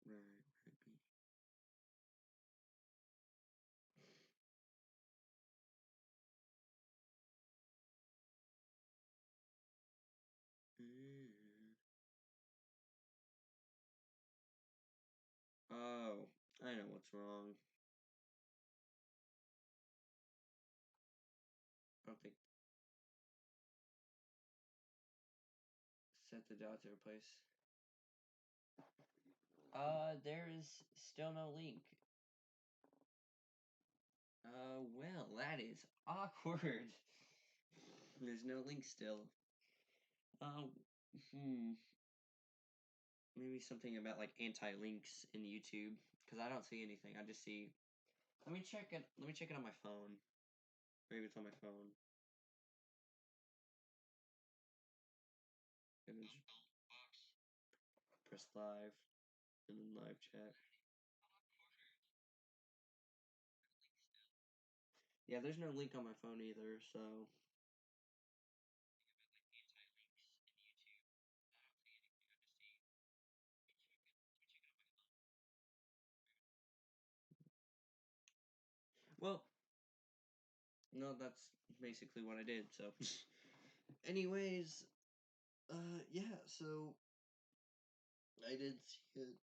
Right. Oh, I know what's wrong. I don't think set the dot to replace. There is still no link. Well, that is awkward. There's no link still. Uh, hmm. Maybe something about like anti-links in YouTube, because I don't see anything. I just see. Let me check it. Let me check it on my phone. Maybe it's on my phone. Image. Press live and then live chat. Yeah, there's no link on my phone either, so. Well, no, that's basically what I did. So, anyways, yeah. So I did see it.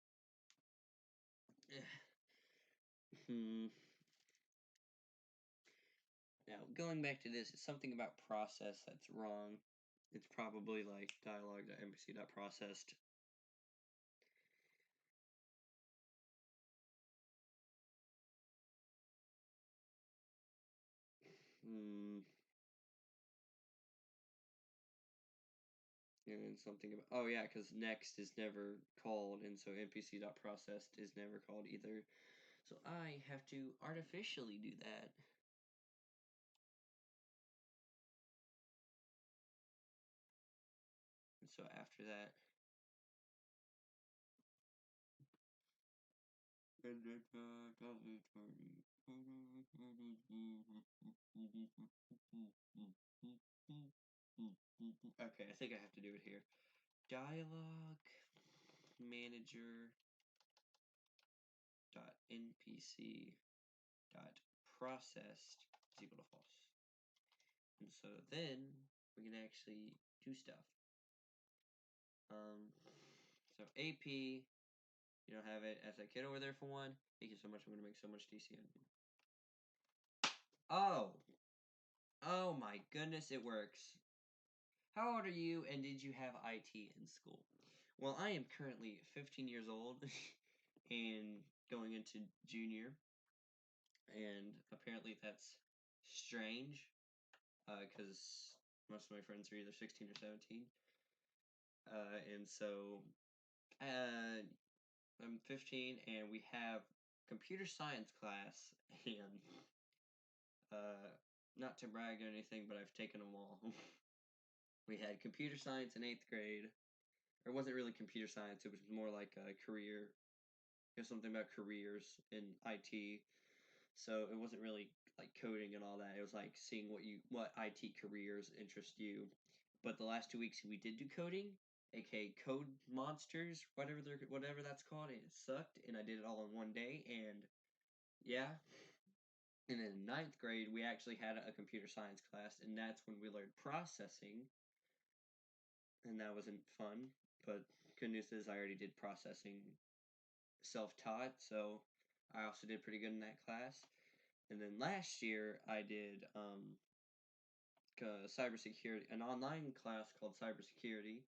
Hmm. Now, going back to this, it's something about process that's wrong. It's probably like dialog.mpc.processed. Hmm. And then something about, oh yeah, because next is never called, and so npc.processed is never called either. So I have to artificially do that. And so after that, okay, I think I have to do it here. Dialog manager dot npc dot processed is equal to false. And so then we can actually do stuff. So AP, you don't have it as a kid over there for one. Thank you so much. I'm gonna make so much DC on you. Oh, oh my goodness, it works. How old are you, and did you have IT in school? Well, I am currently 15 years old and going into junior, and apparently that's strange, because Most of my friends are either 16 or 17. And so I'm 15, and we have computer science class, and not to brag or anything, but I've taken them all. We had computer science in 8th grade. Or it wasn't really computer science, it was more like a career. It was something about careers in IT. So it wasn't really like coding and all that. It was like seeing what IT careers interest you. But the last 2 weeks we did do coding, aka Code Monsters, whatever that's called, and it sucked. And I did it all in one day, and yeah. And then in 9th grade we actually had a computer science class, and that's when we learned processing, and that wasn't fun. But good news is I already did processing self-taught, so I also did pretty good in that class. And then last year I did cybersecurity, an online class called cybersecurity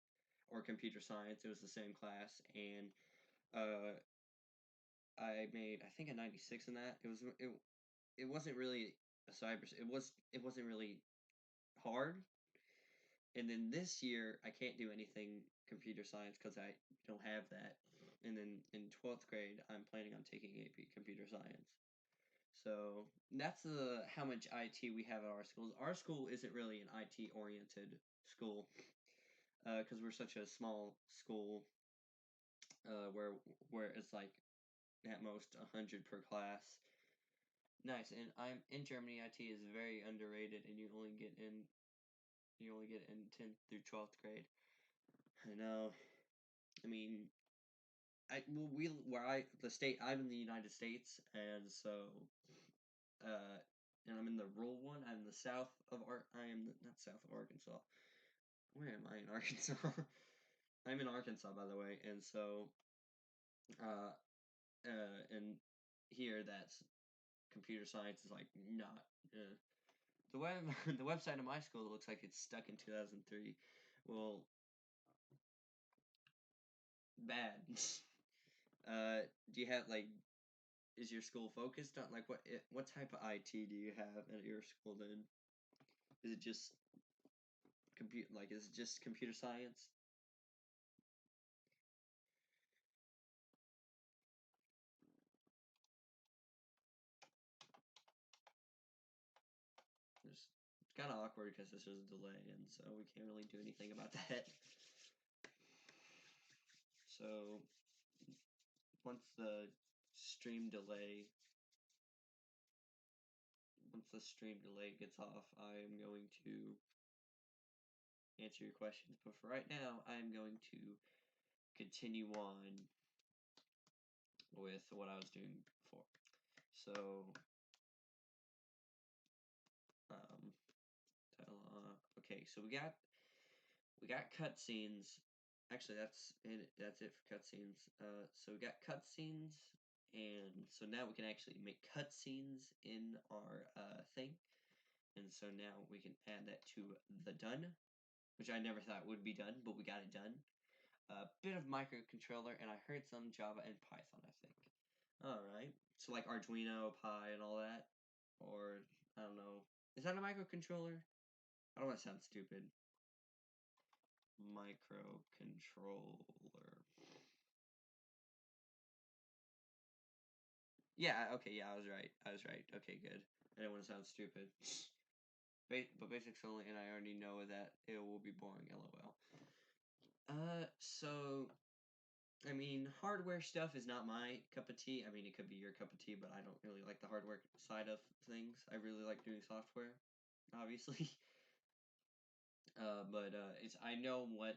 or computer science. It was the same class, and uh, I made, I think, a 96 in that. It wasn't really a cyber. It wasn't really hard. And then this year I can't do anything computer science because I don't have that. And then in 12th grade I'm planning on taking AP computer science. So that's the how much IT we have at our schools. Our school isn't really an IT oriented school because we're such a small school where it's like at most 100 per class. Nice, and I'm in Germany. IT is very underrated, and you only get in 10th through 12th grade. I know. I mean, I well, we where I the state I'm in the United States, and so uh, and I'm in the rural one. I'm in the south of I am not south of Arkansas. Where am I in Arkansas? I'm in Arkansas, by the way, and so uh, and here that's computer science is like not. The web the website of my school looks like it's stuck in 2003. Well, bad. Do you have like is your school focused on like what type of IT do you have at your school then? Is it just is it just computer science? It's kind of awkward because this is a delay, and so we can't really do anything about that. So once the stream delay once the stream delay gets off, I am going to answer your questions. But for right now, I am going to continue on with what I was doing before. So, um, okay, so we got cutscenes. Actually, that's it. That's it for cutscenes. So we got cutscenes, and so now we can actually make cutscenes in our thing, and so now we can add that to the done, which I never thought would be done, but we got it done. A bit of microcontroller, and I heard some Java and Python, I think. Alright. So like Arduino, Pi, and all that? Or, I don't know. Is that a microcontroller? I don't want to sound stupid. Microcontroller. Yeah, okay, yeah, I was right. I was right. Okay, good. I didn't want to sound stupid. But basics only, and I already know that it will be boring, lol. So I mean, hardware stuff is not my cup of tea. I mean, it could be your cup of tea, but I don't really like the hardware side of things. I really like doing software, obviously. But it's I know what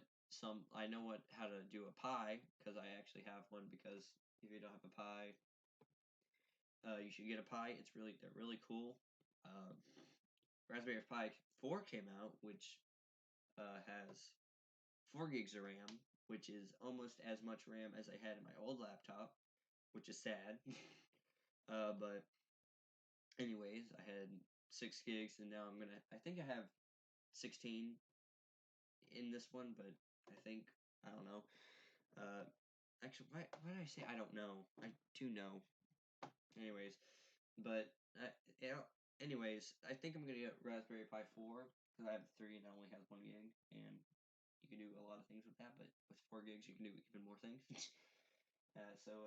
how to do a Pi because I actually have one. Because if you don't have a Pi, you should get a Pi. They're really cool. Um, Raspberry Pi 4 came out, which has 4 gigs of RAM, which is almost as much RAM as I had in my old laptop, which is sad. But anyways, I had 6 gigs, and now I think I have 16 in this one, but I don't know. Uh, actually, why did I say I don't know? I do know. Anyways, but anyways, I think I'm gonna get Raspberry Pi 4. because I have three and I only have 1 gig, and you can do a lot of things with that. But with 4 gigs, you can do even more things. Yeah. So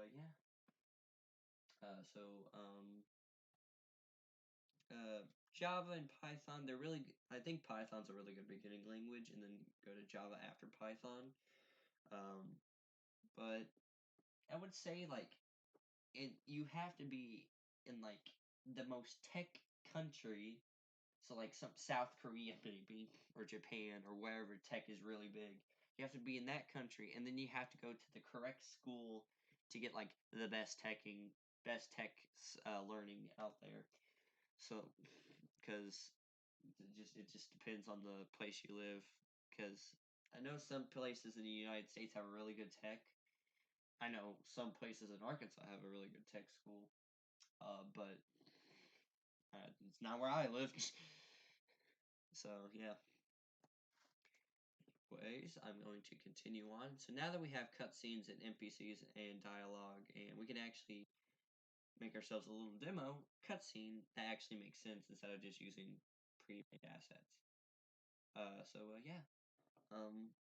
Java and Python, they're really. I think Python's a really good beginning language, and then go to Java after Python. Um, but I would say like you have to be in like the most tech country, so like some South Korea maybe or Japan or wherever tech is really big. You have to be in that country, and then you have to go to the correct school to get like the best tech learning out there. So, because it just depends on the place you live. Because I know some places in the United States have a really good tech. I know some places in Arkansas have a really good tech school. But it's not where I live. So yeah. Ways I'm going to continue on. So now that we have cutscenes and NPCs and dialogue, and we can actually make ourselves a little demo cutscene that actually makes sense instead of just using pre-made assets. Yeah. Um,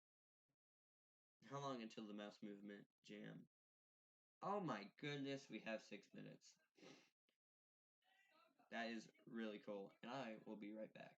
how long until the mouse movement jam? Oh my goodness, we have 6 minutes. That is really cool, and I will be right back.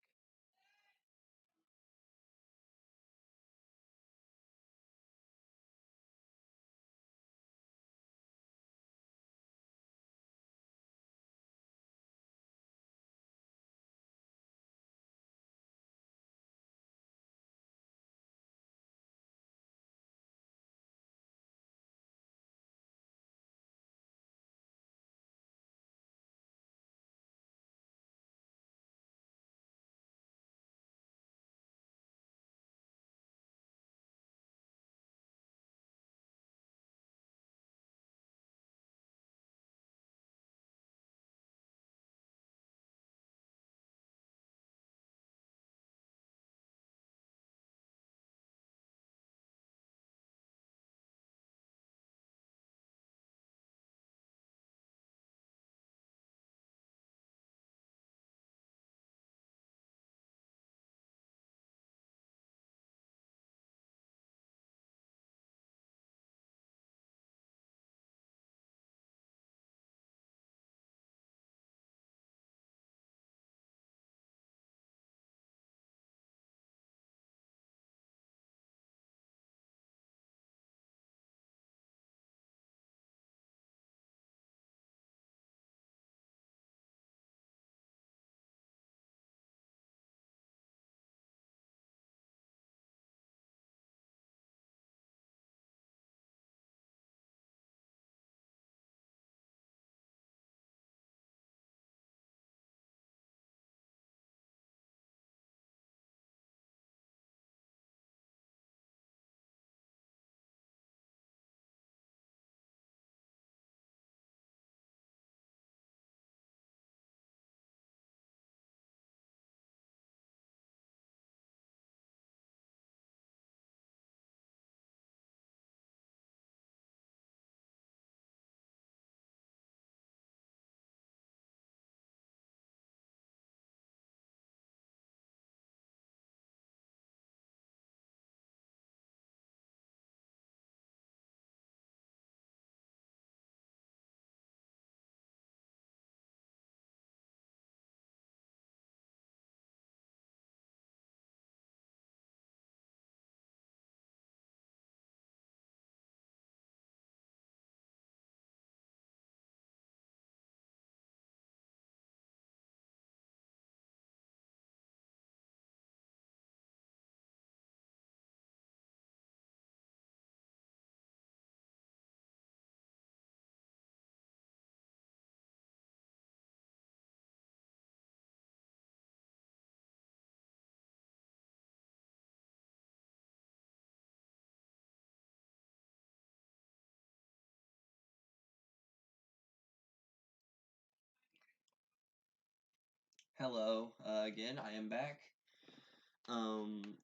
Hello, again. I am back.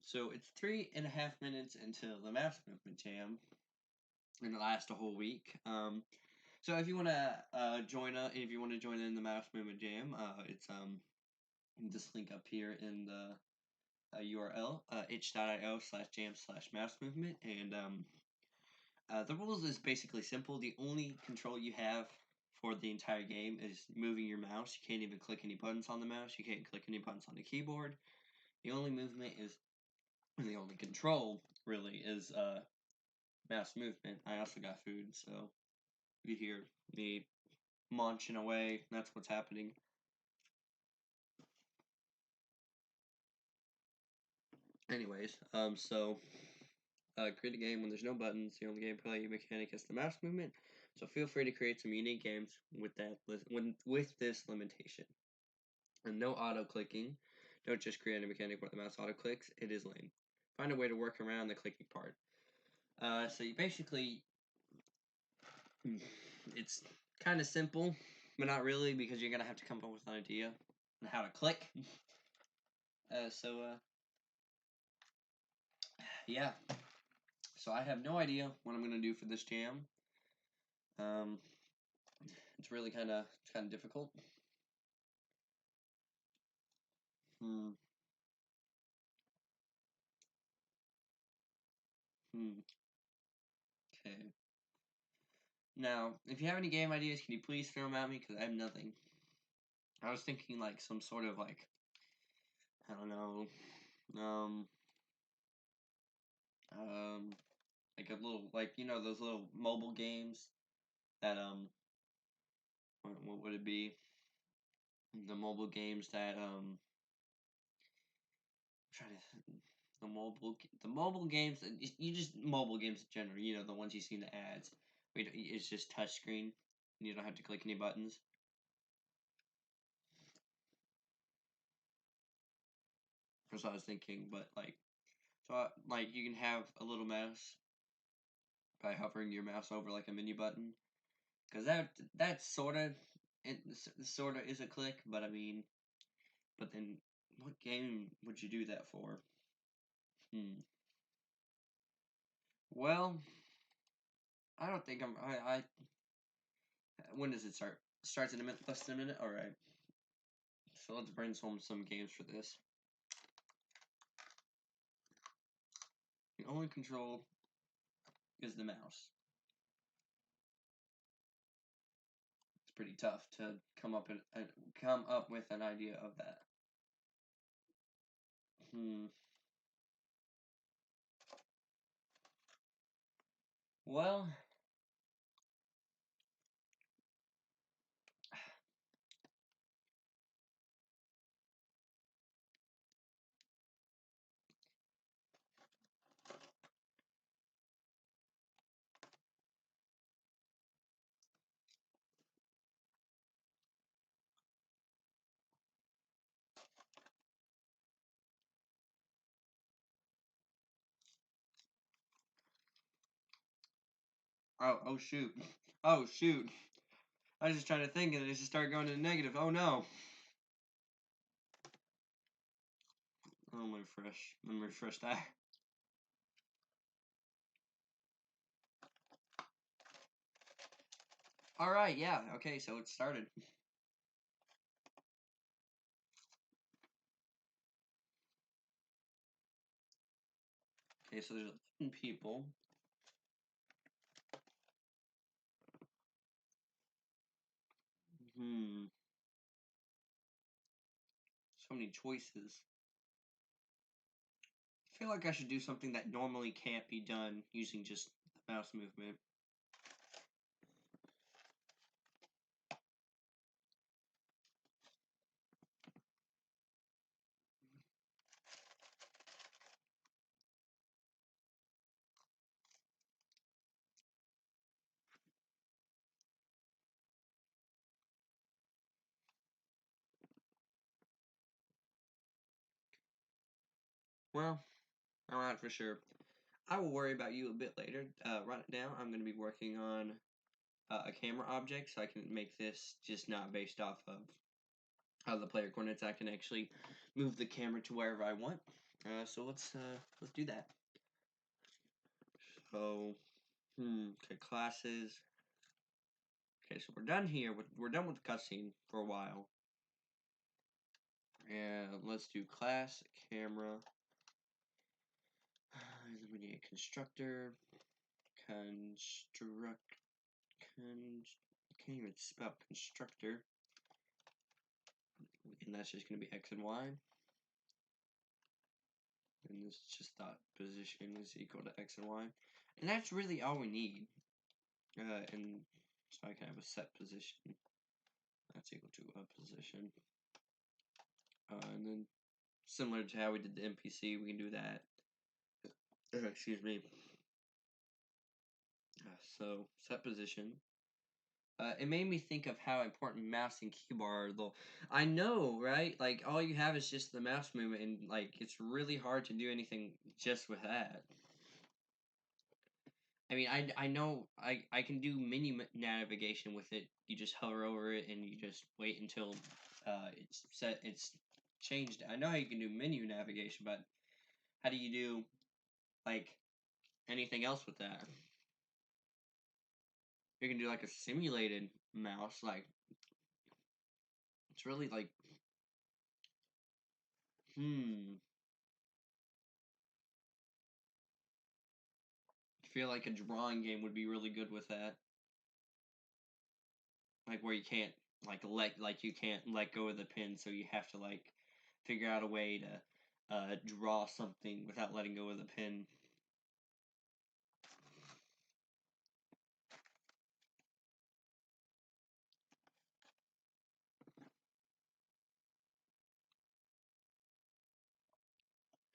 So it's 3.5 minutes until the mouse movement jam, and it lasts a whole week. So if you wanna if you wanna join in the mouse movement jam, it's this link up here in the URL, itch.io/jam/mouse movement, and the rules is basically simple. The only control you have for the entire game is moving your mouse. You can't even click any buttons on the mouse. You can't click any buttons on the keyboard. The only movement is, the only control really is mouse movement. I also got food, so you hear me munching away. That's what's happening. Anyways, create a game when there's no buttons. The only gameplay mechanic is the mouse movement. So feel free to create some unique games with with this limitation. And no auto clicking. Don't just create a mechanic where the mouse auto clicks. It is lame. Find a way to work around the clicking part. So you basically, it's kind of simple, but not really, because you're gonna have to come up with an idea on how to click. Yeah. So I have no idea what I'm gonna do for this jam. Um, it's really kind of difficult. Hmm. Hmm. Okay. Now, if you have any game ideas, can you please throw them at me? Because I have nothing. I was thinking like some sort of like, I don't know, um, um, like a little, like, those little mobile games that, what would it be? The mobile games that, I'm trying to, the mobile games, you just, mobile games in general, the ones you see in the ads. It's just touchscreen. You don't have to click any buttons. That's what I was thinking, but like, so like you can have a little mouse by hovering your mouse over like a menu button, because that sort of is a click, but I mean, but then what game would you do that for? Hmm. Well, I don't think I when does it start? Starts in a minute, less than a minute. All right. So let's brainstorm some games for this. The only control is the mouse. It's pretty tough to come up with an idea of that. Hmm. Well, oh shoot, oh shoot. I was just trying to think and it just started going to the negative. Oh no. Oh, let me refresh that. All right, yeah, okay, so it started. Okay, so there's 11 people. Hmm. So many choices. I feel like I should do something that normally can't be done using just the mouse movement. Well, I'm not for sure. I will worry about you a bit later. Right now, I'm going to be working on a camera object so I can make this just not based off of how the player coordinates. I can actually move the camera to wherever I want. So let's do that. So, okay, classes. Okay, so we're done here. We're done with the cutscene for a while. And let's do class camera. And then we need a constructor. Construct. Can't even spell constructor. And that's just going to be x and y. And this is just dot position is equal to x and y. And that's really all we need. And so I can have a set position. That's equal to a position. And then similar to how we did the NPC, we can do that. Excuse me. So set position. It made me think of how important mouse and keyboard are. Though I know, right? Like all you have is just the mouse movement, and like it's really hard to do anything just with that. I mean, I know I can do menu navigation with it. You just hover over it and you just wait until it's set. It's changed. I know how you can do menu navigation, but how do you do like anything else with that? You can do like a simulated mouse. Like it's really like hmm. I feel like a drawing game would be really good with that. Like where you can't you can't let go of the pin, so you have to like figure out a way to draw something without letting go of the pin.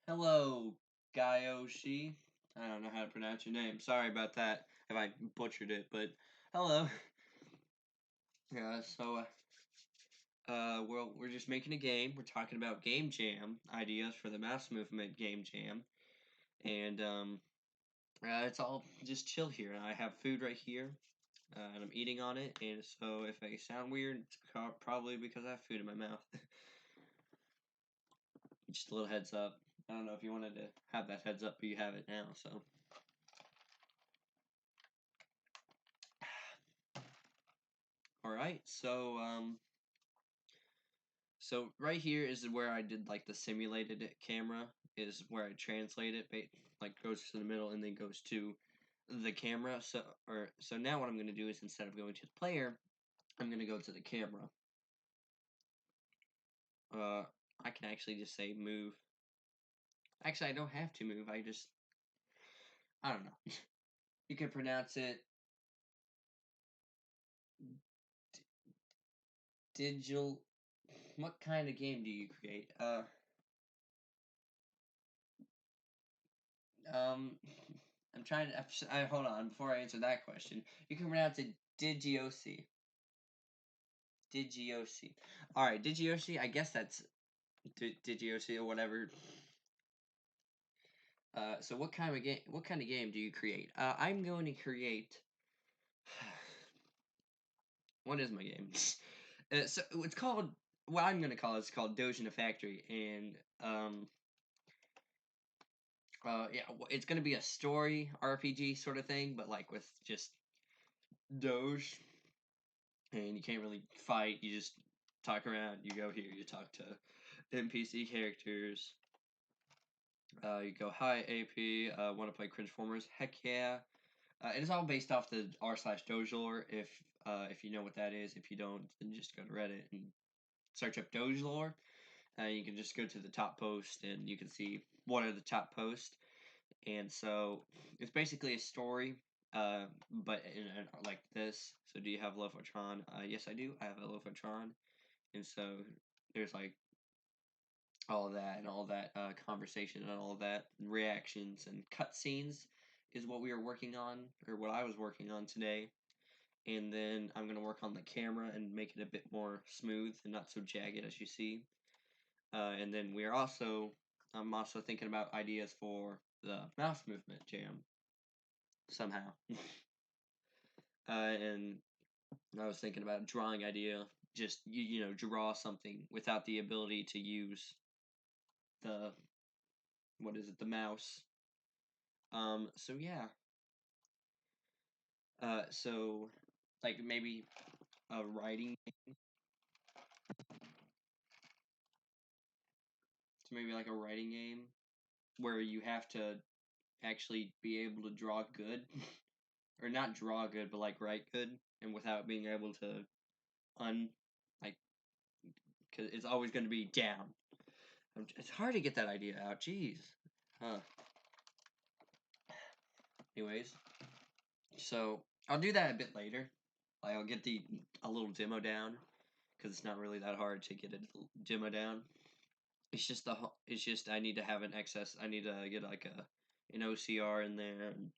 Hello, Gayoshi. I don't know how to pronounce your name. Sorry about that if I butchered it, but hello. Yeah, so well, we're just making a game. We're talking about game jam ideas for the mouse movement game jam, and it's all just chill here. I have food right here, and I'm eating on it, and so if I sound weird, it's probably because I have food in my mouth. Just a little heads up. I don't know if you wanted to have that heads up, but you have it now, so. Alright, so right here is where I did like the simulated camera, is where I translate it, like goes to the middle and then goes to the camera. So now what I'm going to do is instead of going to the player, I'm going to go to the camera. I can actually just say move. Actually, I don't have to move. I don't know. You can pronounce it digital. What kind of game do you create? Um, I'm trying to. Hold on before I answer that question. You can pronounce it Digiosi. Digiosi. All right, Digiosi. I guess that's Digiosi or whatever. So what kind of game? What kind of game do you create? I'm going to create. What is my game? So it's called. What I'm gonna call it is called Doge in a Factory, and yeah, it's gonna be a story RPG sort of thing, but like with just Doge, and you can't really fight. You just talk around. You go here. You talk to NPC characters. You go, hi AP. Want to play Cringe Formers? Heck yeah! It is all based off the r/dogelore. If you know what that is. If you don't, then just go to Reddit and search up dogelore. You can just go to the top post and you can see what are the top posts. And so it's basically a story, but like this. So do you have Lofotron? Yes, I do. I have a Lofotron. And so there's like all that conversation and all that reactions and cutscenes is what we are working on, or what I was working on today. And then I'm going to work on the camera and make it a bit more smooth and not so jagged as you see. And then I'm also thinking about ideas for the mouse movement jam somehow. And I was thinking about a drawing idea, just draw something without the ability to use the what is it, the mouse. So yeah. So like maybe a writing, so maybe like a writing game where you have to actually be able to draw good, or not draw good, but like write good, and without being able to un like, because it's always going to be down. It's hard to get that idea out. Jeez. Huh. Anyways, so I'll do that a bit later. Like I'll get a little demo down because it's not really that hard to get a demo down. It's just I need to have an excess. I need to get like an OCR in there, and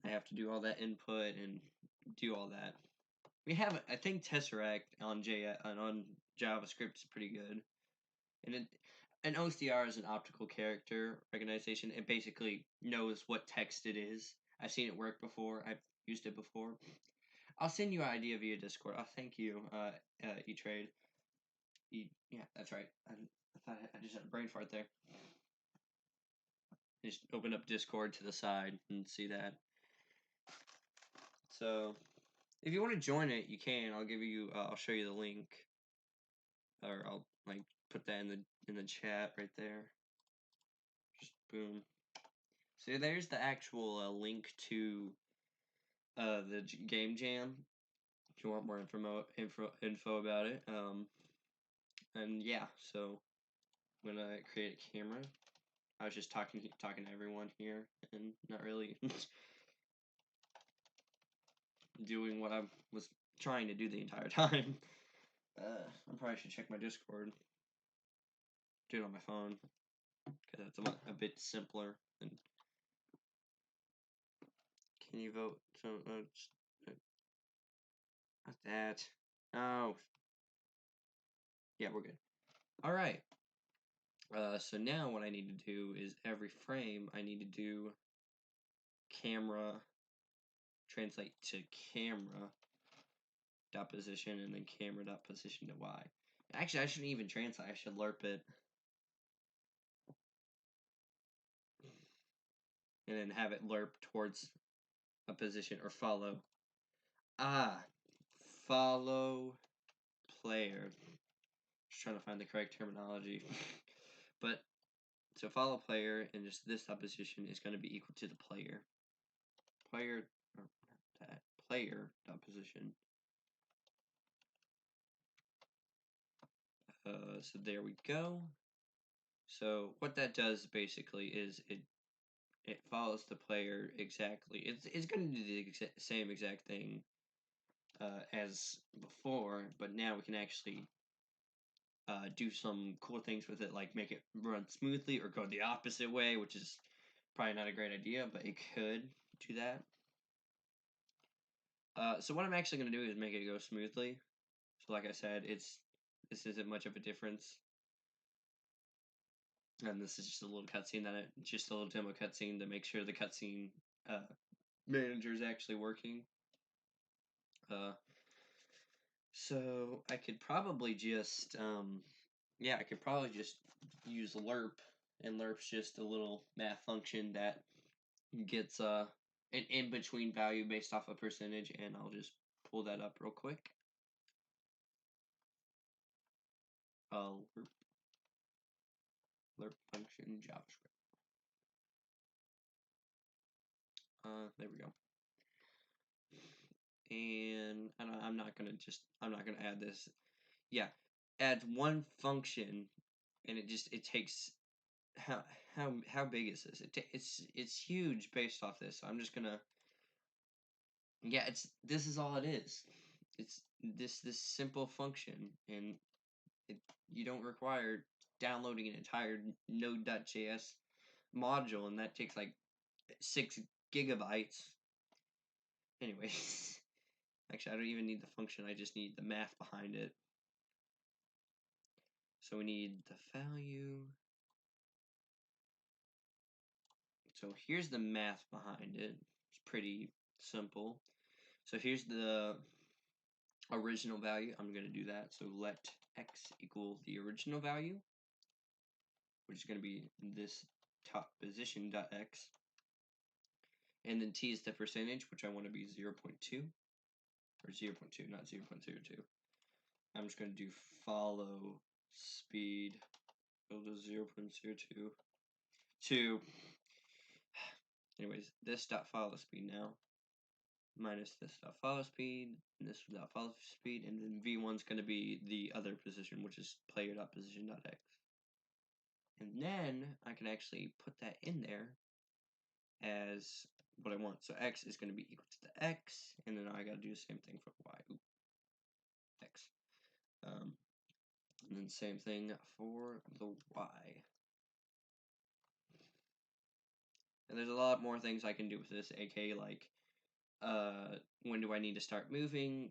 I have to do all that input and do all that. We have I think Tesseract on on JavaScript is pretty good, and an OCR is an optical character recognition. It basically knows what text it is. I've seen it work before. I've used it before. I'll send you an idea via Discord. Oh, thank you, E-Trade. Yeah, that's right. I thought I just had a brain fart there. Just open up Discord to the side and see that. So, if you want to join it, you can. I'll give you. I'll show you the link, or I'll like put that in the chat right there. Just boom. So there's the actual link to the game jam. If you want more info about it. And yeah, so I'm gonna create a camera. I was just talking to everyone here and not really doing what I was trying to do the entire time. I probably should check my Discord. Do it on my phone because that's a bit simpler. And can you vote? So not that. Oh, yeah, we're good. All right. So now what I need to do is every frame I need to do camera translate to camera dot position and then camera dot position to Y. Actually, I shouldn't even translate. I should lerp it and then have it lerp towards a position or follow. Follow player. Just trying to find the correct terminology. But so follow player and just this dot position is going to be equal to the player. Player or not that player dot position. So there we go. So what that does basically is it follows the player exactly. It's going to do the same exact thing as before, but now we can actually do some cool things with it, like make it run smoothly or go the opposite way, which is probably not a great idea, but it could do that. So what I'm actually going to do is make it go smoothly. So like I said, this isn't much of a difference. And this is just a little cutscene just a little demo cutscene to make sure the cutscene manager is actually working. So I could probably just I could probably just use lerp, and lerp's just a little math function that gets an in between value based off a percentage, and I'll just pull that up real quick. Lerp function JavaScript. There we go. And I'm not gonna add this. Yeah, add one function, and it takes how big is this? It's huge based off this. So I'm just gonna this is all it is. It's this simple function, and you don't require downloading an entire Node.js module, and that takes like 6 gigabytes. Anyways, actually, I don't even need the function. I just need the math behind it. So we need the value. So here's the math behind it. It's pretty simple. So here's the original value. I'm going to do that. So let x equal the original value, which is going to be this top position dot x. And then t is the percentage, which I want to be 0.2. Or 0.2, not 0.02. I'm just going to do follow speed equal to 0.02 to anyways, this dot follow speed now minus this dot follow speed, and this dot follow speed, and then v1 is going to be the other position, which is player dot position dot x. And then I can actually put that in there as what I want. So x is going to be equal to the x, and then I got to do the same thing for y. Ooh, x. And then same thing for the y. And there's a lot more things I can do with this, aka like when do I need to start moving,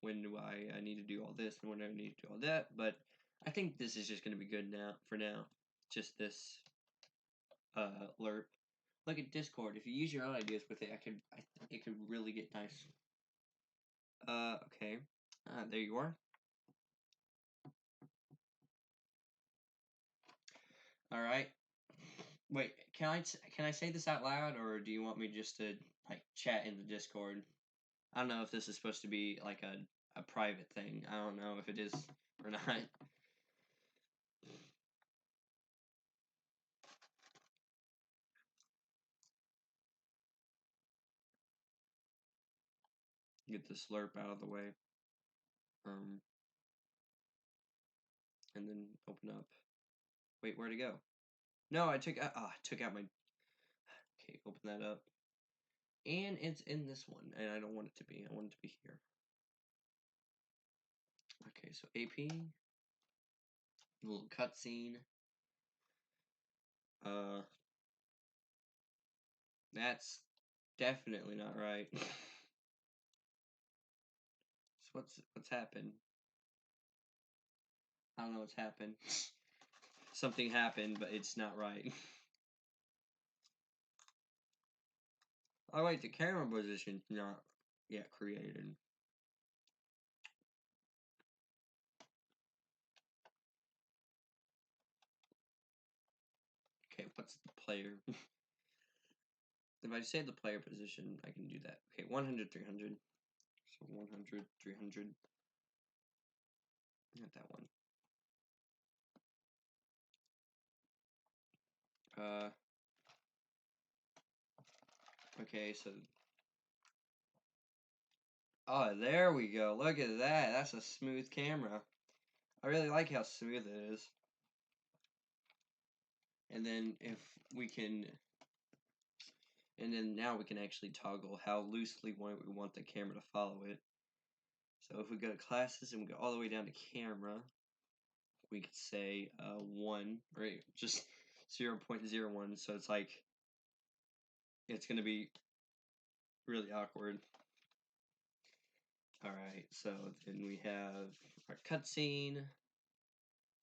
when do I need to do all this, and when do I need to do all that. But I think this is just going to be good now for now. Just this lerp. Look at Discord. If you use your own ideas with it, it could really get nice. Okay. There you are. All right. Wait, can I say this out loud, or do you want me just to like chat in the Discord? I don't know if this is supposed to be like a private thing. I don't know if it is or not. Get the slurp out of the way. Um, and then open up. Wait, where'd it go? No, I took out my. Okay, open that up. And it's in this one, and I don't want it to be. I want it to be here. Okay, so AP, a little cutscene. That's definitely not right. So what's happened? I don't know what's happened. Something happened, but it's not right. Oh wait, the camera position's not yet created. Okay, what's the player? If I say the player position, I can do that. Okay, 100, 300. So 100, 300. Not that one. Okay, so. Oh, there we go. Look at that. That's a smooth camera. I really like how smooth it is. And then if we can. And then now we can actually toggle how loosely we want the camera to follow it. So if we go to classes and we go all the way down to camera, we could say 1, or just 0.01. So it's like, it's going to be really awkward. Alright, so then we have our cutscene.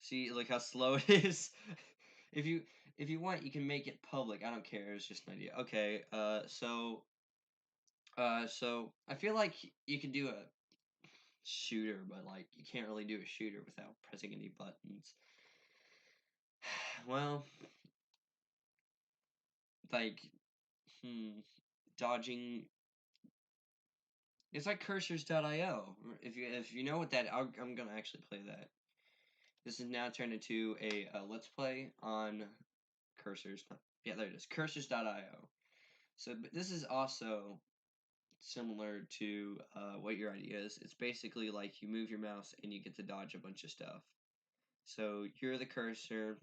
See, look how slow it is. if you want, you can make it public. I don't care. It's just an idea. Okay. So I feel like you could do a shooter, but like you can't really do a shooter without pressing any buttons. Well, like, dodging. It's like cursors.io. If you know what that, I'm gonna actually play that. This is now turned into a let's play on cursors. Yeah, there it is. Cursors.io. So but this is also similar to what your idea is. It's basically like you move your mouse and you get to dodge a bunch of stuff. So you're the cursor,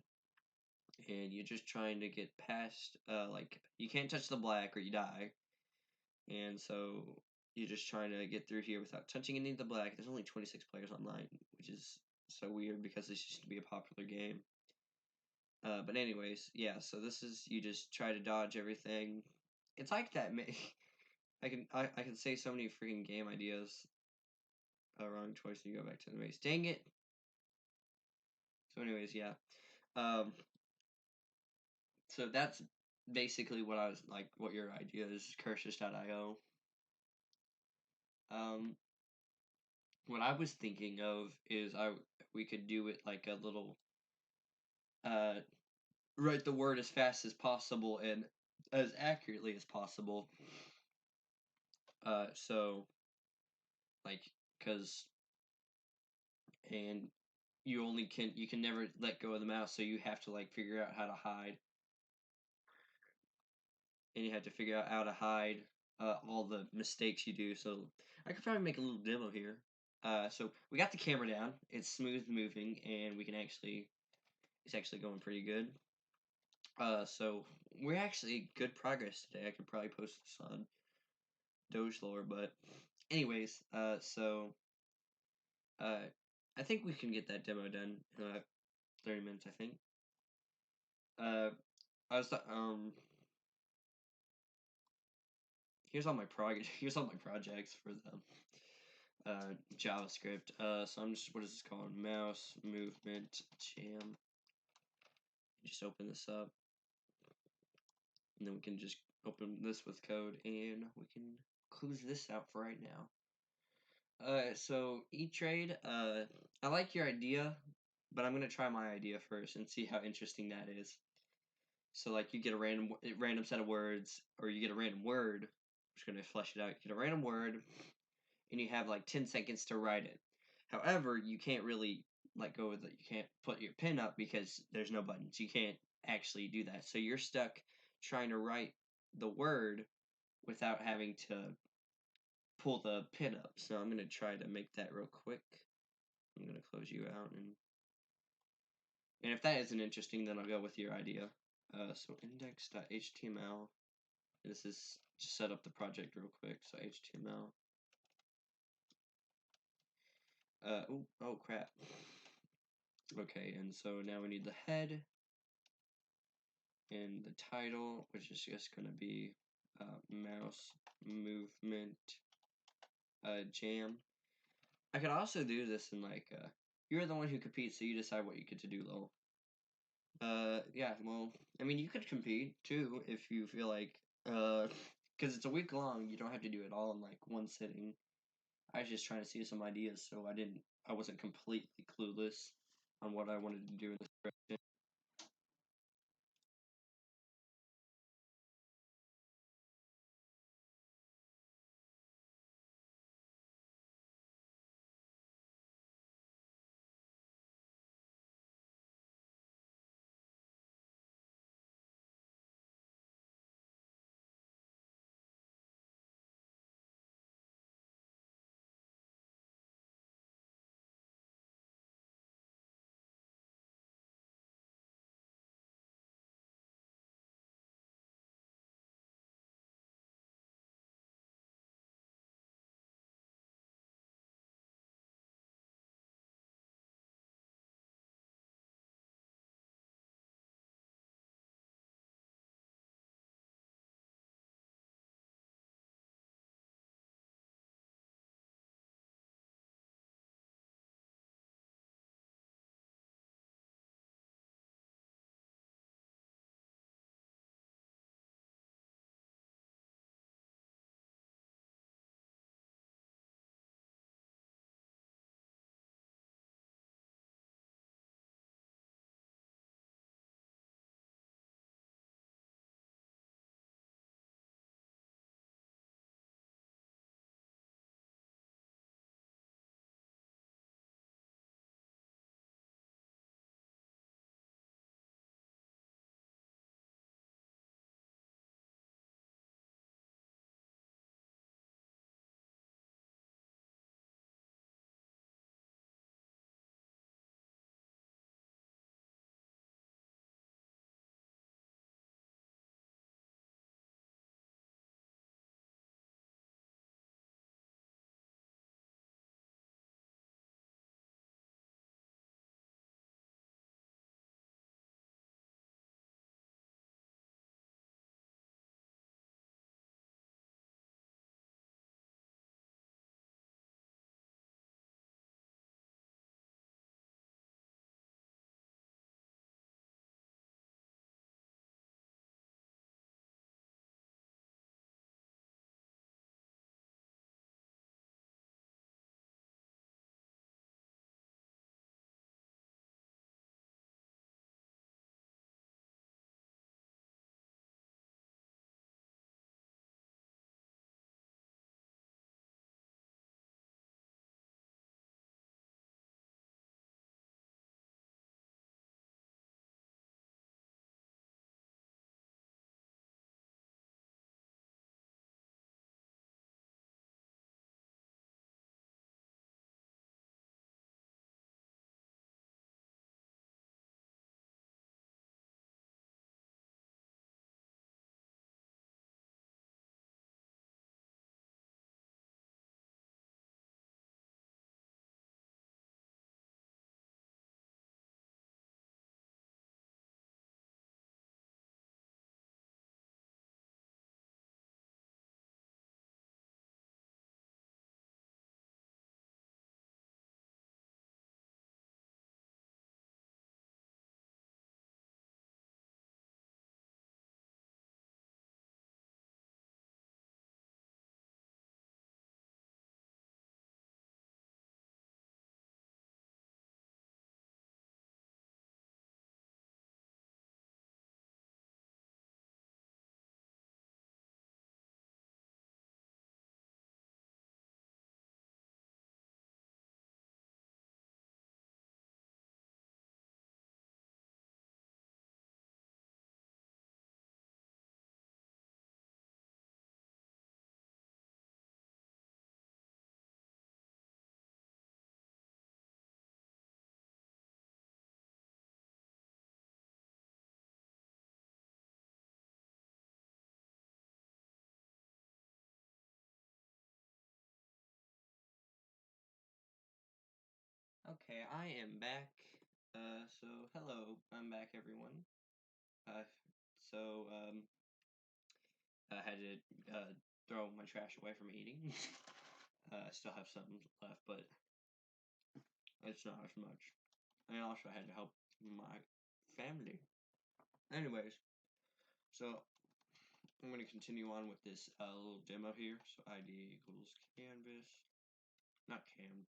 and you're just trying to get past. Like you can't touch the black or you die, and so you're just trying to get through here without touching any of the black. There's only 26 players online, which is so weird because this used to be a popular game. But anyways, yeah. So this is you just try to dodge everything. It's like that. I can say so many freaking game ideas. Wrong choice. You go back to the maze. Dang it. So anyways, yeah. Um. So that's basically what I was like. What your idea is, curses.io. Um. What I was thinking of is we could do it like a little write the word as fast as possible and as accurately as possible. So like because and you can never let go of the mouse, so you have to like figure out how to hide. and you have to figure out how to hide all the mistakes you do. So I could probably make a little demo here. So we got the camera down. It's smooth moving, and we can actually it's actually going pretty good. So we're actually good progress today. I could probably post this on dogelore, but anyways, uh, I think we can get that demo done in 30 minutes. I think. Uh, I was here's all my here's all my projects for the JavaScript. So I'm just what is this called? Mouse movement jam. Just open this up, and then we can just open this with code, and we can close this out for right now. So E-Trade, I like your idea, but I'm gonna try my idea first and see how interesting that is. So like you get a random set of words, or you get a random word. I'm just gonna flesh it out. You get a random word, and you have like 10 seconds to write it. However, you can't really like go with it. You can't put your pin up because there's no buttons. You can't actually do that. So you're stuck trying to write the word without having to pull the pin up. So I'm gonna try to make that real quick. I'm gonna close you out, and if that isn't interesting, then I'll go with your idea. So index.html. This is just set up the project real quick. So HTML. Oh crap. Okay, and so now we need the head and the title, which is just gonna be mouse movement jam. I could also do this in like you're the one who competes, so you decide what you get to do, lol. Yeah, well, I mean, you could compete too if you feel like, because it's a week long. You don't have to do it all in like one sitting. I was just trying to see some ideas, so I wasn't completely clueless on what I wanted to do in this direction. Okay, I am back. So hello, I'm back, everyone. So I had to throw my trash away from eating. I still have some left, but it's not as much. And also I had to help my family. Anyways, so I'm going to continue on with this little demo here. So ID equals canvas, not canvas.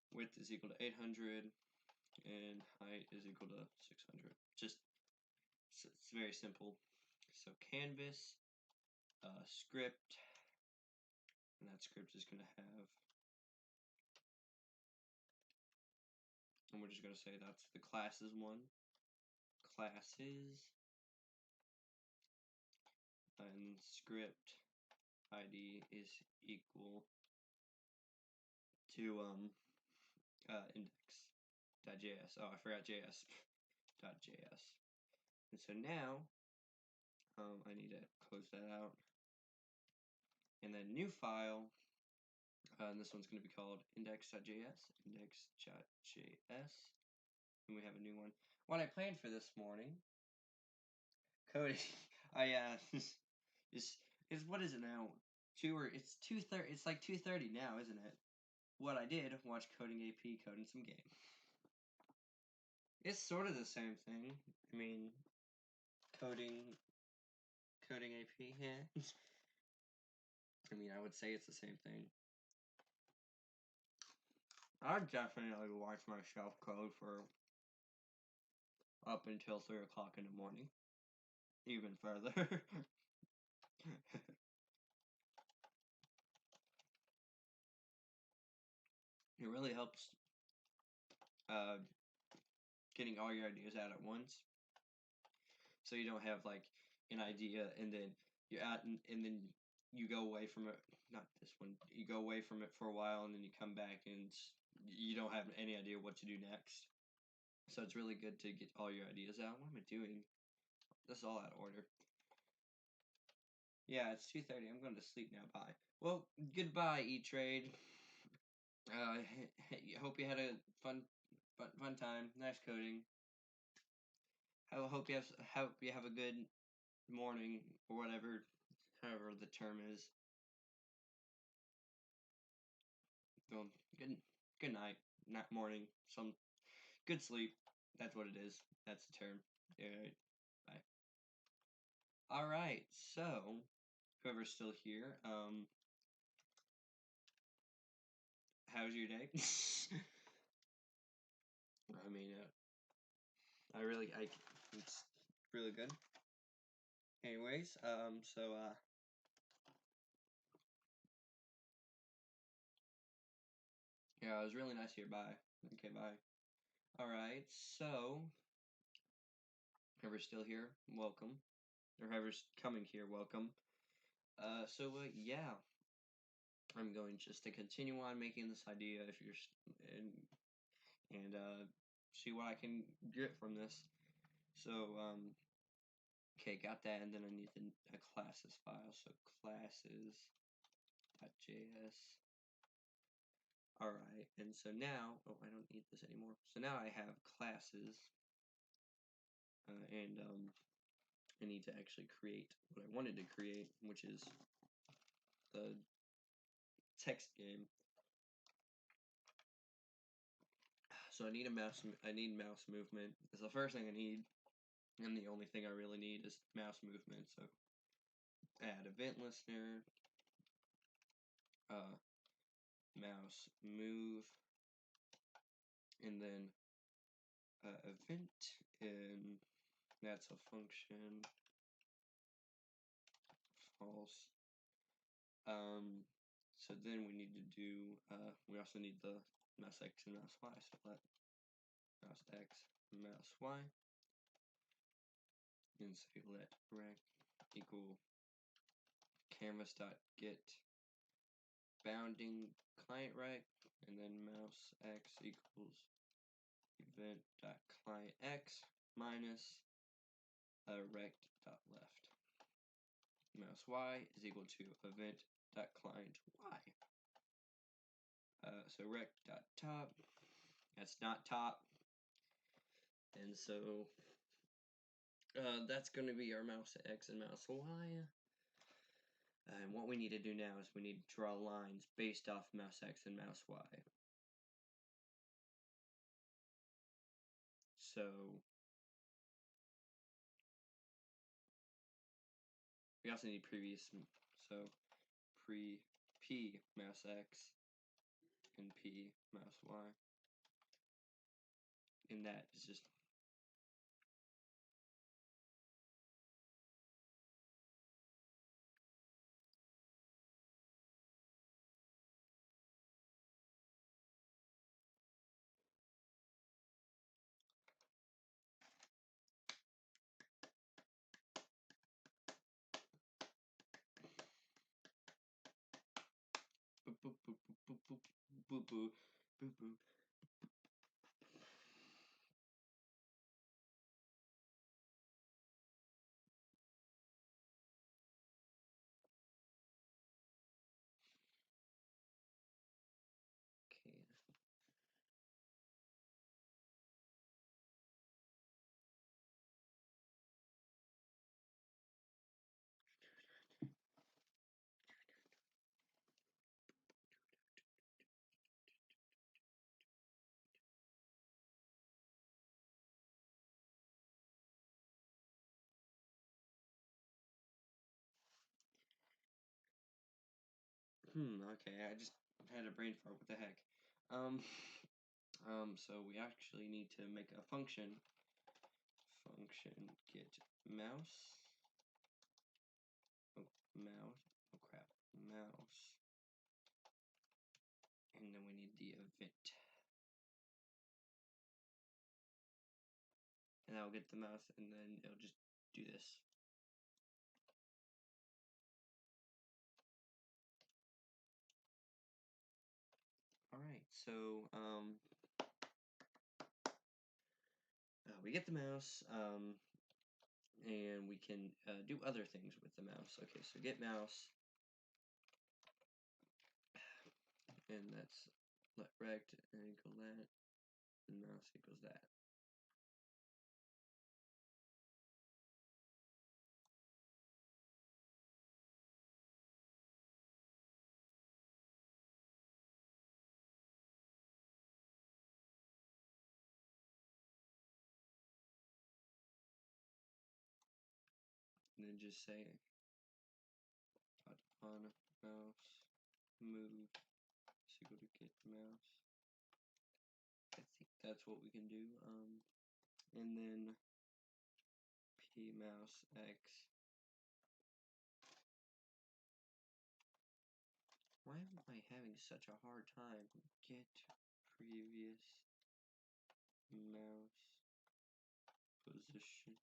Width is equal to 800, and height is equal to 600. Just it's very simple. So canvas, script, and that script is going to have, and we're just going to say that's the classes one. Classes, and script ID is equal to index.js. Oh, I forgot JS.js. And so now I need to close that out. And then new file, and this one's going to be called index.js, index.js. And we have a new one. What I planned for this morning, coding, is what is it now? It's 2:30. It's like 2:30 now, isn't it? What I did, watch Coding AP coding some game. It's sort of the same thing. I mean, coding AP, yeah. I mean, I would say it's the same thing. I'd definitely watch myself code for up until 3 o'clock in the morning. Even further. It really helps getting all your ideas out at once. So you don't have like an idea and then you're out and then you go away from it. Not this one. You go away from it for a while and then you come back and you don't have any idea what to do next. So it's really good to get all your ideas out. What am I doing? This is all out of order. Yeah, it's 2:30. I'm going to sleep now. Bye. Well, goodbye, E-Trade. Hope you had a fun time. Nice coding. I hope you have a good morning or whatever, however the term is. Well, good night, not morning. Some good sleep. That's what it is. That's the term. Alright. Bye. Alright, so whoever's still here, how's your day? I mean, it's really good. Anyways, yeah, it was really nice here. Bye. Okay, bye. Alright, so, whoever's still here, welcome. Or whoever's coming here, welcome. Yeah, I'm going just to continue on making this idea if you're, and see what I can get from this. So, okay, got that, and then I need a classes file. So classes.js. Alright, and so now, oh, I don't need this anymore. So now I have classes, and I need to actually create what I wanted to create, which is the text game. So I need mouse movement. It's the first thing I need, and the only thing I really need is mouse movement. So add event listener, mouse move, and then event, and that's a function, false. So then we need to do, we also need the mouse X and mouse Y, so let mouse X, mouse Y, and say let rect equal canvas.get bounding client right, and then mouse X equals event.client X minus rect.left. Mouse Y is equal to event.client Y. So rect.top, that's not top. And so that's going to be our mouse X and mouse Y. And what we need to do now is we need to draw lines based off mouse X and mouse Y. So we also need previous, so P mouse X and P mouse Y. And that is just boop boop boop boop boop boop boop boop boop. Okay. Okay, I just had a brain fart. What the heck? Um, so we actually need to make a function. Function get mouse. Oh, mouse. Oh crap. Mouse. And then we need the event. And I'll get the mouse, and then it'll just do this. Alright, so we get the mouse, and we can do other things with the mouse. Okay, so get mouse, and that's let rect and equal that, and mouse equals that. And then just say dot on mouse move is equal to get mouse. I think that's what we can do. And then p mouse x. Why am I having such a hard time? Get previous mouse position.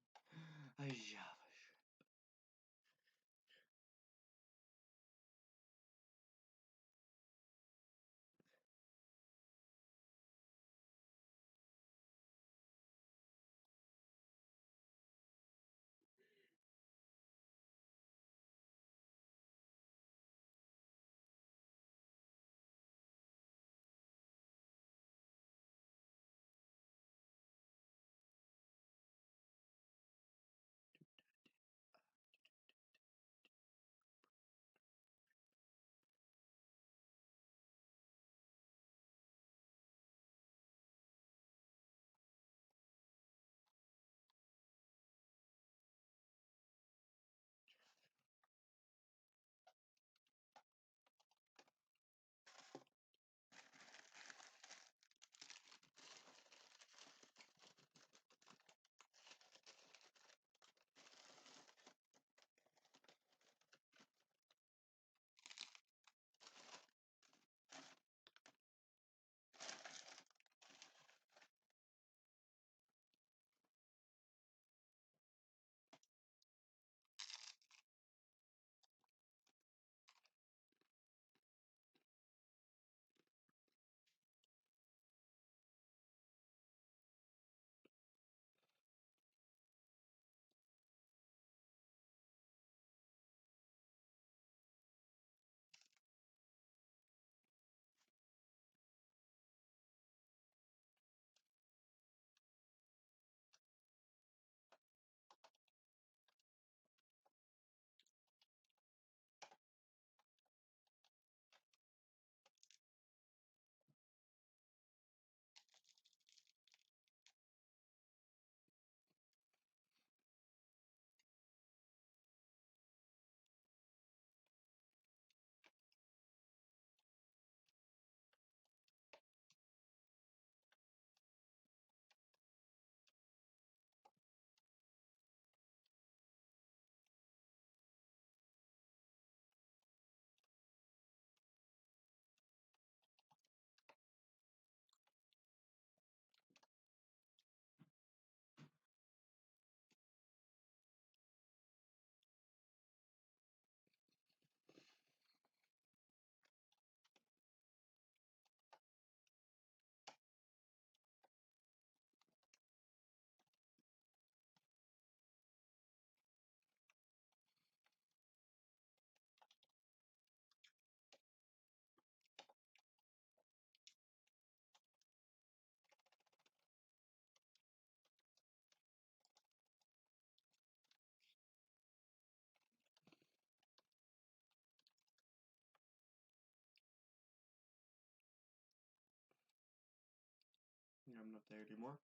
up there anymore.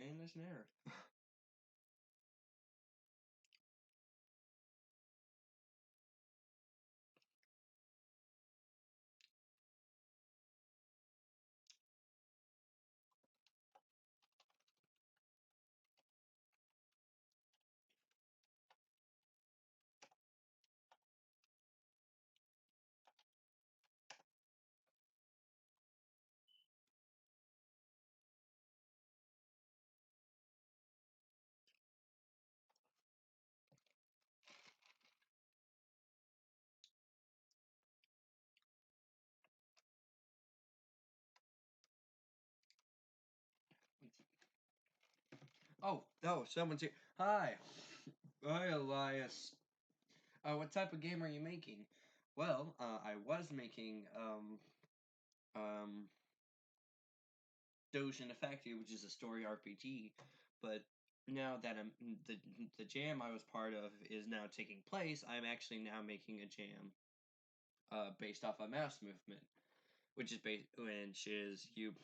And there's an error. Oh, someone's here. Hi. Hi, Elias. What type of game are you making? Well, I was making, Doge in a Factory, which is a story RPG, but now that the jam I was part of is now taking place, I'm actually now making a jam, based off a mouse movement, which is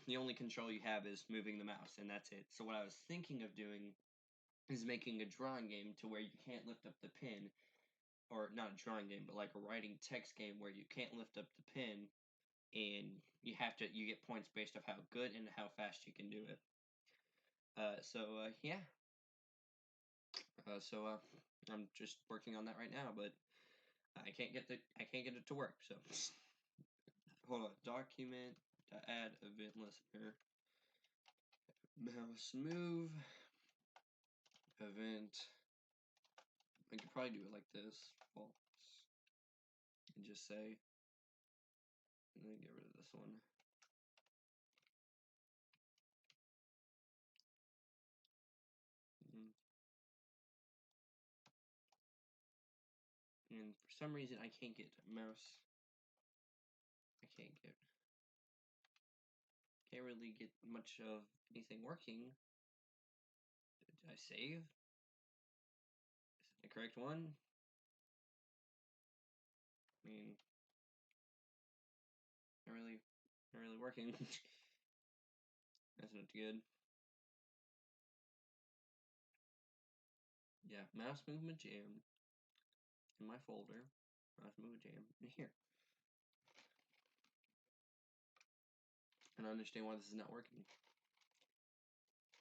the only control you have is moving the mouse, and that's it. So what I was thinking of doing is making a drawing game to where you can't lift up the pin, or not a drawing game, but like a writing text game where you can't lift up the pin, and you get points based off how good and how fast you can do it. Yeah. I'm just working on that right now, but I can't get it to work. So hold on. Document to add event listener. Mouse move event. I could probably do it like this. False. And just say, and then get rid of this one. Mm. And for some reason, I can't get mouse. Can't really get much of anything working. Did I save? Is it the correct one? I mean, not really working. That's not good. Yeah, mouse movement jam in my folder. Mouse movement jam in here. And I understand why this is not working.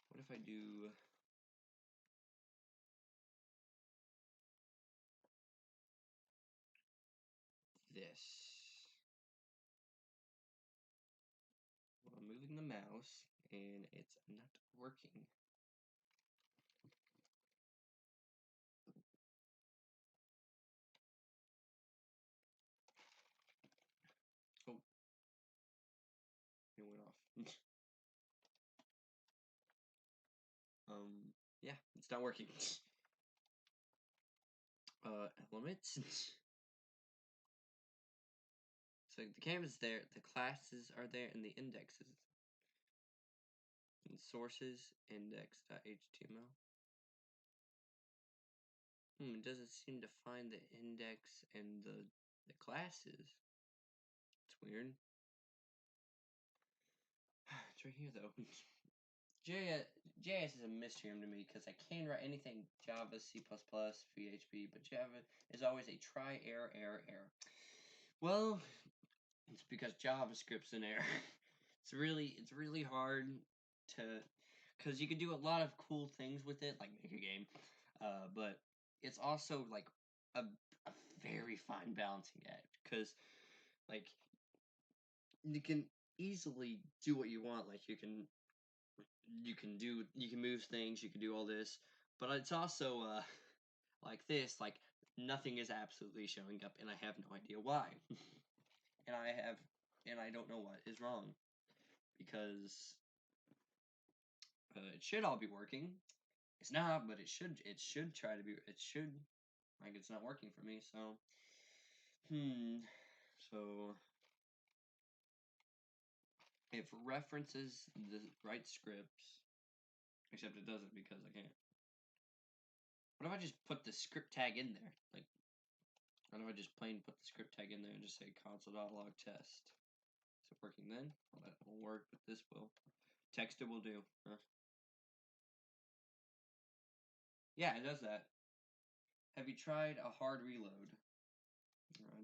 What if I do this? Well, I'm moving the mouse and it's not working. Oh, it went off. Yeah, it's not working. Elements. So the canvas is there, the classes are there, and the indexes. And sources index.html. It doesn't seem to find the index and the classes. It's weird. It's right here though. JS is a mystery to me because I can write anything Java, C++, PHP, but Java is always a try, error, error, error. Well, it's because JavaScript's an error. It's really hard to, because you can do a lot of cool things with it, like make a game, but it's also like a very fine balancing act, because like you can easily do what you want, like you can move things, you can do all this, but it's also like this, like nothing is absolutely showing up, and I have no idea why, and I don't know what is wrong, because it should all be working. It's not, but it should try to be. It should, like, it's not working for me. So, so it references the right scripts, except it doesn't because I can't. What if I just put the script tag in there? Like, what if I just plain put the script tag in there and just say console.log test? Is it working then? Well, that won't work, but this will. Text it will do. Yeah, it does that. Have you tried a hard reload?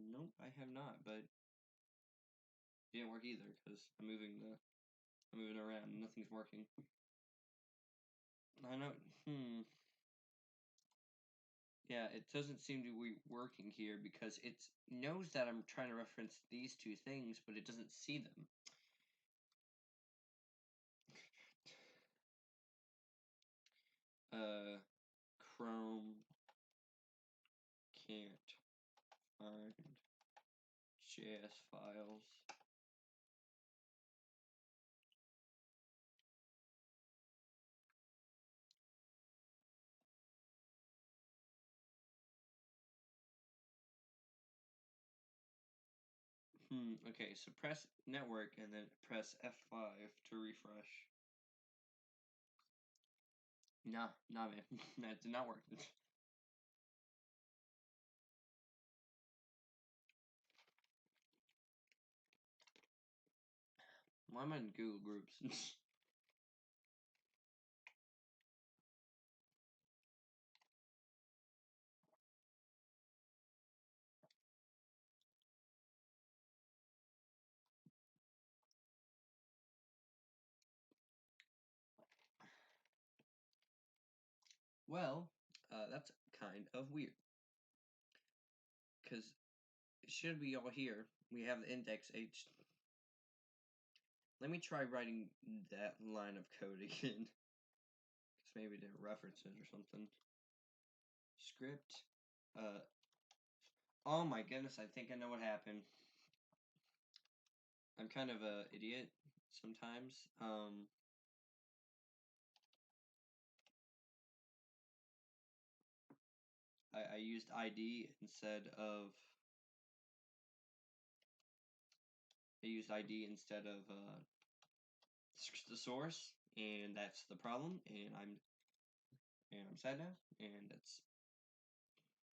Nope, I have not, but it didn't work either because I'm moving around and nothing's working. I know. Yeah, it doesn't seem to be working here because it knows that I'm trying to reference these two things, but it doesn't see them. Chrome can't find JS files. Okay, so press network and then press F5 to refresh. Nah, man. That did not work. Why am I in Google Groups? Well, that's kind of weird. Because it should be all here. We have the index H. Let me try writing that line of code again. Because maybe there are references or something. Script. Oh my goodness, I think I know what happened. I'm kind of a idiot sometimes. I used ID instead of the source, and that's the problem. And I'm sad now, and that's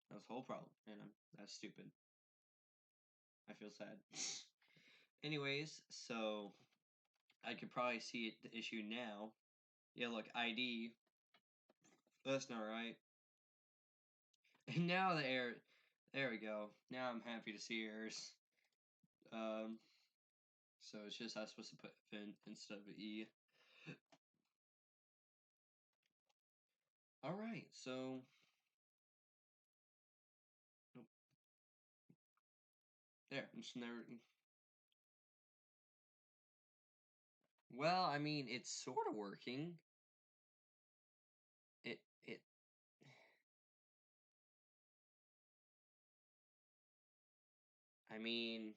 the whole problem. And that's stupid. I feel sad. Anyways, so I could probably see the issue now. Yeah, look, ID. That's not right. And now the error. There we go. Now I'm happy to see errors. So it's just I was supposed to put fin instead of E. All right, so there. It's never. Well, I mean, it's sort of working. It. I mean,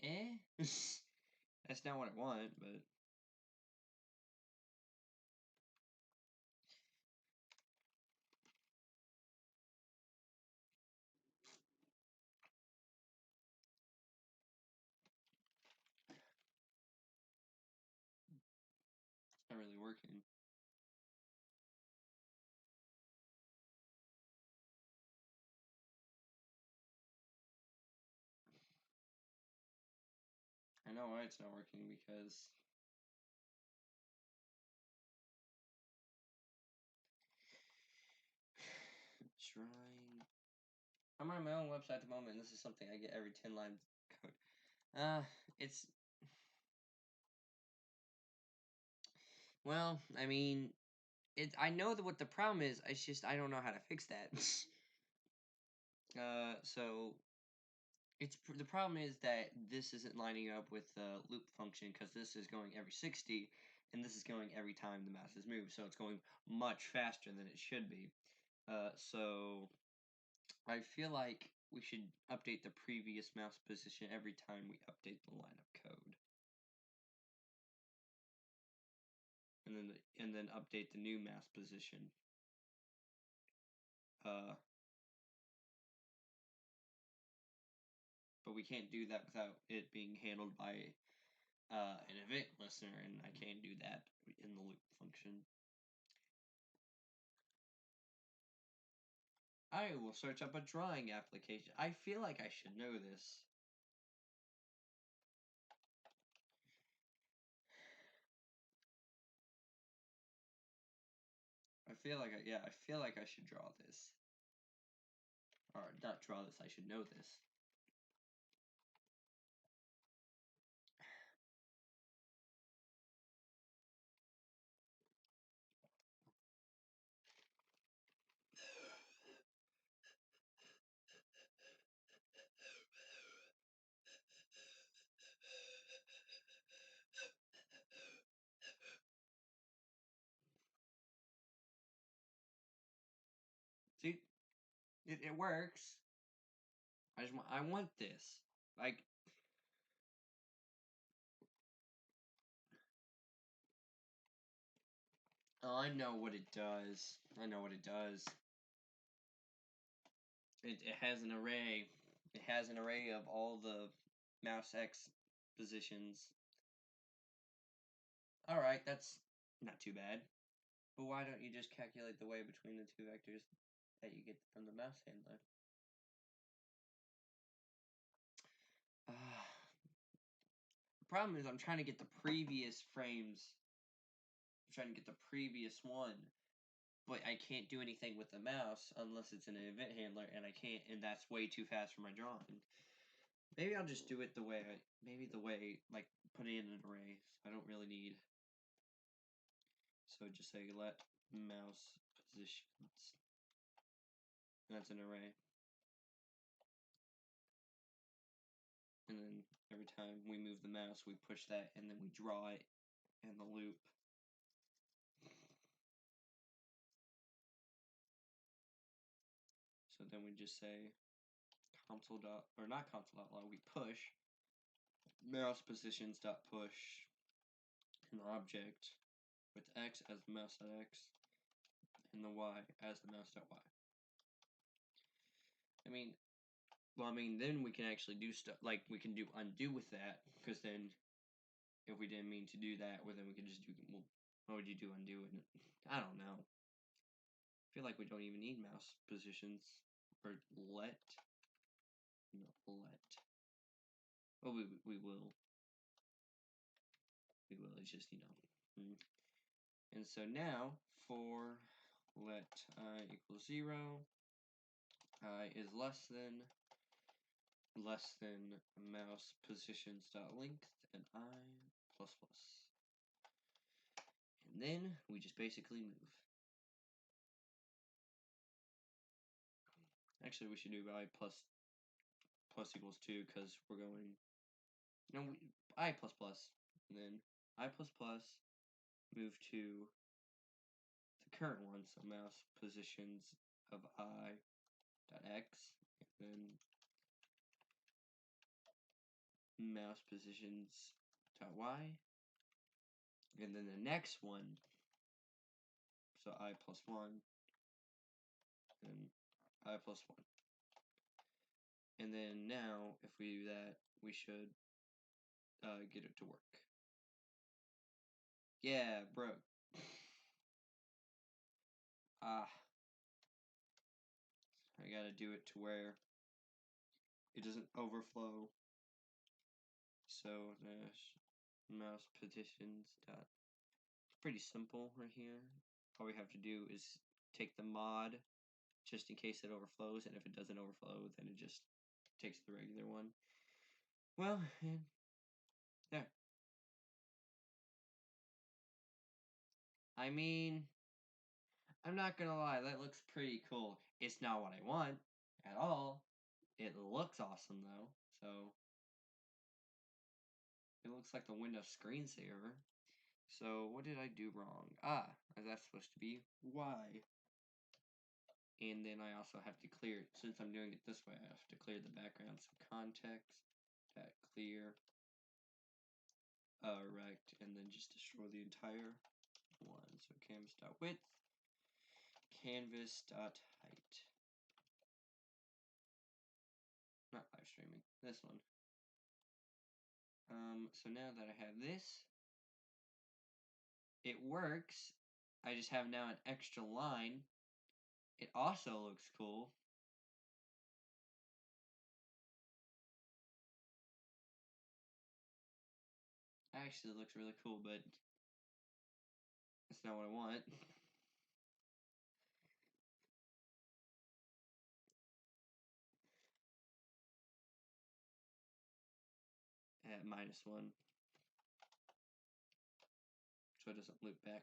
eh. That's not what I want, but it's not really working. I know why it's not working because trying. I'm on my own website at the moment. And this is something I get every 10 line code. It's well, I mean, I know what the problem is. It's just I don't know how to fix that. So the problem is that this isn't lining up with the loop function because this is going every 60, and this is going every time the mouse is moved. So it's going much faster than it should be. So I feel like we should update the previous mouse position every time we update the line of code. And then update the new mouse position. But we can't do that without it being handled by an event listener, and I can't do that in the loop function. I will search up a drawing application. I feel like I should know this. I feel like I should draw this. Or not draw this, I should know this. See, it works. I want this. Like, oh, I know what it does. I know what it does. It has an array. It has an array of all the mouse X positions. Alright, that's not too bad. But why don't you just calculate the way between the two vectors that you get from the mouse handler? The problem is I'm trying to get the previous frames. I'm trying to get the previous one. But I can't do anything with the mouse unless it's in an event handler, and I can't, and that's way too fast for my drawing. Maybe I'll just do it the way like, put it in an array. So I don't really need. So just say let mouse positions. And that's an array. And then every time we move the mouse, we push that, and then we draw it in the loop. So then we just say console dot, or not console dot log, we push mouse positions dot push an object with x as the mouse dot x and the y as the mouse dot y. Then we can actually do stuff, like we can do undo with that, because then if we didn't mean to do that, well then we could just do, well, what would you do undo it? I don't know. I feel like we don't even need mouse positions, or let. Well, we will. We will, it's just, And so now, for let I equals 0, I is less than mouse positions dot length, and I plus plus. And then we just basically move. Actually, we should do I plus equals 2, because we're going, I plus plus, and then I plus plus, move to the current one, so mouse positions of I dot x, and then mouse positions dot y, and then the next one, so I plus 1, and I plus 1. And then now, if we do that, we should get it to work. Yeah, broke. I gotta do it to where it doesn't overflow. So dash mouse positions dot. It's pretty simple right here. All we have to do is take the mod, just in case it overflows, and if it doesn't overflow, then it just takes the regular one. Well, and there. I mean, I'm not gonna lie, that looks pretty cool. It's not what I want at all. It looks awesome though, so it looks like the Windows screensaver. So what did I do wrong? That's supposed to be Y. And then I also have to clear, since I'm doing it this way, I have to clear the background. So context, that clear, rect, and then just destroy the entire one. So canvas.width, canvas.height. Not live streaming, this one. So now that I have this, it works. I just have now an extra line. It also looks cool. actually looks really cool, but that's not what I want. At -1. So it doesn't loop back.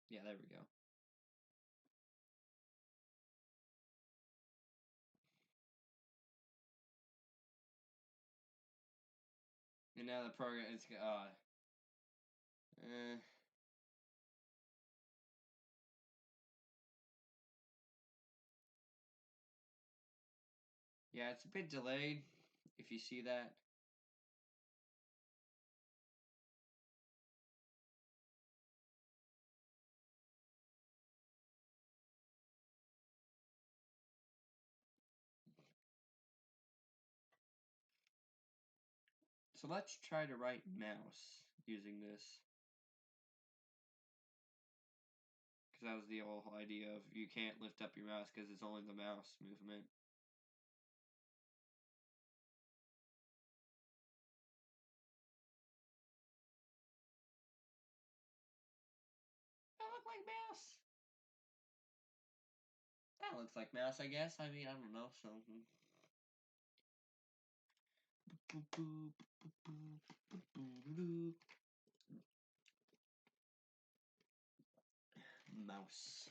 Yeah, there we go. And now the program is yeah, it's a bit delayed, if you see that. So let's try to write mouse using this. Because that was the whole idea of you can't lift up your mouse because it's only the mouse movement. That look like mouse. That looks like mouse, I guess. I mean, I don't know. So. Mouse.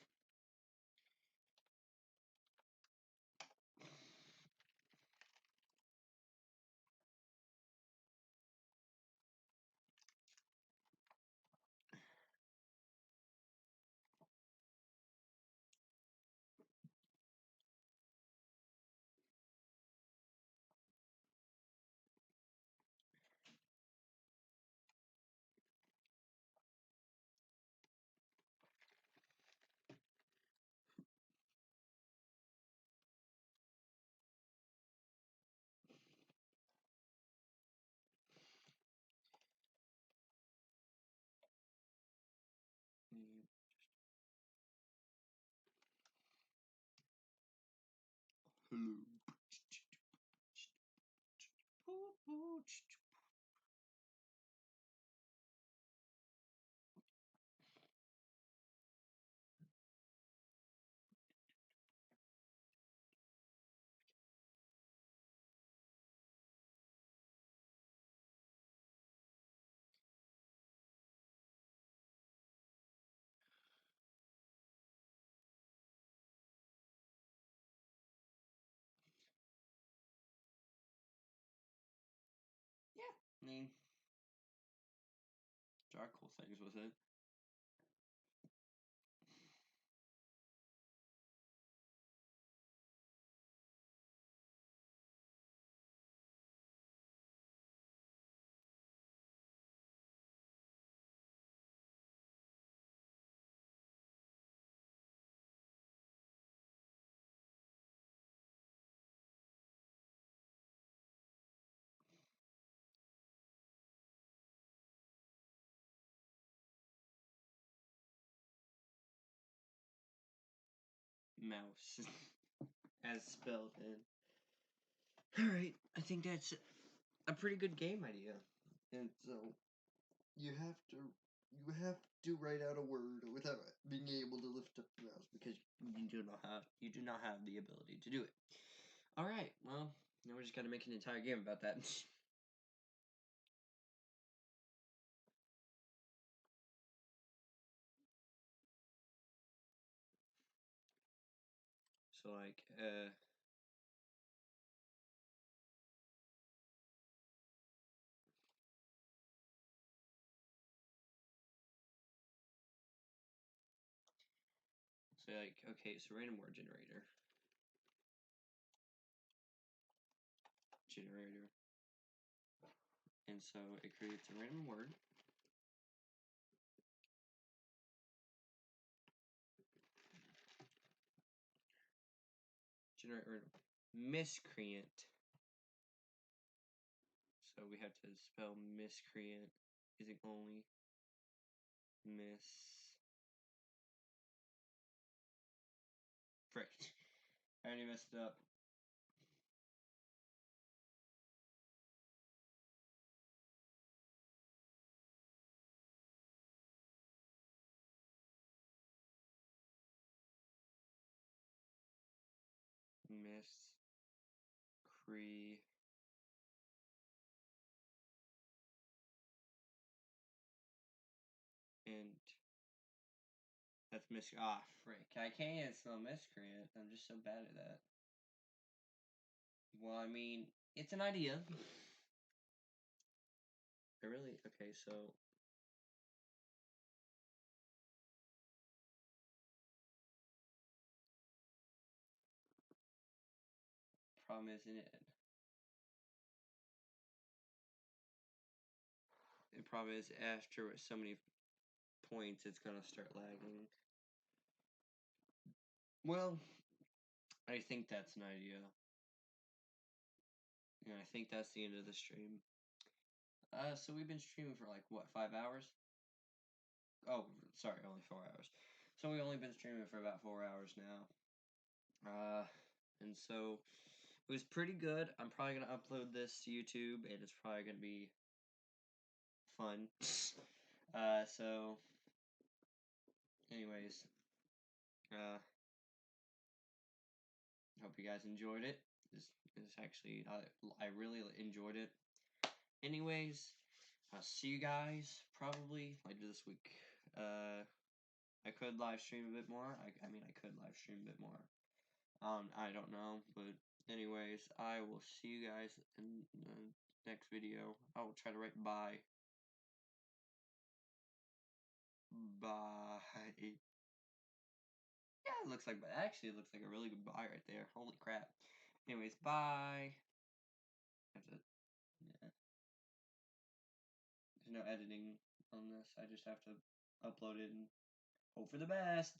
Hello. Yeah, I mean, there are cool things with it. Mouse, as spelled in. Alright, I think that's a pretty good game idea. And so, you have to write out a word without being able to lift up the mouse because you do not have the ability to do it. Alright, well, now we just gotta make an entire game about that. So like, okay, so random word generator. And so it creates a random word. Generate word. Miscreant. So we have to spell miscreant using only miss. Frick. I already messed it up. Miscreant. And that's frick. I can't even spell miscreant. I'm just so bad at that. Well, I mean, it's an idea. Okay, so. Problem is, the problem is after so many points, it's gonna start lagging. Well, I think that's an idea. And I think that's the end of the stream. So we've been streaming for like, what, 5 hours? Oh, sorry, only 4 hours. So we've only been streaming for about 4 hours now. And so it was pretty good. I'm probably gonna upload this to YouTube, and it's probably gonna be fun. So, anyways, hope you guys enjoyed it. This actually, I really enjoyed it. Anyways, I'll see you guys probably later this week. I could live stream a bit more. I mean, I could live stream a bit more. I don't know, but anyways, I will see you guys in the next video. I will try to write bye. Bye. Yeah, it looks like, but actually, it looks like a really good bye right there. Holy crap. Anyways, bye. That's it. Yeah. There's no editing on this. I just have to upload it and hope for the best.